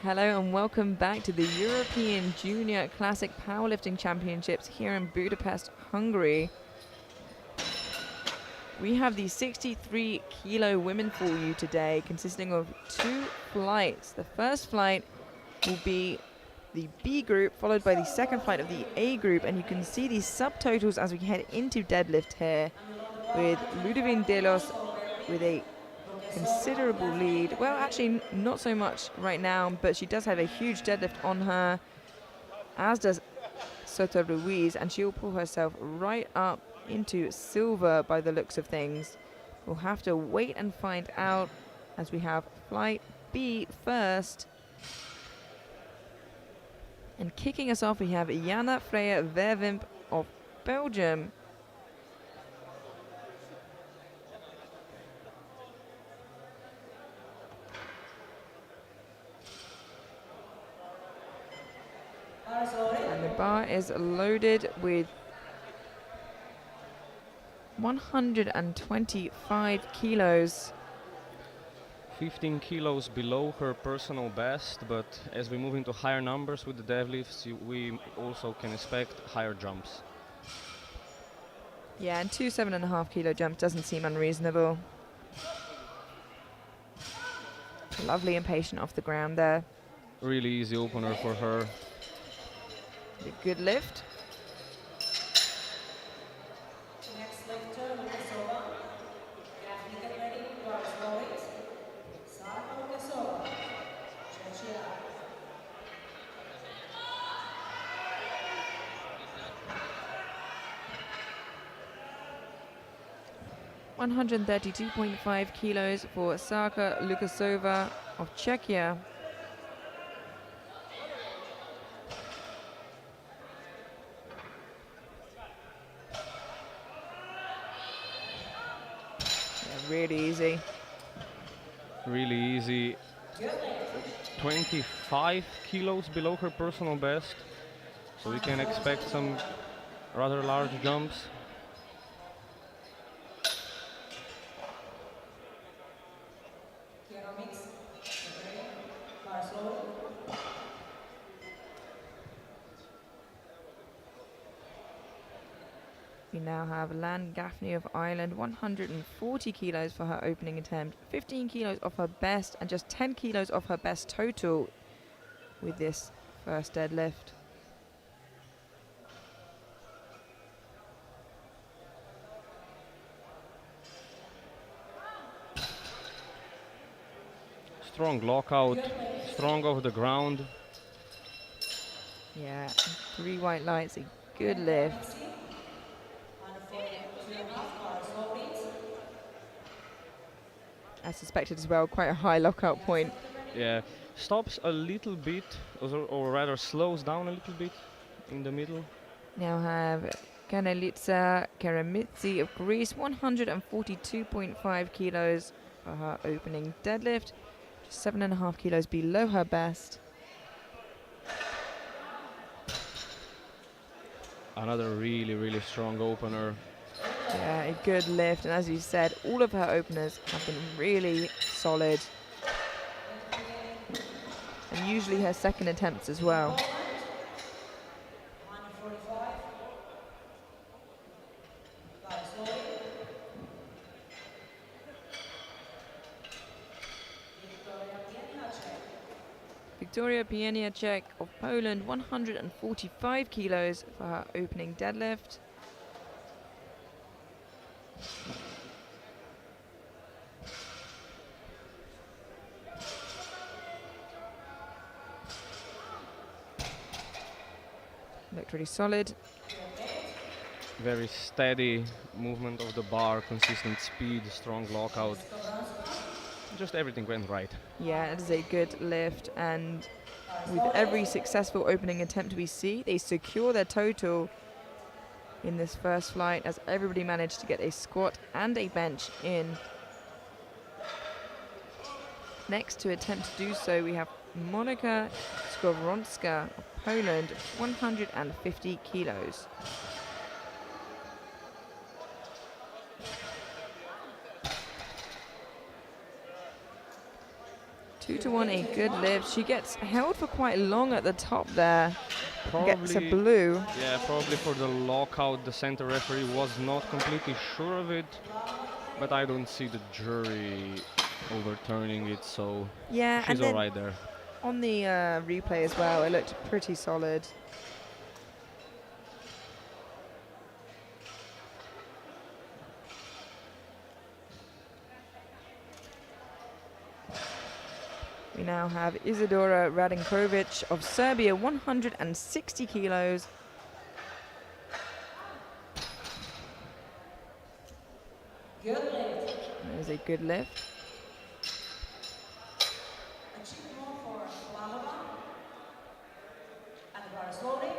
Hello and welcome back to the European Junior Classic Powerlifting Championships here in Budapest, Hungary. We have the 63 kilo women for you today, consisting of 2 flights. The first flight will be the B group, followed by the second flight of the A group, and you can see these subtotals as we head into deadlift here, with Ludovine Delos with a considerable lead. Well, actually not so much right now, but she does have a huge deadlift on her, as does Soto Ruiz, and she'll pull herself right up into silver by the looks of things. We'll have to wait and find out, as we have flight B first. And kicking us off, we have Jana Freya Verwimp of Belgium. And the bar is loaded with 125 kilos. 15 kilos below her personal best, but as we move into higher numbers with the deadlifts, we also can expect higher jumps. Yeah, and 2 7.5 kilo jumps doesn't seem unreasonable. Lovely and patient off the ground there. Really easy opener for her. A good lift. Next lifter, Lukasova. Daphne, get ready. Guards, lower it. Sarah Lukasova. Chechia. 132.5 kilos for Sarka Lukasova of Czechia. Yeah, really easy. Really easy. 25 kilos below her personal best, so we can expect some rather large jumps. We now have Lan Gaffney of Ireland, 140 kilos for her opening attempt, 15 kilos off her best, and just 10 kilos off her best total with this first deadlift. Strong lockout, strong off the ground. Yeah, 3 white lights, a good lift. As suspected as well, quite a high lockout point. Yeah, stops a little bit, or rather slows down a little bit in the middle. Now have Kanelitsa Karamitsi of Greece, 142.5 kilos for her opening deadlift, just 7.5 kilos below her best. Another really, really strong opener. Yeah, a good lift, and as you said, all of her openers have been really solid. And usually her second attempts as well. Victoria Pieniacek of Poland, 145 kilos for her opening deadlift. Looked really solid. Very steady movement of the bar, consistent speed, strong lockout. Just everything went right. Yeah, it is a good lift, and with every successful opening attempt we see, they secure their total in this first flight, as everybody managed to get a squat and a bench in. Next to attempt to do so, we have Monika Skowronska of Poland, 150 kilos. 2-1, a good lift. She gets held for quite long at the top there. Gets a Probably, blue. yeah, probably for the lockout, the center referee was not completely sure of it, but I don't see the jury overturning it, so Yeah, she's and then all right there. on the replay as well, it looked pretty solid. We now have Isadora Radinkovic of Serbia, 160 kilos. Good lift. There's a good lift. Achievement for Lahova. And the bar is loading.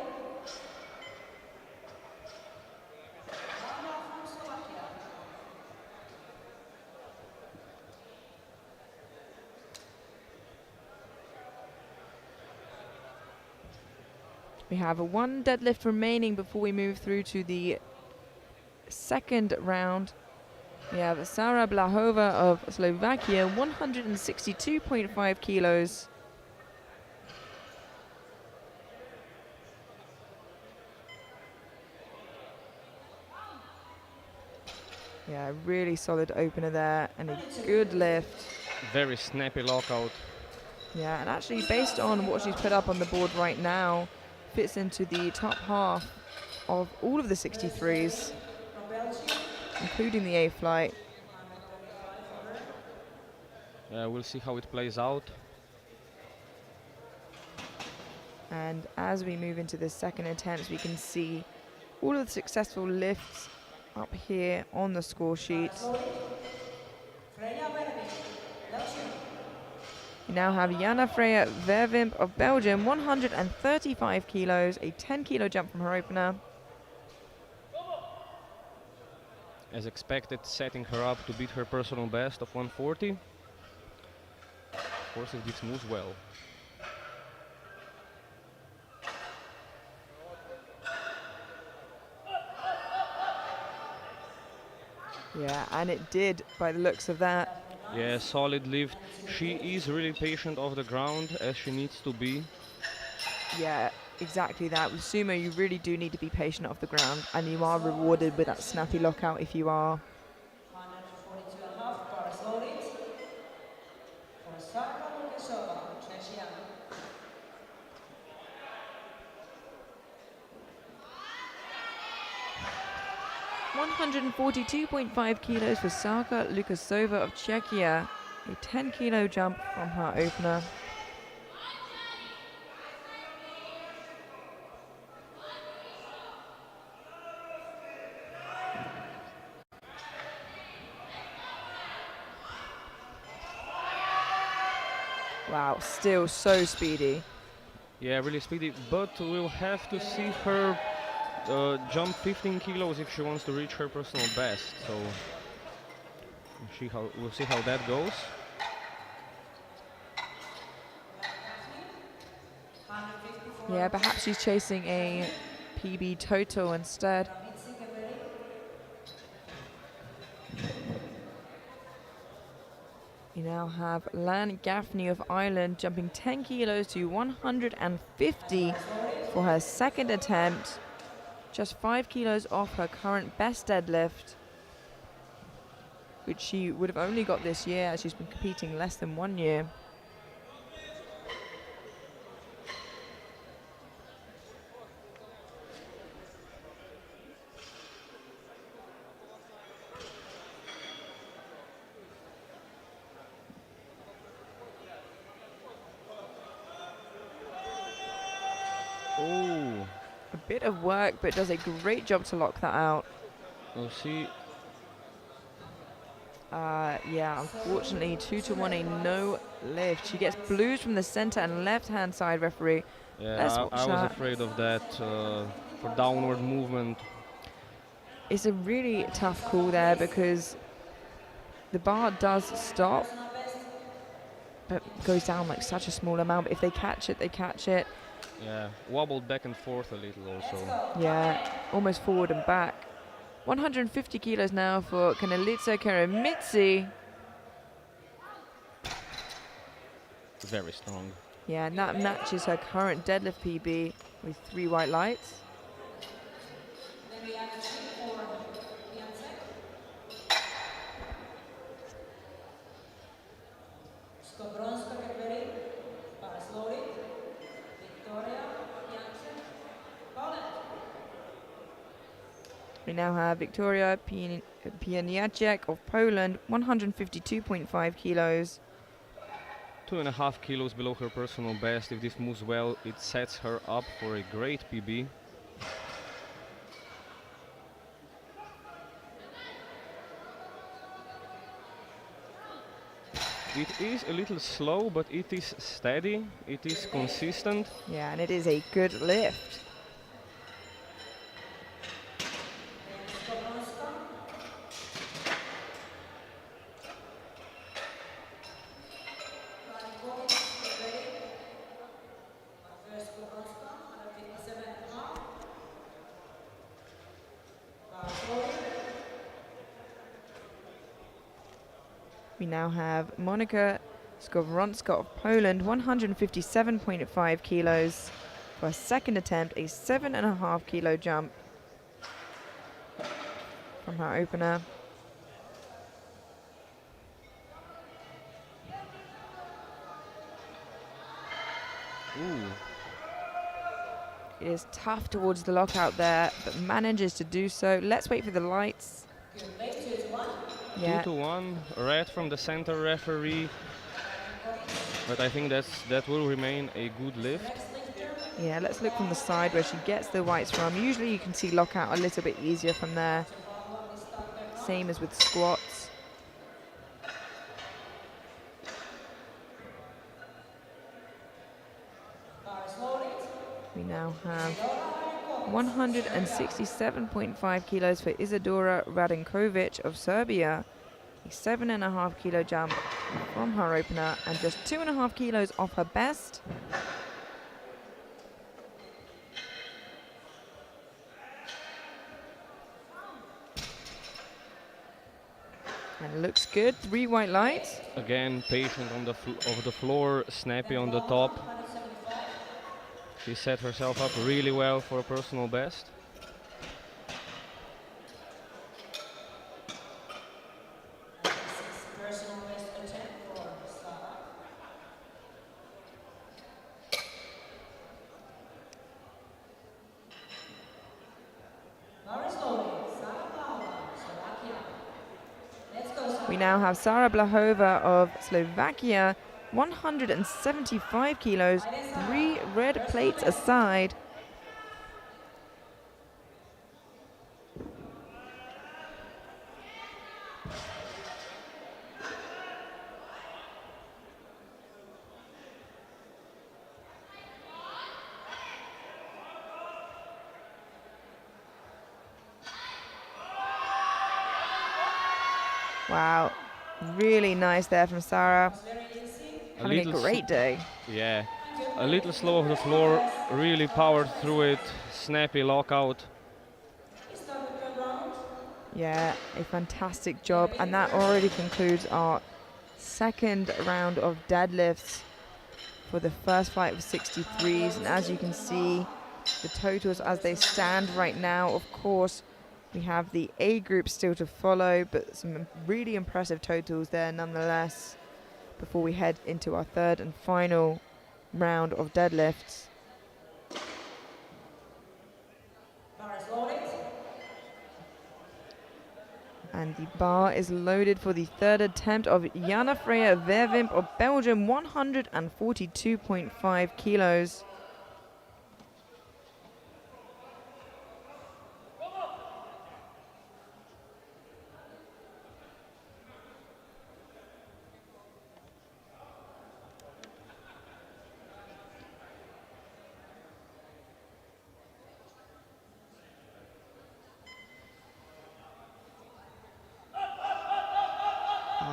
Lahova from Slovakia. We have one deadlift remaining before we move through to the second round. We have Sara Blahova of Slovakia, 162.5 kilos. Yeah, really solid opener there and a good lift. Very snappy lockout. Yeah, and actually based on what she's put up on the board right now, fits into the top half of all of the 63s, From Belgium. including the A flight. We'll see how it plays out. And as we move into the second attempt, we can see all of the successful lifts up here on the score sheet. Freya Werving, Belgium. We now have Jana Freya Verwimp of Belgium, 135 kilos, a 10 kilo jump from her opener. As expected, setting her up to beat her personal best of 140. Of course, if this moves well. Yeah, and it did by the looks of that. Yeah, solid lift. She is really patient off the ground, as she needs to be. Yeah, exactly that. With sumo, you really do need to be patient off the ground, and you are rewarded with that snappy lockout if you are. 142.5 bar is loaded. For Sarka Lukashova, Czechia. 142.5 kilos for Sarka Lukasova of Czechia, a 10 kilo jump from her opener. Wow, still so speedy. Yeah, really speedy, but we'll have to see her jump 15 kilos if she wants to reach her personal best. So we'll see how that goes. Yeah, perhaps she's chasing a PB total instead. You now have Lan Gaffney of Ireland jumping 10 kilos to 150 for her second attempt. Just 5 kilos off her current best deadlift, which she would have only got this year as she's been competing less than 1 year. Oh, A bit of work, but does a great job to lock that out. we'll see. Yeah, unfortunately, 2-1, a no lift. She gets blues from the center and left-hand side referee. Yeah, Let's I watch was that. afraid of that for downward movement. It's a really tough call there because the bar does stop, but goes down like such a small amount. But if they catch it, they catch it. Yeah, wobbled back and forth a little also. Yeah, almost forward and back. 150 kilos now for Kanelitsa Karamitsi. very strong. Yeah, and that matches her current deadlift PB with 3 white lights. Then we have a treat for Beyonce. Skowronska get ready. Paris loaded. Victoria, Beyonce, Poland. We now have Victoria Pieniacek of Poland, 152.5 kilos. 2.5 kilos below her personal best. If this moves well, it sets her up for a great PB. It is a little slow, but it is steady, it is consistent. Yeah, and it is a good lift. Then Skowronska. Ryan get ready. First Skowronska, 157.5. Paris loaded. We now have Monika Skowronska of Poland, 157.5 kilos. For her second attempt, a 7.5 kilo jump from her opener. Ooh, It is tough towards the lockout there, but manages to do so. Let's wait for the lights. Good late 2-1. Yeah, 2-1, red from the center referee. But I think that will remain a good lift. Next lifter. yeah, let's look from the side where she gets the whites from. Usually you can see lockout a little bit easier from there. Same as with squats. Paris loaded. We now have 167.5 kilos for Isadora Radenkovic of Serbia. A 7.5 kilo jump from her opener and just 2.5 kilos off her best. And looks good, 3 white lights. Again, patient on the floor, snappy on the top. 175. She set herself up really well for a personal best. This is personal best attempt for Sarah. Paris loaded. Sarah Paula, Slovakia. Let's go, Sarah. We now have Sara Blahova of Slovakia, 175 kilos, 3 red plates aside. Wow, really nice there from Sara. Very easy. Having a little great day. Yeah, a little slow off the floor, really powered through it, snappy lockout. We start the third round. Yeah, a fantastic job. And that already concludes our second round of deadlifts for the first flight of 63s. And as you can see, the totals as they stand right now, of course, we have the A group still to follow, but some really impressive totals there nonetheless before we head into our third and final round of deadlifts. Paris loaded. And the bar is loaded for the third attempt of Jana Freya Verwimp of Belgium, 142.5 kilos.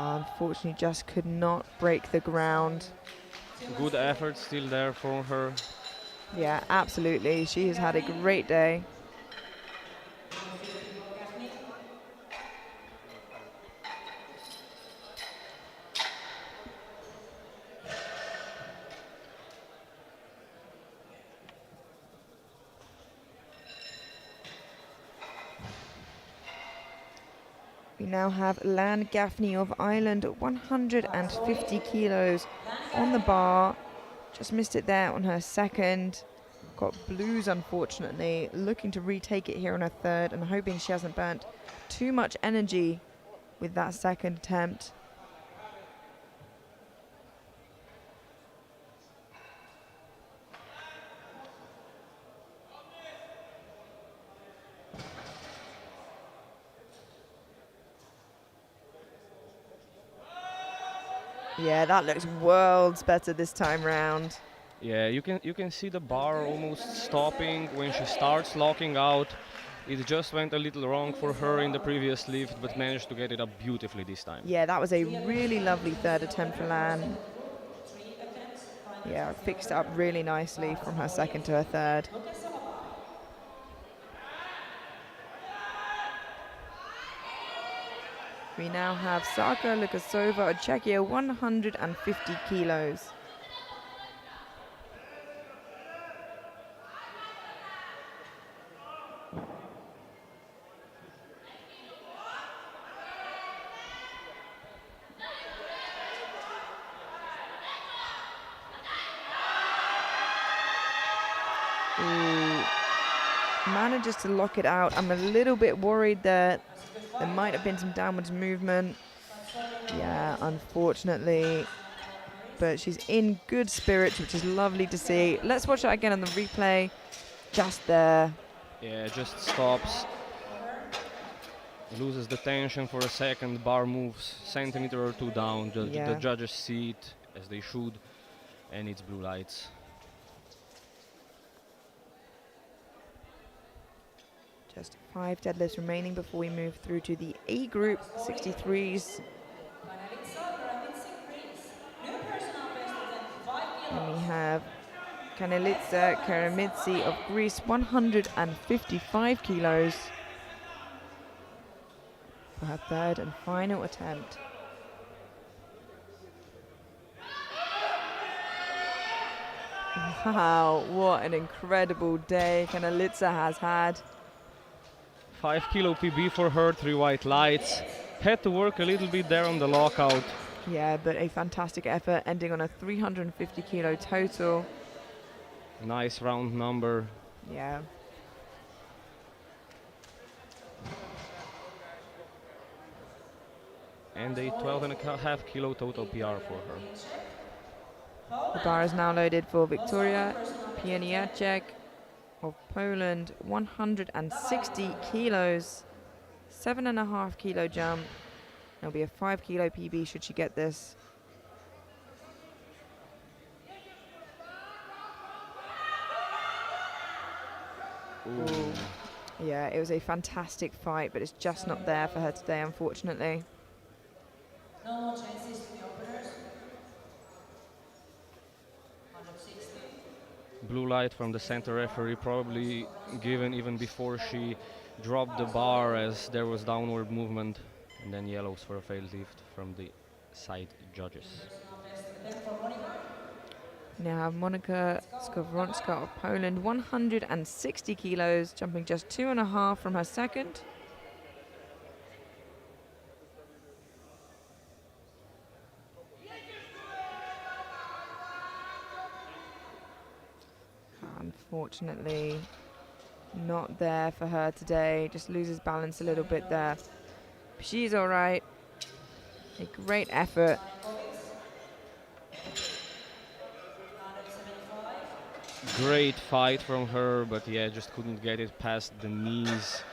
Unfortunately, just could not break the ground. Good effort still there for her. Yeah, absolutely. She has had a great day. We now have Lan Gaffney of Ireland, 150 kilos on the bar. Just missed it there on her second. Got blues, unfortunately. Looking to retake it here on her third and hoping she hasn't burnt too much energy with that second attempt. Yeah, that looks worlds better this time round. Yeah, you can see the bar almost stopping when she starts locking out. It just went a little wrong for her in the previous lift, but managed to get it up beautifully this time. Yeah, that was a really lovely third attempt for Lan. Yeah, fixed it up really nicely from her second to her third. We now have Saka Lukasova of Czechia, 150 kilos. Ooh, manages to lock it out. I'm a little bit worried that there might have been some downwards movement. Yeah, unfortunately. But she's in good spirits, which is lovely to see. Let's watch that again on the replay. Just there. Yeah, just stops. Loses the tension for a second. Bar moves centimeter or two down. The judges see it as they should, and it's blue lights. Just 5 deadlifts remaining before we move through to the A group, 63s. And we have Kanelitsa Karamitsi of Greece, 155 kilos for her third and final attempt. Wow, what an incredible day Kanelitsa has had. 5 kilo PB for her, 3 white lights. Had to work a little bit there on the lockout. Yeah, but a fantastic effort, ending on a 350 kilo total. Nice round number. Yeah. And a 12.5 kilo total PR for her. The bar is now loaded for Victoria Pieniacek of Poland, 160 kilos, 7.5 kilo jump. There'll be a 5 kilo PB should she get this. Ooh. Yeah, it was a fantastic fight, but it's just not there for her today, unfortunately. No more chances to the openers. 160. Blue light from the center referee, probably given even before she dropped the bar as there was downward movement, and then yellows for a failed lift from the side judges. Now Monika Skowronska of Poland, 160 kilos, jumping just 2.5 from her second. Unfortunately, not there for her today. Just loses balance a little bit there. She's all right. A great effort. Great fight from her, but yeah, just couldn't get it past the knees.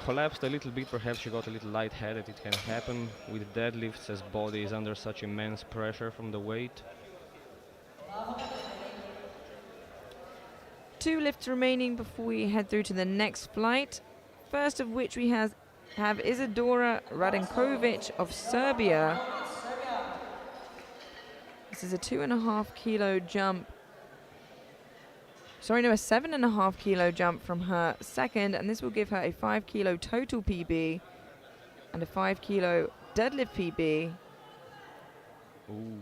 Collapsed a little bit, perhaps she got a little lightheaded. It can happen with deadlifts as body is under such immense pressure from the weight. 2 lifts remaining before we head through to the next flight. First of which we have Isadora Radenkovic of Serbia. This is a 2.5 kilo jump. Sorry, no, a 7.5 kilo jump from her second, and this will give her a 5 kilo total PB and a 5 kilo deadlift PB. Ooh.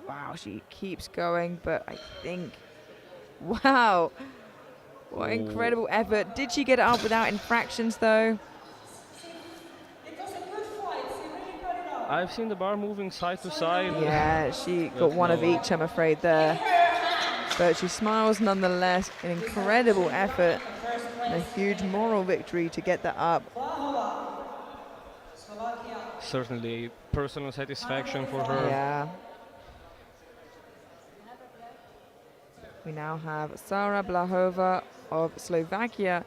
Wow, she keeps going, but I think, wow, what incredible effort. Did she get it up without infractions though? I've seen the bar moving side to side. Yeah, she But got one of no. each, I'm afraid, there. But she smiles nonetheless. An incredible effort and a huge moral victory to get that up. Certainly personal satisfaction for her. Yeah. We now have Sara Blahova of Slovakia,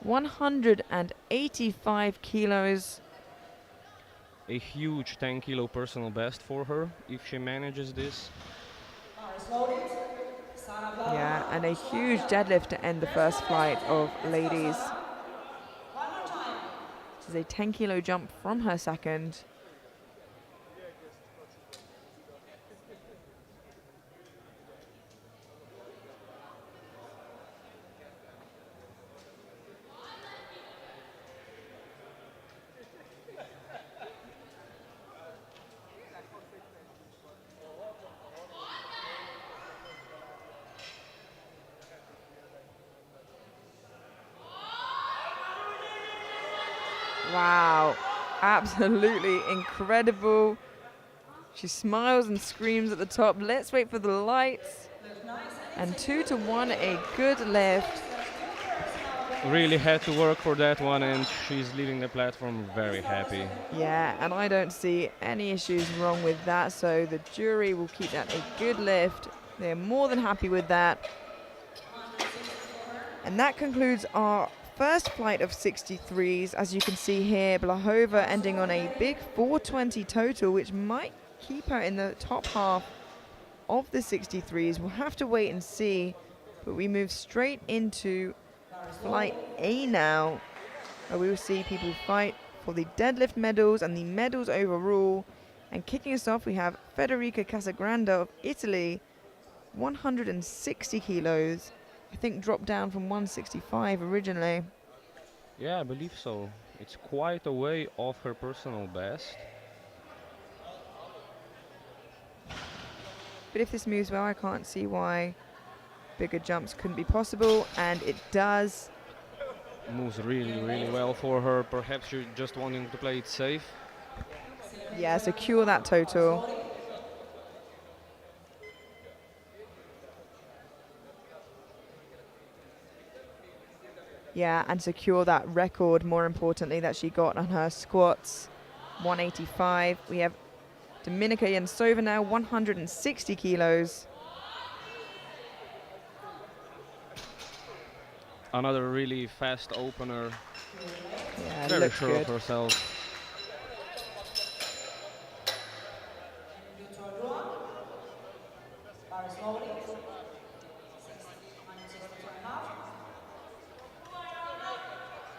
185 kilos. A huge 10-kilo personal best for her if she manages this. Yeah, and a huge deadlift to end the first flight of ladies. This is a 10-kilo jump from her second. Wow, absolutely incredible. She smiles and screams at the top. Let's wait for the lights. And 2-1, a good lift. Really had to work for that one, and she's leaving the platform very happy. Yeah, and I don't see any issues wrong with that, so the jury will keep that a good lift. They're more than happy with that. And that concludes our first flight of 63s. As you can see here, Blahova ending on a big 420 total, which might keep her in the top half of the 63s. We'll have to wait and see, but we move straight into flight A now, where we will see people fight for the deadlift medals and the medals overall. And kicking us off, we have Federica Casagrande of Italy, 160 kilos. I think dropped down from 165 originally. Yeah, I believe so. It's quite a way off her personal best. But if this moves well, I can't see why bigger jumps couldn't be possible, and it does. Moves really, really well for her. Perhaps you're just wanting to play it safe. Yeah, secure that total. Yeah, and secure that record, more importantly, that she got on her squats, 185. We have Dominika Jansova now, 160 kilos. Another really fast opener. Yeah, Very looks sure good. of herself.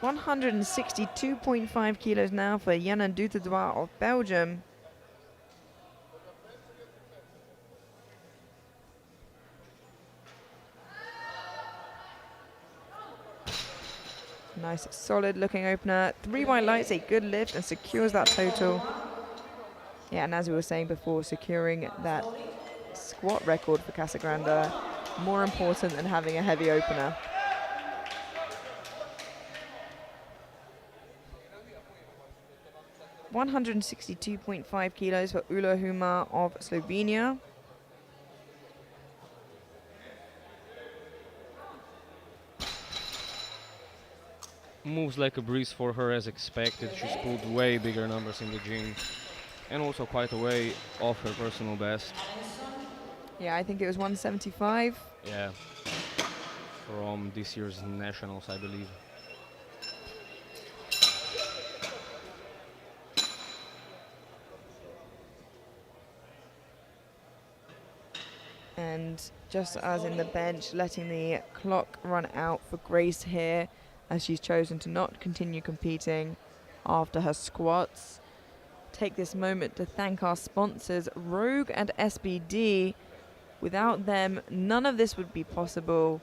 $162.5 kilos now for Jana Dutedois of Belgium. Nice, solid looking opener. 3 white lights, a good lift, and secures that total. Yeah, and as we were saying before, securing that squat record for Casagrande, more important than having a heavy opener. $162.5 kilos for Ula Huma of Slovenia. Moves like a breeze for her as expected. She's pulled way bigger numbers in the gym. And also quite a way off her personal best. Yeah, I think it was 175. Yeah. From this year's nationals, I believe. And just as in the bench, letting the clock run out for Grace here, as she's chosen to not continue competing after her squats. Take this moment to thank our sponsors, Rogue and SBD. Without them, none of this would be possible.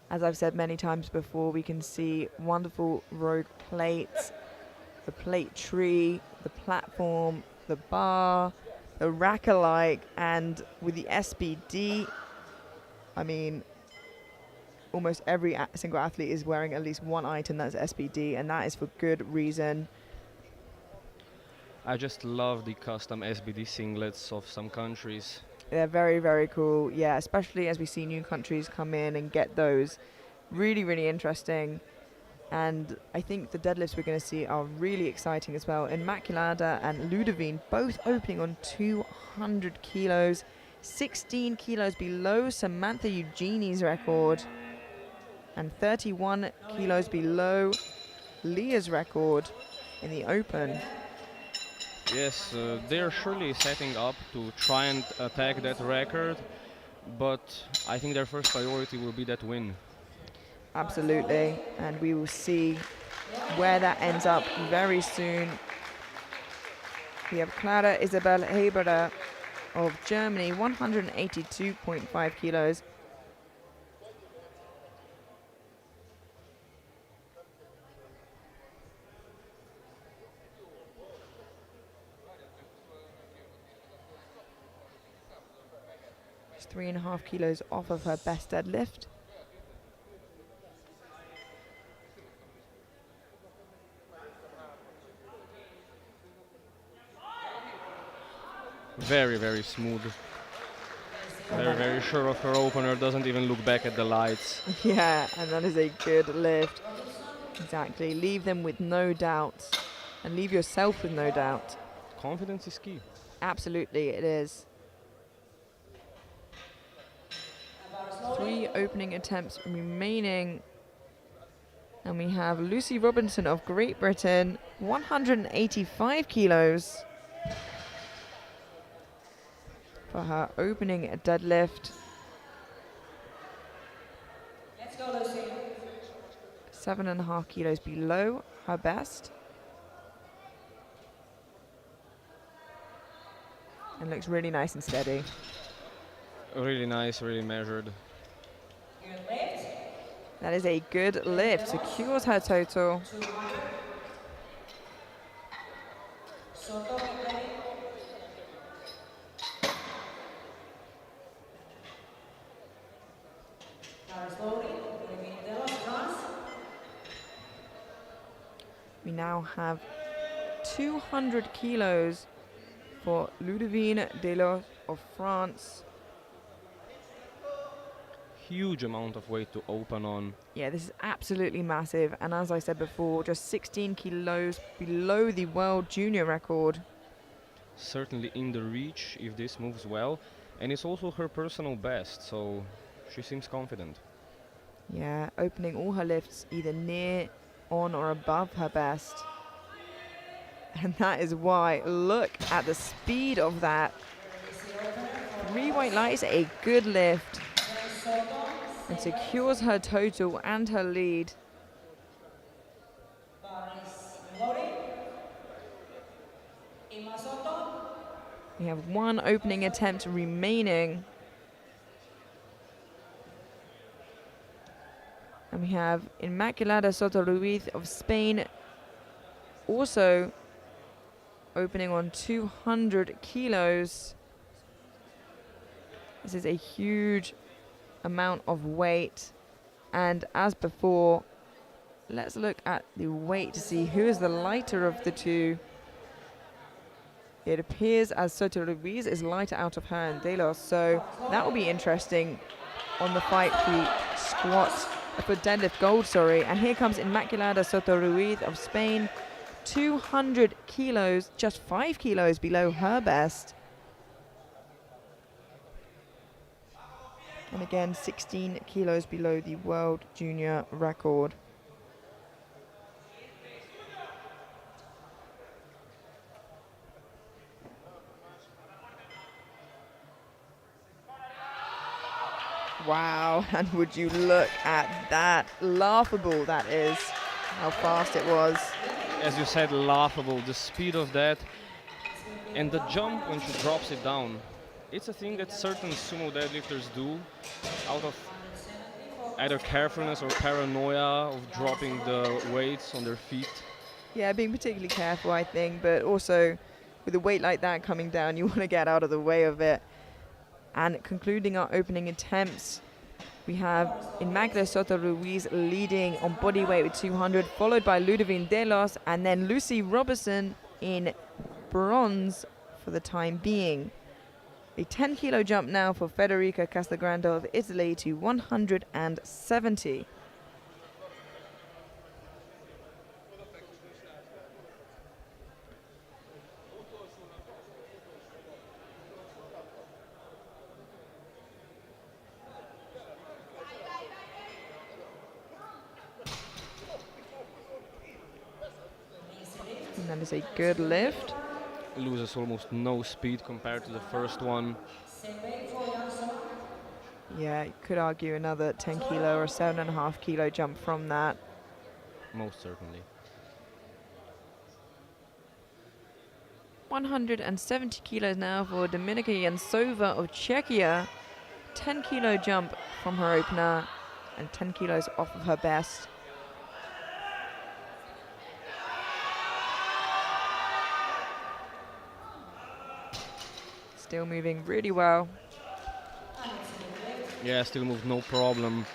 As I've said many times before, we can see wonderful Rogue plates, the plate tree, the platform, the bar, the rack alike, and with the SBD, I mean, almost every single athlete is wearing at least one item that's SBD, and that is for good reason. I just love the custom SBD singlets of some countries. They're very, very cool. Yeah, especially as we see new countries come in and get those. Really, really interesting. And I think the deadlifts we're going to see are really exciting as well. Immaculada and Ludovine both opening on 200 kilos, 16 kilos below Samantha Eugeni's record, and 31 kilos below Leah's record in the open. Yes, they're surely setting up to try and attack that record, but I think their first priority will be that win. Absolutely, and we will see where that ends up very soon. We have Clara Isabel Heberer of Germany, 182.5 kilos. She's 3.5 kilos off of her best deadlift. Very, very smooth. Very, very sure of her opener, doesn't even look back at the lights. Yeah, and that is a good lift. Exactly. Leave them with no doubt, and leave yourself with no doubt. Confidence is key. Absolutely, it is. 3 opening attempts remaining. And we have Lucy Robinson of Great Britain, 185 kilos. For her opening deadlift. Let's go, Lucy. 7.5 kilos below her best. And looks really nice and steady. Really nice, really measured. Good lift. That is a good lift. Secures her total. 200. Soto, get ready. Now slowly, bring the runs. We now have 200 kilos for Ludovine Delos of France. Huge amount of weight to open on. Yeah, this is absolutely massive. And as I said before, just 16 kilos below the world junior record. Certainly in the reach if this moves well. And it's also her personal best, so she seems confident. Yeah, opening all her lifts either near, on or above her best. And that is why, look at the speed of that. 3 white lights, a good lift. And secures her total and her lead. We have 1 opening attempt remaining. And we have Immaculada Soto Ruiz of Spain also opening on 200 kilos. This is a huge amount of weight. And as before, let's look at the weight to see who is the lighter of the two. It appears as Soto Ruiz is lighter out of her and Delos, so that will be interesting on the fight for deadlift gold, sorry. And here comes Immaculada Soto Ruiz of Spain, 200 kilos, just 5 kilos below her best. And again, 16 kilos below the world junior record. Wow, and would you look at that? Laughable that is, how fast it was. As you said, laughable. The speed of that and the jump when she drops it down. It's a thing that certain sumo deadlifters do out of either carefulness or paranoia of dropping the weights on their feet. Yeah, being particularly careful, I think, but also with a weight like that coming down, you want to get out of the way of it. And concluding our opening attempts, we have Immaculada Soto Ruiz leading on body weight with 200, followed by Ludovine Delos, and then Lucy Robinson in bronze for the time being. A 10 kilo jump now for Federica Casagrande of Italy to 170. And that is a good lift. Loses almost no speed compared to the first one. Yeah, you could argue another 10 kilo or 7.5 kilo jump from that. Most certainly. 170 kilos now for Dominika Jansova of Czechia. 10 kilo jump from her opener and 10 kilos off of her best. Still moving really well. Yeah, still moved no problem.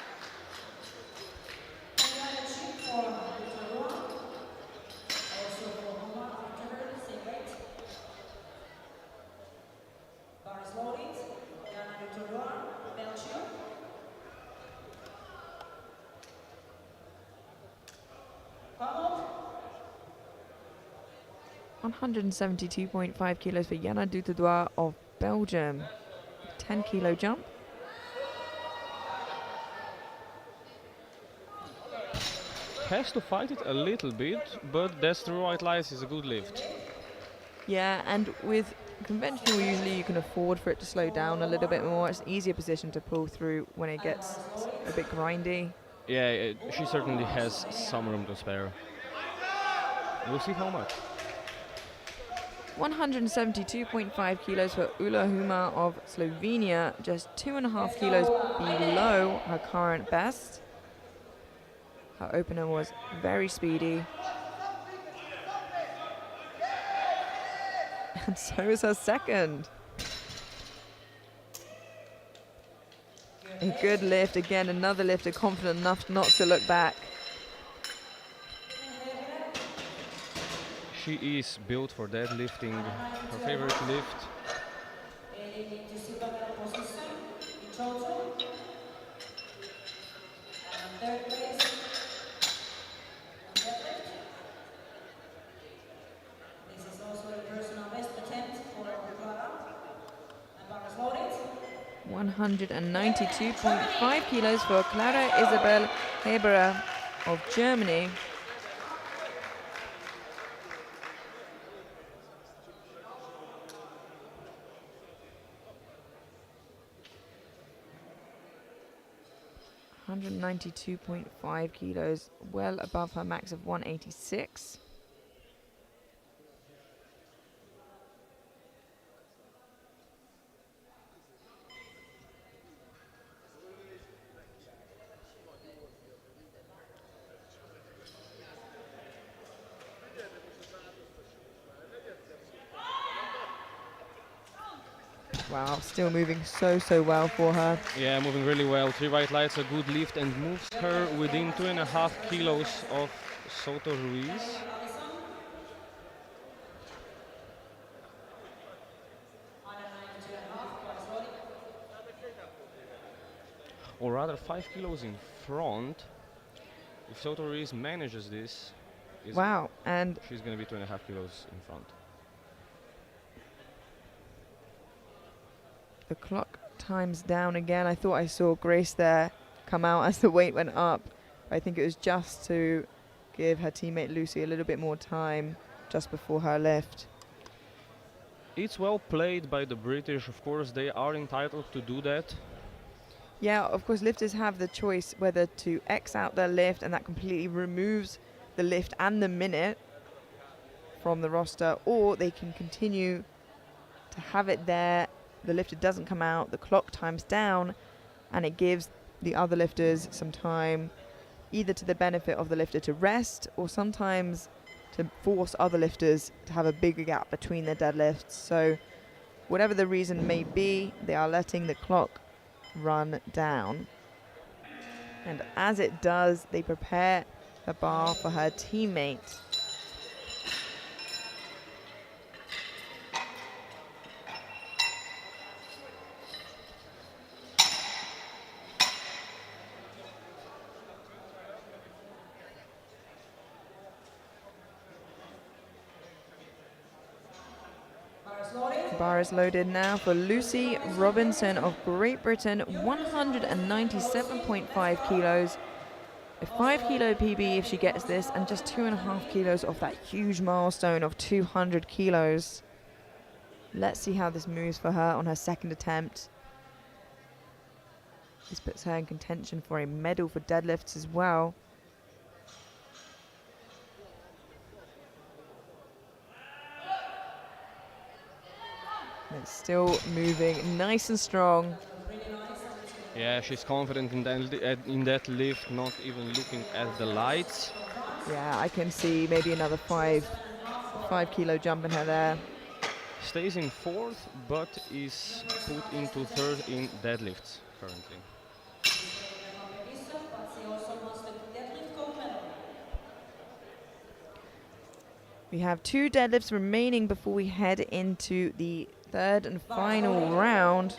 One 172.5 kilos for Jana Dutodois of Belgium. 10 kilo jump. Has to fight it a little bit, but that's the right lies, is a good lift. Yeah, and with conventional usually you can afford for it to slow down a little bit more. It's an easier position to pull through when it gets a bit grindy. Yeah, she certainly has some room to spare. We'll see how much. 172.5 kilos for Ula Huma of Slovenia, just 2.5 kilos below her current best. Her opener was very speedy. And so is her second. A good lift, again another lifter confident enough not to look back. She is built for deadlifting. Her favorite lift. This is also a personal best attempt for Clara. And bar is loaded. 192.5 kilos for Clara Isabel Heberer of Germany. $192.5 kilos, well above her max of 186. Wow, still moving so well for her. Yeah, moving really well. 3 white lights, a good lift, and moves her within 2.5 kilos of Soto Ruiz. Or rather 5 kilos in front. If Soto Ruiz manages this, Wow, and she's going to be 2.5 kilos in front. the clock times down again. I thought I saw Grace there come out as the weight went up. I think it was just to give her teammate Lucy a little bit more time just before her lift. It's well played by the British. Of course, they are entitled to do that. Yeah, of course, lifters have the choice whether to X out their lift, and that completely removes the lift and the minute from the roster, or they can continue to have it there. The lifter doesn't come out, the clock times down, and it gives the other lifters some time, either to the benefit of the lifter to rest, or sometimes to force other lifters to have a bigger gap between their deadlifts. So whatever the reason may be, they are letting the clock run down. And as it does, they prepare the bar for her teammate. Bar is loaded now for Lucy Robinson of Great Britain, 197.5 kilos. A 5 kilo PB if she gets this, and just 2.5 kilos off that huge milestone of 200 kilos. Let's see how this moves for her on her second attempt. This puts her in contention for a medal for deadlifts as well. And it's still moving nice and strong. Yeah, she's confident in that lift, not even looking at the lights. Yeah, I can see maybe another 5 kilo jump in her there. Stays in fourth, but is put into third in deadlifts currently. We have 2 deadlifts remaining before we head into the third and final round.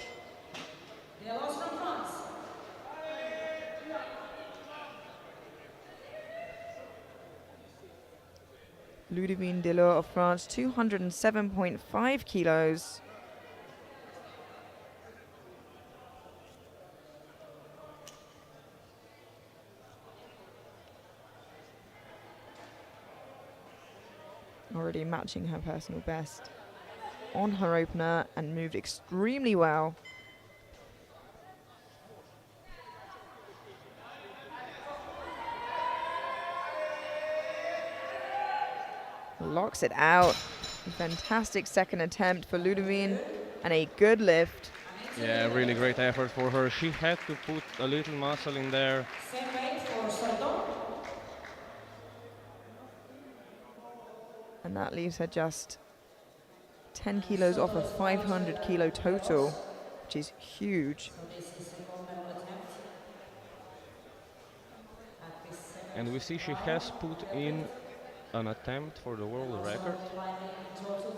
Ludivine Delors of France, 207.5 kilos. Already matching her personal best on her opener and moved extremely well. Locks it out. A fantastic second attempt for Ludivine and a good lift. Yeah, really great effort for her. She had to put a little muscle in there. And that leaves her just 10 kilos off a 500 kilo total, which is huge. And we see she has put in an attempt for the world record.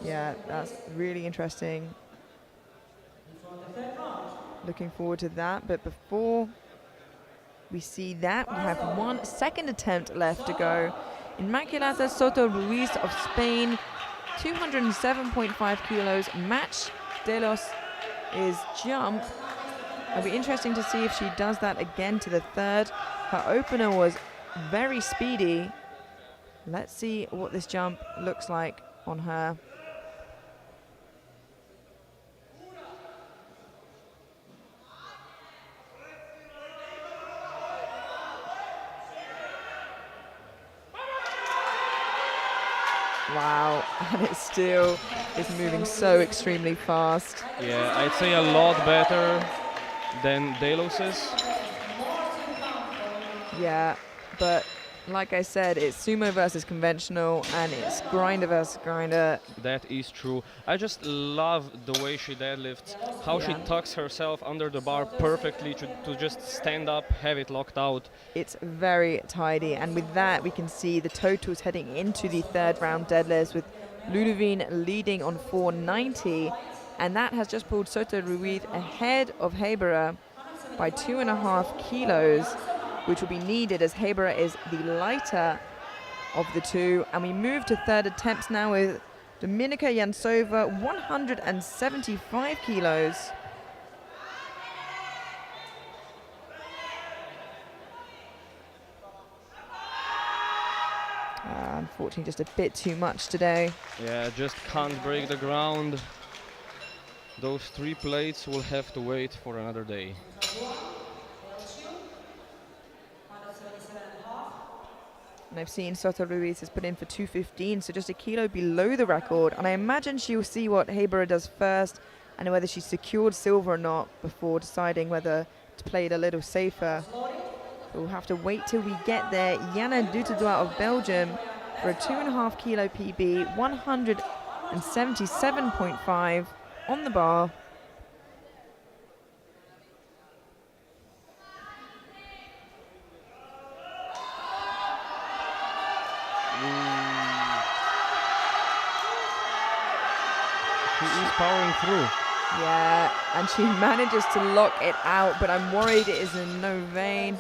Yeah, that's really interesting. Looking forward to that, but before we see that, we have 1 second attempt left to go. Inmaculada Soto Ruiz of Spain, 207.5 kilos. Match Delos is jump. It'll be interesting to see if she does that again to the third. Her opener was very speedy. Let's see what this jump looks like on her. Wow, and it still is moving so extremely fast. Yeah, I'd say a lot better than Delos's. Yeah, but like I said, it's sumo versus conventional, and it's grinder versus grinder. That is true. I just love the way she deadlifts, how she Yeah. tucks herself under the bar perfectly to just stand up, have it locked out. It's very tidy, and with that we can see the totals heading into the third round deadlifts, with Ludivine leading on 490, and that has just pulled Soto Ruiz ahead of Hebera by 2.5 kilos, which will be needed as Hebera is the lighter of the two. And we move to third attempts now with Dominika Jansova, 175 kilos. Unfortunately, just a bit too much today. Yeah, just can't break the ground. Those 3 plates will have to wait for another day. And I've seen Soto Ruiz has put in for 215, so just a kilo below the record. And I imagine she will see what Hebera does first and whether she secured silver or not before deciding whether to play it a little safer. But we'll have to wait till we get there. Jana Dutedois of Belgium for a 2.5 kilo PB, 177.5 on the bar. She is powering through. Yeah, and she manages to lock it out, but I'm worried it is in no vein.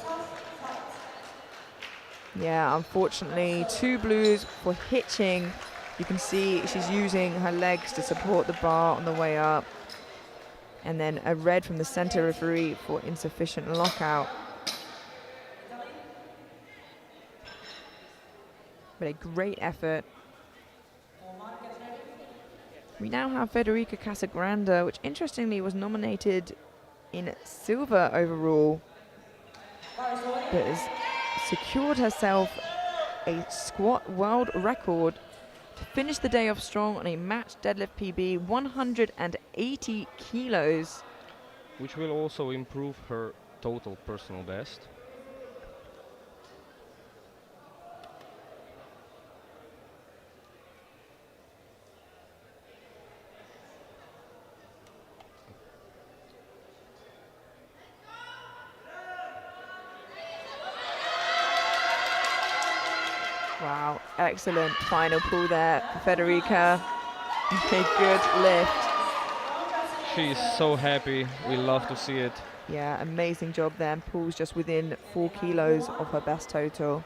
Yeah, unfortunately, 2 blues for hitching You can see she's using her legs to support the bar on the way up. And then a red from the center referee for insufficient lockout. But a great effort. We now have Federica Casagrande, which interestingly was nominated in silver overall, but has secured herself a squat world record to finish the day off strong on a match deadlift PB 180 kilos. Which will also improve her total personal best. Wow, excellent final pull there for Federica. A good lift. She is so happy. We love to see it. Yeah, amazing job there. And pulls just within 4 kilos of her best total.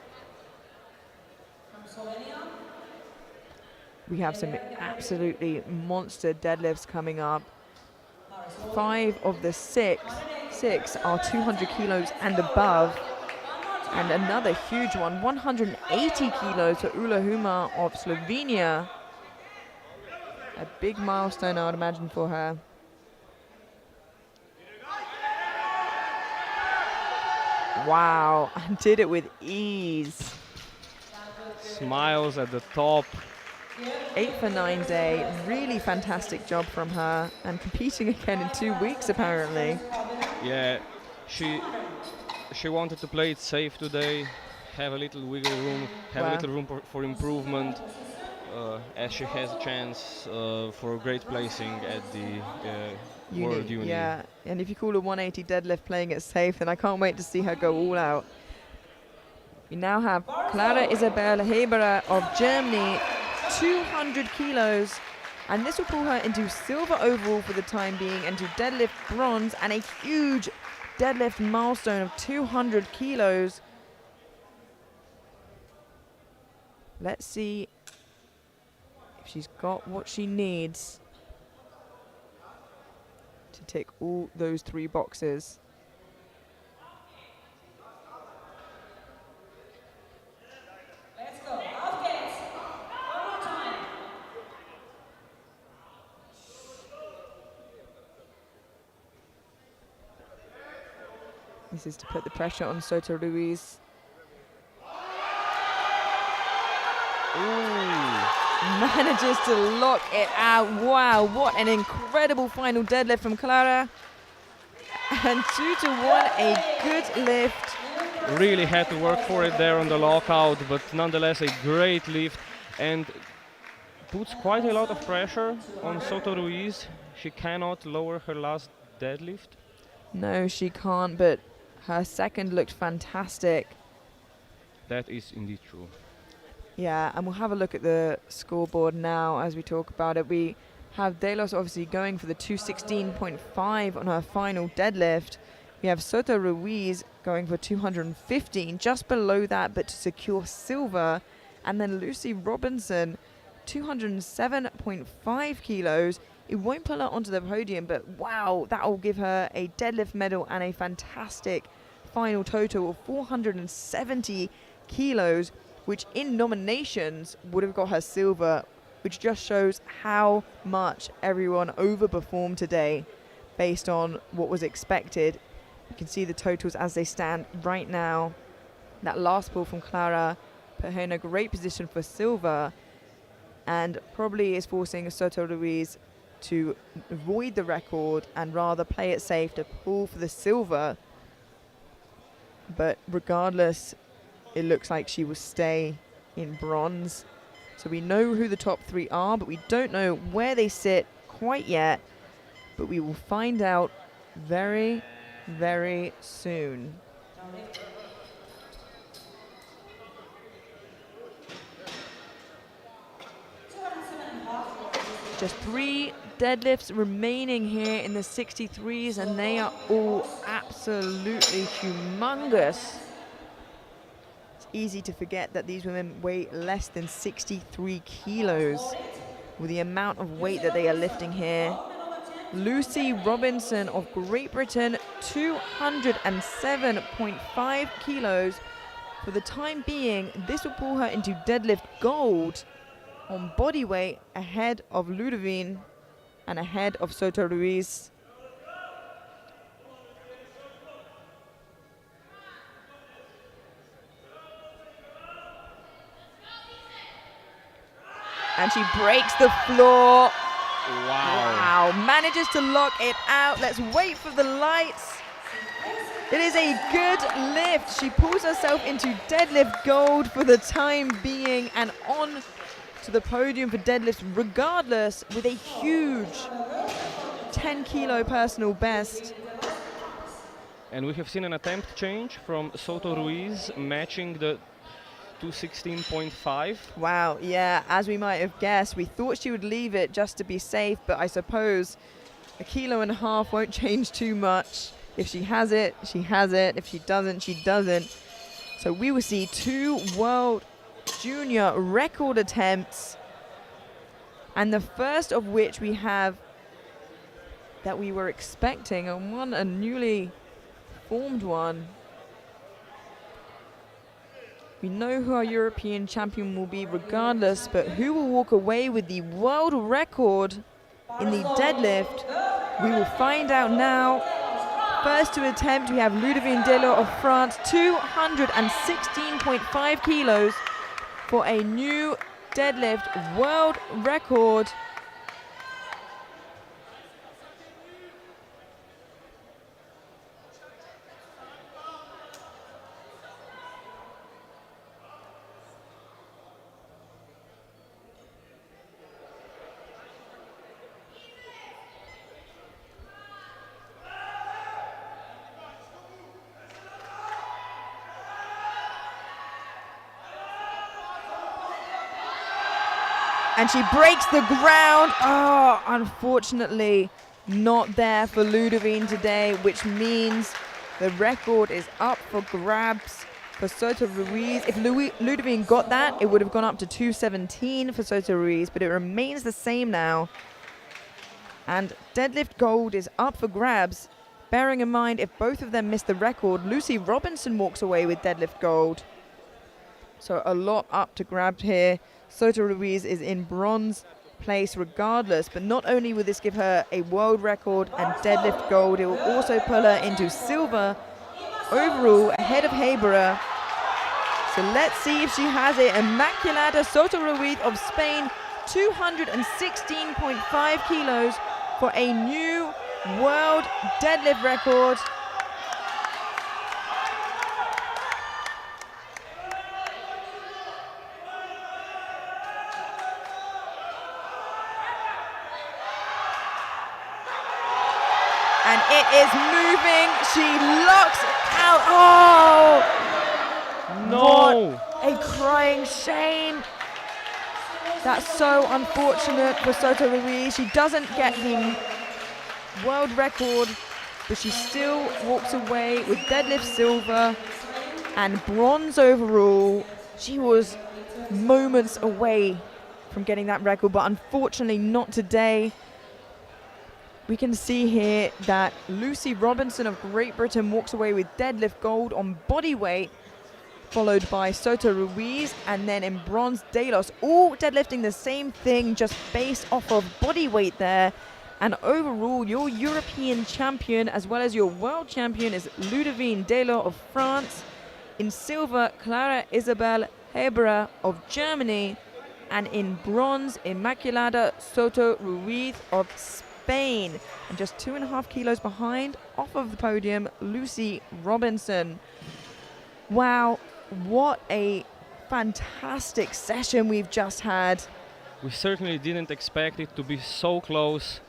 We have some absolutely monster deadlifts coming up. 5 of the six are 200 kilos and above. And another huge one, 180 kilos for Ula Huma of Slovenia. A big milestone, I would imagine, for her. Wow, and did it with ease. Smiles at the top. 8 for 9 day, really fantastic job from her, and competing again in 2 weeks apparently. Yeah, she wanted to play it safe today, have a little wiggle room, have a little room for improvement, as she has a chance for great placing at the World Uni. Yeah, and if you call a 180 deadlift playing it safe, then I can't wait to see her go all out. We now have Clara Isabel Heberer of Germany, 200 kilos, and this will pull her into silver overall for the time being, and to deadlift bronze, and a huge deadlift milestone of 200 kilos. Let's see if she's got what she needs to tick all those 3 boxes. Let's go. Aufgeht's. One more time. This is to put the pressure on Soto Ruiz. Manages to lock it out. Wow, what an incredible final deadlift from Clara. And 2 to 1, a good lift. Really had to work for it there on the lockout, but nonetheless a great lift, and puts quite a lot of pressure on Soto Ruiz. She cannot lower her last deadlift. No, she can't, but her second looked fantastic. That is indeed true. Yeah, and we'll have a look at the scoreboard now as we talk about it. We have Delos obviously going for the 216.5 on her final deadlift. We have Soto Ruiz going for 215, just below that, but to secure silver. And then Lucy Robinson, 207.5 kilos. It won't pull her onto the podium, but wow, that will give her a deadlift medal and a fantastic final total of 470 kilos, which in nominations would have got her silver, which just shows how much everyone overperformed today based on what was expected. You can see the totals as they stand right now. That last pull from Clara put her in a great position for silver, and probably is forcing Soto Ruiz to avoid the record and rather play it safe to pull for the silver. But regardless, it looks like she will stay in bronze. So we know who the top 3 are, but we don't know where they sit quite yet. But we will find out very, very soon. Just 3 deadlifts remaining here in the 63s, and they are all absolutely humongous. It's easy to forget that these women weigh less than 63 kilos with the amount of weight that they are lifting here. Lucy Robinson of Great Britain, 207.5 kilos. For the time being, this will pull her into deadlift gold on body weight, ahead of Ludovine and ahead of Soto Ruiz. And she breaks the floor. Wow. Manages to lock it out. Let's wait for the lights. It is a good lift. She pulls herself into deadlift gold for the time being and on to the podium for deadlifts regardless, with a huge 10 kilo personal best. And we have seen an attempt change from Soto Ruiz, matching the 216.5. Wow, yeah, as we might have guessed, we thought she would leave it just to be safe, but I suppose 1.5 kilos won't change too much. If she has it, she has it. If she doesn't, she doesn't. So we will see 2 world junior record attempts, and the first of which we have that we were expecting, and one a newly formed one. We know who our European champion will be regardless, but who will walk away with the world record in the deadlift? We will find out now. First to attempt, we have Ludovine Delors of France, 216.5 kilos for a new deadlift world record. And she breaks the ground. Oh, unfortunately, not there for Ludovine today, which means the record is up for grabs for Soto Ruiz. If Ludovine got that, it would have gone up to 217 for Soto Ruiz, but it remains the same now. And deadlift gold is up for grabs. Bearing in mind, if both of them miss the record, Lucy Robinson walks away with deadlift gold. So a lot up to grab here. Soto Ruiz is in bronze place regardless, but not only will this give her a world record and deadlift gold, it will also pull her into silver overall ahead of Hebra. So let's see if she has it. Immaculada Soto Ruiz of Spain, 216.5 kilos for a new world deadlift record. And it is moving. She locks it out. Oh! No! What a crying shame. That's so unfortunate for Soto Ruiz. She doesn't get the world record, but she still walks away with deadlift silver and bronze overall. She was moments away from getting that record, but unfortunately not today. We can see here that Lucy Robinson of Great Britain walks away with deadlift gold on body weight, followed by Soto Ruiz, and then in bronze, Delors, all deadlifting the same thing, just based off of body weight there. And overall, your European champion, as well as your world champion, is Ludovine Delors of France. In silver, Clara Isabel Hebra of Germany. And in bronze, Immaculada Soto Ruiz of Spain. And just 2.5 kilos behind, off of the podium, Lucy Robinson. Wow, what a fantastic session we've just had. We certainly didn't expect it to be so close.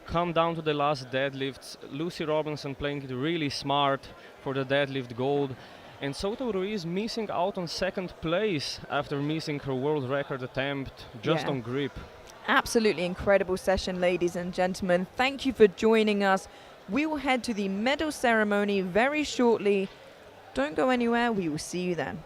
Come down to the last deadlifts. Lucy Robinson playing it really smart for the deadlift gold. And Soto Ruiz missing out on second place after missing her world record attempt just on grip. Absolutely incredible session, ladies and gentlemen. Thank you for joining us. We will head to the medal ceremony very shortly. Don't go anywhere. We will see you then.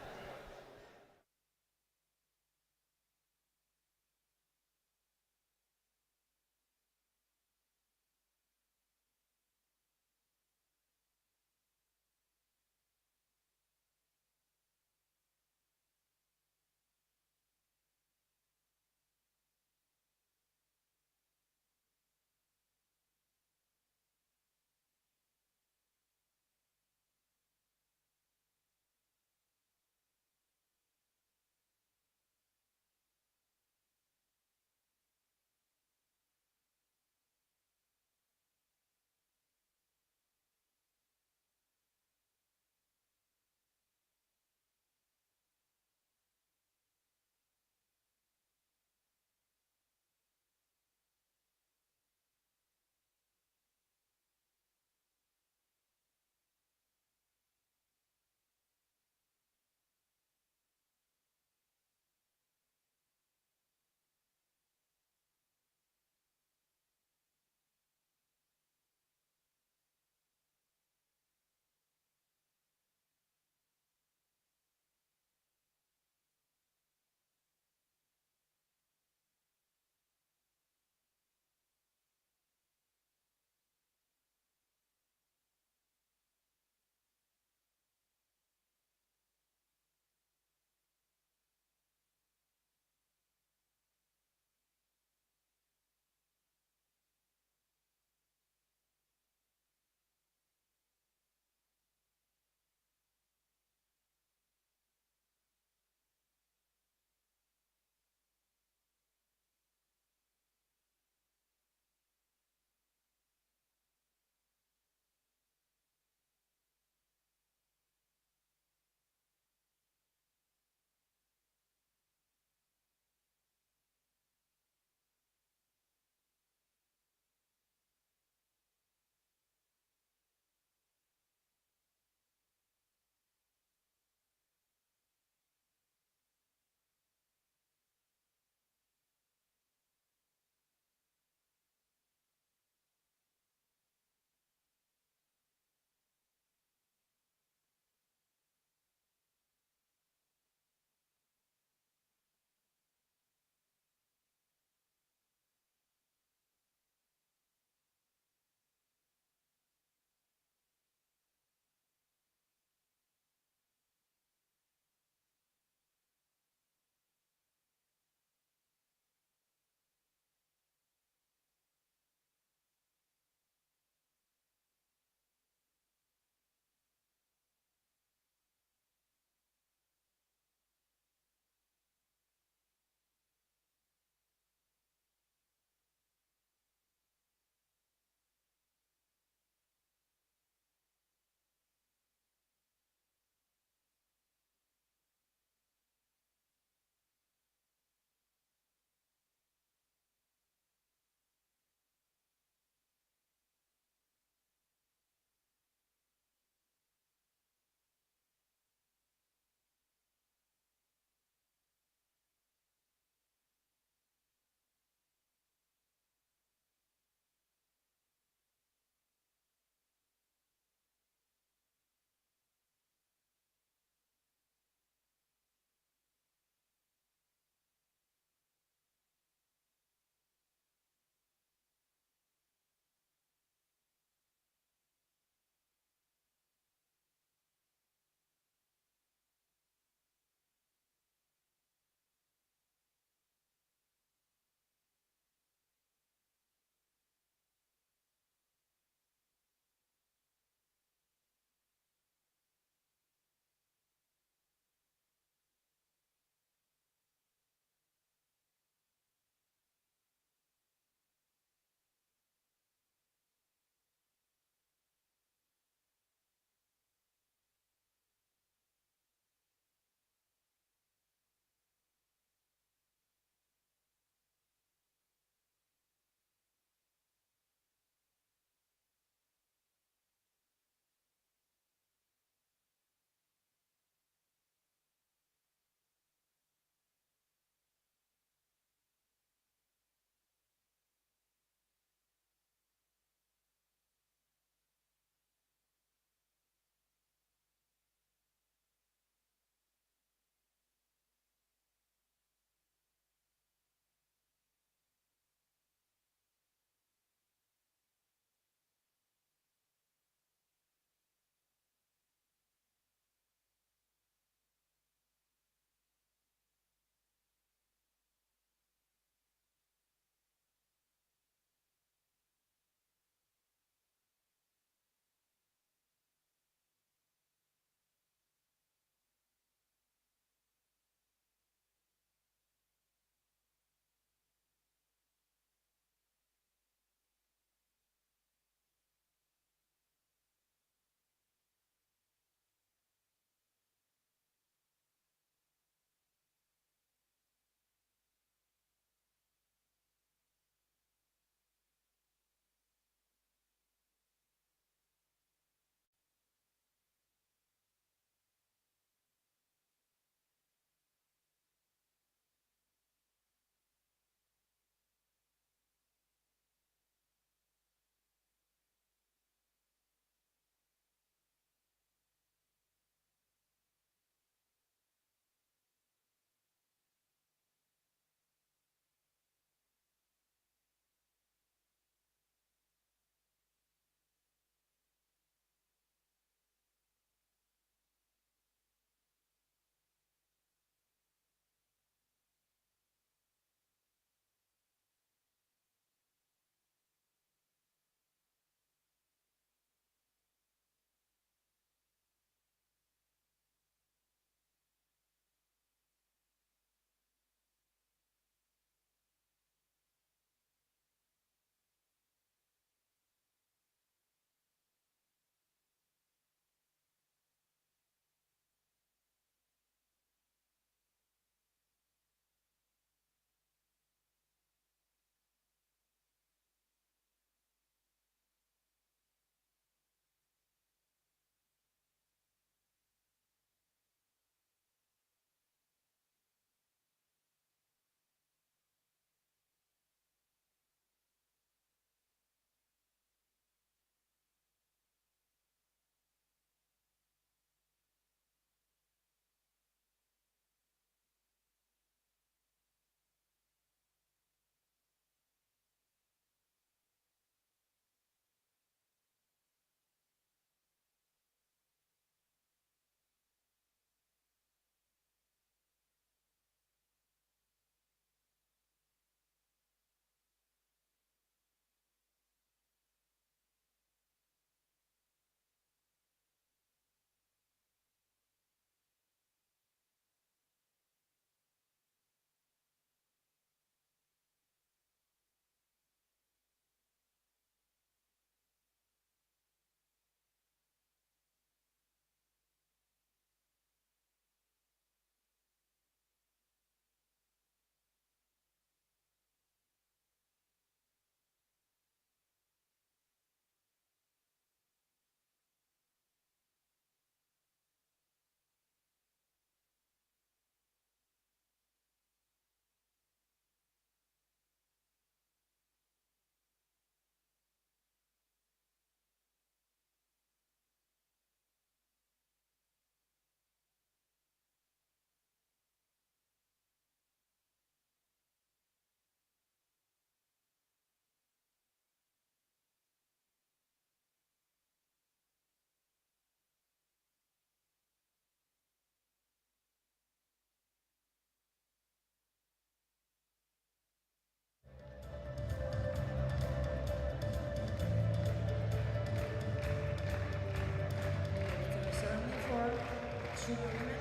junior women,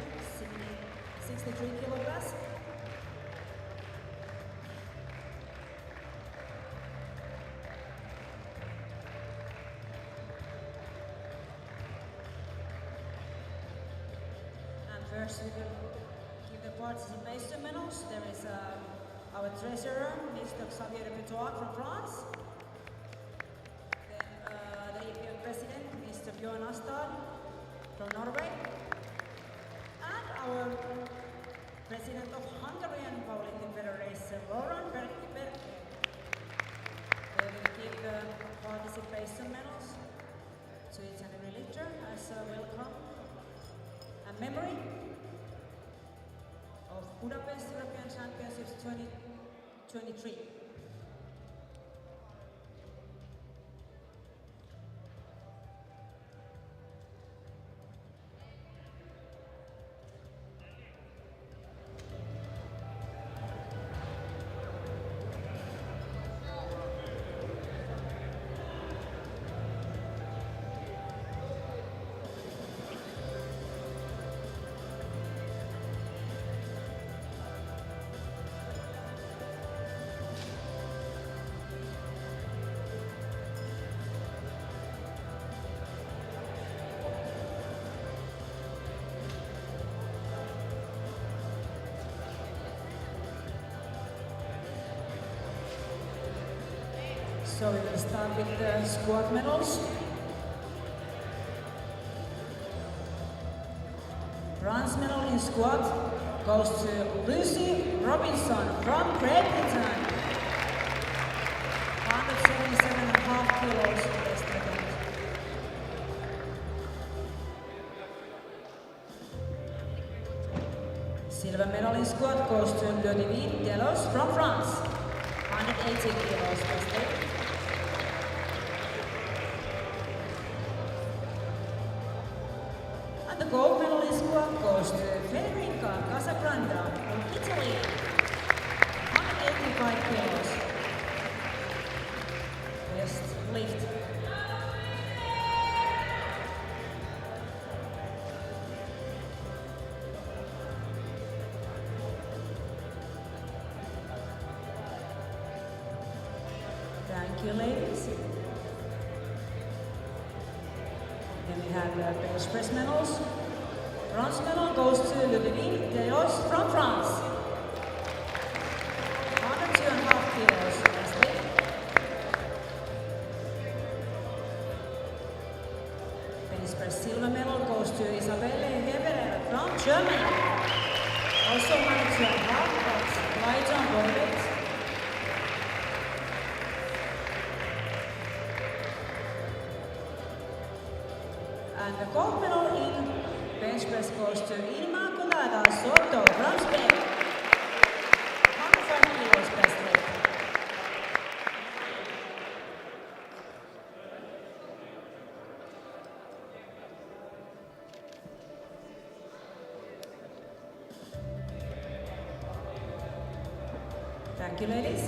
63 kilograms. And first we will give the participation medals. There is our treasurer, Mr. Xavier Petois from France. Then the EPF president, Mr. Björn Astad from Norway. And our president of Hungarian Powerlifting Federation, Lauren Berke. They will give the participation medals to each and every lifter as a welcome and memory of Budapest European Championships 2023. So we will start with the squat medals. Bronze medal in squat goes to Lucy Robinson from Great Britain. 177.5 kilos best attempt. Silver medal in squat goes to Ludivine Delos from France. 180 kilos best attempt. The gold medal in squat goes to Federica Casagranda from Italy. 185 kilos. Best lift. Thank you, ladies. Then we have the bench press medals. Bronze medal goes to Ludivine Delos from France. 102.5 kilos. Best lift. Bench press silver medal goes to Isabelle Heberer from Germany. Also 102.5, but light on body weight. And the gold medal in bench press goes to Immaculada Soto from Spain. 105 kilos best weight. Thank you, ladies.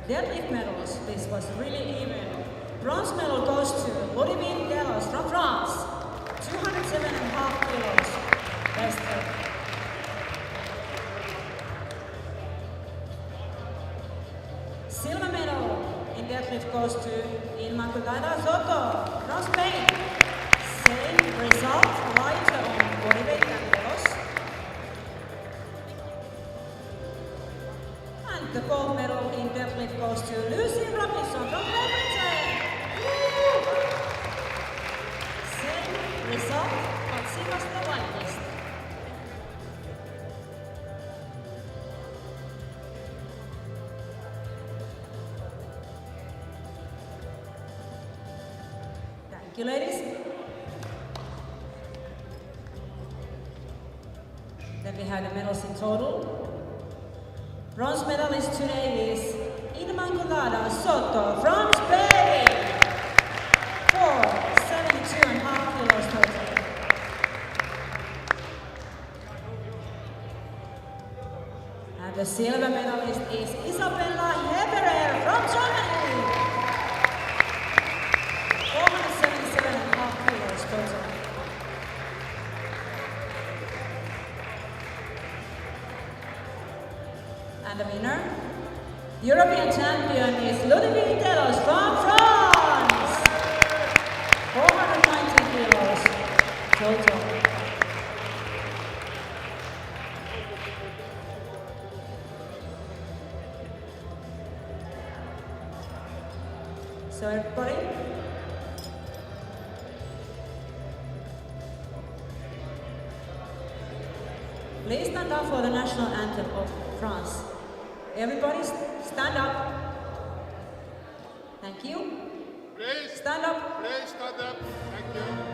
Deadlift medals, this was really even. Bronze medal goes to Ludivine Delos from France. 207.5 kilos. Best weight. Silver medal in deadlift goes to Immaculada Soto from Spain. Same result, lighter on body weight than Delos. And the gold medal in deadlift goes to Lucy Robinson from Great Britain. Same result, but she was the lightest. Thank you, ladies. Then we have the medals in total. Bronze medalist today is Immaculada Soto from Spain. 72.5 kilos total. And the silver medalist is Isabella Heberer from Germany. So everybody, please stand up for the national anthem of France. Everybody stand up. Thank you. Please Stand up. Please stand up. Thank you.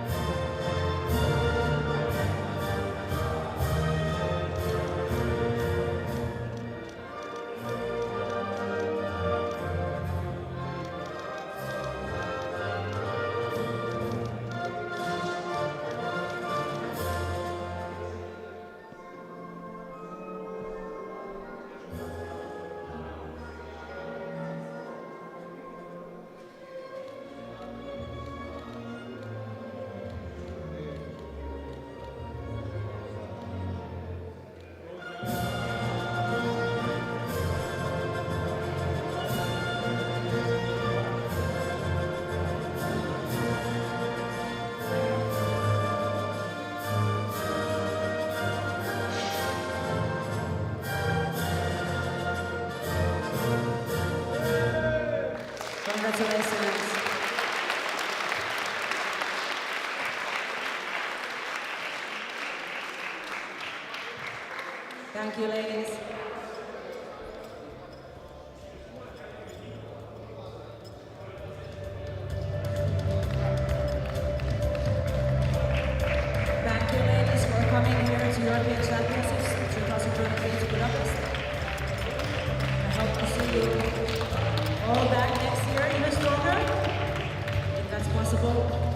Congratulations. Thank you, ladies. Thank you, ladies, for coming here to European Championships 2023 to Budapest. I hope to see you all back next year even stronger, if that's possible.